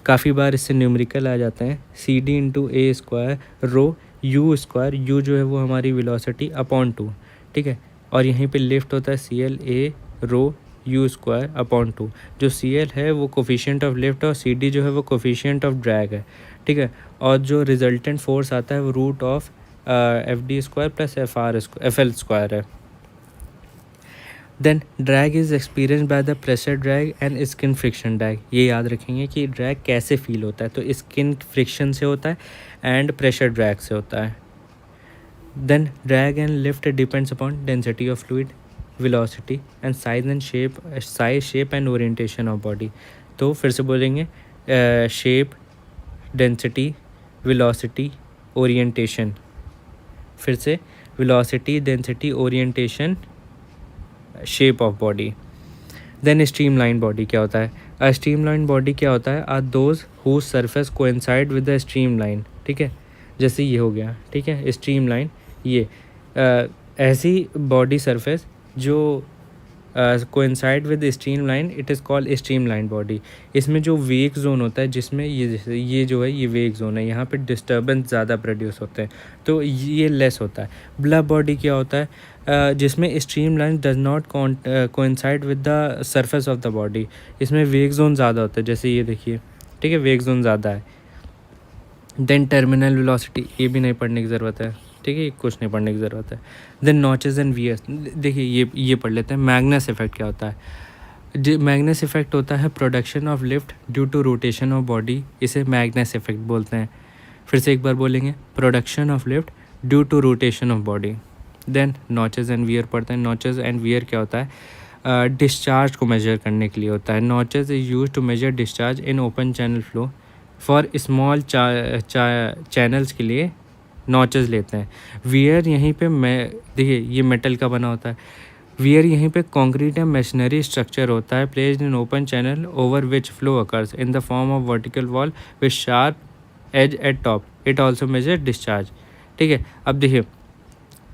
काफ़ी बार इससे न्यूमेरिकल आ जाते हैं, CD into A square rho U square, U जो है वो हमारी वेलोसिटी अपॉन 2, ठीक है, और यहीं पे लिफ्ट होता है CL A rho U square upon 2. जो CL है वो कोफिशिएंट ऑफ लिफ्ट, और CD जो है वो कोफिशिएंट ऑफ ड्रैग है, ठीक है. और जो रिजल्टेंट फोर्स आता है वो root of FD square plus FL square है. Then drag is experience by the pressure drag and skin friction drag. ये याद रखेंगे कि ड्रैग कैसे फील होता है, तो स्किन फ्रिक्शन से होता है एंड प्रेशर ड्रैग से होता है. Then drag and lift depends upon density of fluid, velocity and size shape and orientation of body. तो फिर से बोलेंगे, शेप, डेंसिटी, वेलोसिटी, ओरिएंटेशन. फिर से velocity, density, orientation, shape of body. Then streamline body क्या होता है? अ स्ट्रीमलाइन बॉडी क्या होता है? Are those whose surface coincide with the streamline, ठीक है, जैसे ये हो गया, ठीक है, स्ट्रीमलाइन. ये ऐसी बॉडी सरफेस जो coincide with streamline, it is called streamline body. इसमें जो वेग जोन होता है, जिसमें ये जो है ये वेग जोन है, यहाँ पे डिस्टर्बेंस ज़्यादा प्रोड्यूस होते हैं, तो ये लेस होता है. ब्लब बॉडी क्या होता है? जिसमें streamline does not coincide with the surface of the body, इसमें वेग जोन ज़्यादा होता है, जैसे ये देखिए, ठीक है, वेग जोन ज़्यादा है. देन टर्मिनल वेलोसिटी, ये भी नहीं पढ़ने की ज़रूरत है, ठीक है, कुछ नहीं पढ़ने की ज़रूरत है. देन नॉचेस एंड वियर्स, देखिए ये पढ़ लेते हैं. मैग्नस इफेक्ट क्या होता है? मैग्नस इफेक्ट होता है production of lift due to rotation of body, इसे मैग्नस इफेक्ट बोलते हैं. फिर से एक बार बोलेंगे, production of lift due to rotation of body. Then notches and weir पढ़ते हैं. नॉचेस एंड वियर क्या होता है? डिस्चार्ज को मेजर करने के लिए होता है. Notches is use to measure discharge in open channel flow. For small channels के लिए नॉचेस लेते हैं. वियर यहीं पे देखिए ये मेटल का बना होता है. वियर यहीं पे कंक्रीट या मशीनरी स्ट्रक्चर होता है, placed in open channel over which flow occurs in the form of vertical wall with sharp edge at top. It also measure discharge, ठीक है. अब देखिए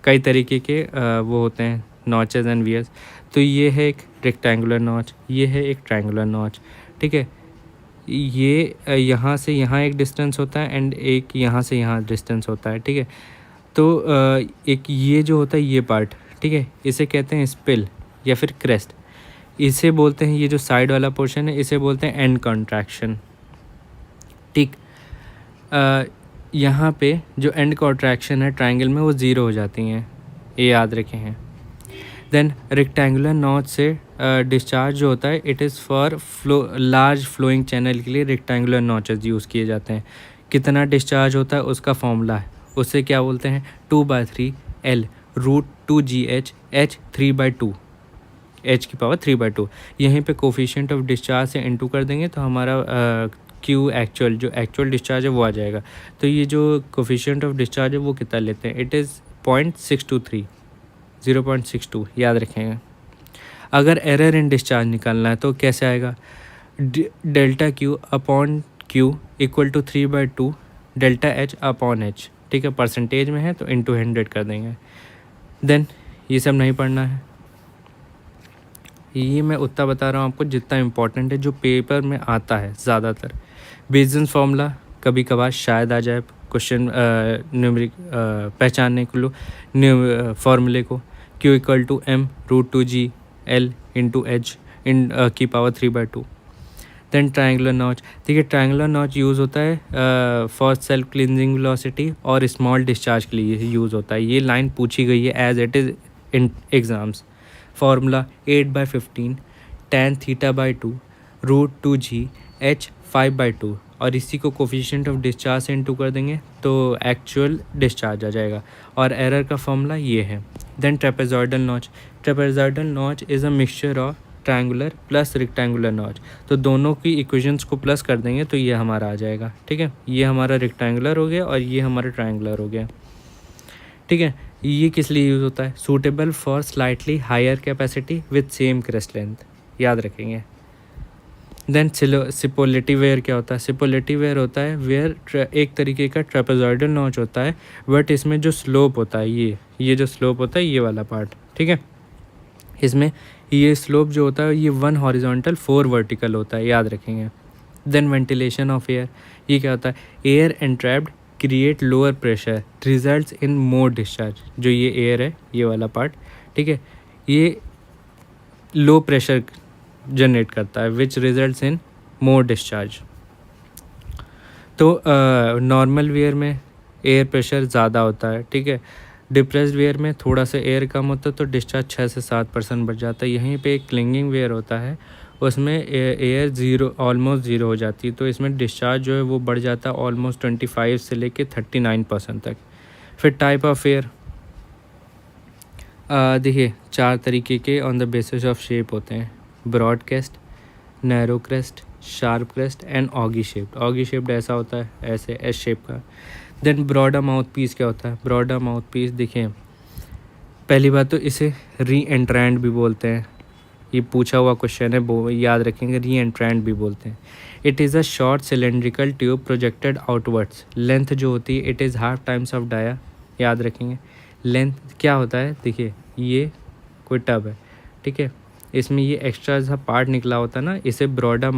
कई तरीके के वो होते हैं नॉचेस एंड वियर्स. तो ये है एक रेक्टेंगुलर नॉच, ये है एक ट्रायंगुलर नॉच, ठीक है. ये यहाँ से यहाँ एक डिस्टेंस होता है एंड एक यहाँ से यहाँ डिस्टेंस होता है, ठीक है. तो एक ये जो होता है ये पार्ट, ठीक है, इसे कहते हैं स्पिल या फिर क्रेस्ट. इसे बोलते हैं, ये जो साइड वाला पोर्शन है इसे बोलते हैं एंड कॉन्ट्रैक्शन। ठीक, यहाँ पे जो एंड कॉन्ट्रैक्शन है ट्रायंगल में वो ज़ीरो हो जाती हैं, ये याद रखे हैं। देन रेक्टेंगुलर नॉच से डिस्चार्ज जो होता है it is for large flowing channel के लिए रेक्टेंगुलर नॉचेस यूज़ किए जाते हैं। कितना डिस्चार्ज होता है उसका फॉर्मूला है, उससे क्या बोलते हैं 2/3 L √2GH H 3/2 H की पावर 3/2। यहीं पे कोफिशिएंट ऑफ डिस्चार्ज से इनटू कर देंगे तो हमारा Q एक्चुअल जो एक्चुअल डिस्चार्ज है वो आ जाएगा। तो ये जो कोफिशिएंट ऑफ डिस्चार्ज है वो कितना लेते हैं, इट इज़ 0.623 0.62 याद रखेंगे। अगर एरर इन डिस्चार्ज निकालना है तो कैसे आएगा, delta Q upon Q equal to 3/2 delta H upon H। ठीक है, परसेंटेज में है तो इंटू 100 कर देंगे। देन ये सब नहीं पढ़ना है, ये मैं उतना बता रहा हूँ आपको जितना इम्पोर्टेंट है जो पेपर में आता है ज़्यादातर। बेजन्स फार्मूला कभी कभार शायद आ जाए क्वेश्चन न्यूमेरिक पहचानने के लिए फार्मूले को, Q equal to M √2G L into H इन की पावर 3/2। देन ट्रायंगुलर नॉच, ठीक है, ट्रायंगुलर नॉच यूज़ होता है फॉर सेल्फ क्लिनजिंग वेलोसिटी और स्मॉल डिस्चार्ज के लिए यूज़ होता है। ये लाइन पूछी गई है as it is in exams. Formula 8/15 tan θ/2 √2G H 5/2 और इसी को कोफिशिएंट ऑफ डिस्चार्ज से इंटू कर देंगे तो एक्चुअल डिस्चार्ज आ जाएगा। और एरर का फॉर्मूला ये है। Then trapezoidal notch, trapezoidal notch is a mixture of triangular plus rectangular notch, तो दोनों की इक्वेशंस को प्लस कर देंगे तो ये हमारा आ जाएगा। ठीक है, ये हमारा रेक्टेंगुलर हो गया और ये हमारा ट्रायंगुलर हो गया। ठीक है, ये किस लिए यूज़ होता है, suitable for slightly higher capacity with same crest length, याद रखेंगे। देन सिपोलेटिव वेयर क्या होता है, सिपोलेटिव वेयर होता है वेयर एक तरीके का ट्रेपेजॉइडल नॉच होता है बट इसमें जो स्लोप होता है ये जो स्लोप होता है ये वाला पार्ट, ठीक है, इसमें ये स्लोप जो होता है ये 1 हॉरिजॉन्टल 4 वर्टिकल होता है, याद रखेंगे। देन वेंटिलेशन ऑफ एयर, ये क्या होता है, air entrapped create lower pressure results in more discharge. जो ये एयर है ये वाला पार्ट, ठीक है, ये लो प्रेशर जनरेट करता है विच रिजल्ट्स इन मोर डिस्चार्ज। तो नॉर्मल वेयर में एयर प्रेशर ज़्यादा होता है, ठीक है, डिप्रेस्ड वेयर में थोड़ा सा एयर कम होता है तो डिस्चार्ज 6 से 7% बढ़ जाता है। यहीं पे एक क्लिंगिंग वेयर होता है उसमें एयर ऑलमोस्ट ज़ीरो हो जाती है तो इसमें डिस्चार्ज जो है वो बढ़ जाता है ऑलमोस्ट 25 से लेके 39% तक। फिर टाइप ऑफ एयर देखिए 4 तरीके के on the basis of shape होते हैं, broad crest, narrow crest, sharp crest and ogee shaped. Ogee shaped ऐसा होता है ऐसे एस शेप का। देन ब्रॉडर माउथ पीस क्या होता है, ब्रॉडर माउथ पीस देखिए पहली बात तो इसे री एंट्रेंट भी बोलते हैं, ये पूछा हुआ क्वेश्चन है वो याद रखेंगे, री एंट्रेंट भी बोलते हैं। It is a short cylindrical tube projected outwards, length जो होती है it is half times of dia, याद रखेंगे। लेंथ क्या होता है, देखिए ये कोई टब है, ठीक है, इसमें ये एक्स्ट्रा सा पार्ट निकला होता है ना, इसे ब्रॉडर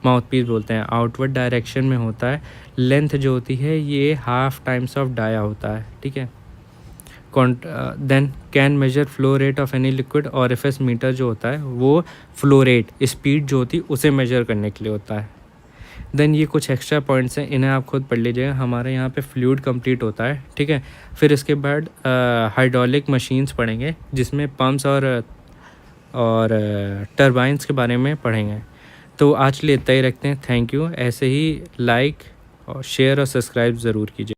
माउथ पीस बोलते हैं, आउटवर्ड डायरेक्शन में होता है। लेंथ जो होती है ये हाफ टाइम्स ऑफ डाया होता है, ठीक है। Then can measure flow rate of any liquid, और एफ मीटर जो होता है वो फ्लो रेट स्पीड जो होती है उसे मेजर करने के लिए होता है। देन ये कुछ एक्स्ट्रा पॉइंट्स हैं, इन्हें आप खुद पढ़ लीजिएगा। हमारे यहाँ पे फ्लूइड कंप्लीट होता है, ठीक है, फिर इसके बाद हाइड्रोलिक मशीन्स पढ़ेंगे जिसमें पंप्स और टरबाइंस के बारे में पढ़ेंगे। तो आज के लिए इतना ही रखते हैं, थैंक यू। ऐसे ही लाइक और शेयर और सब्सक्राइब ज़रूर कीजिए।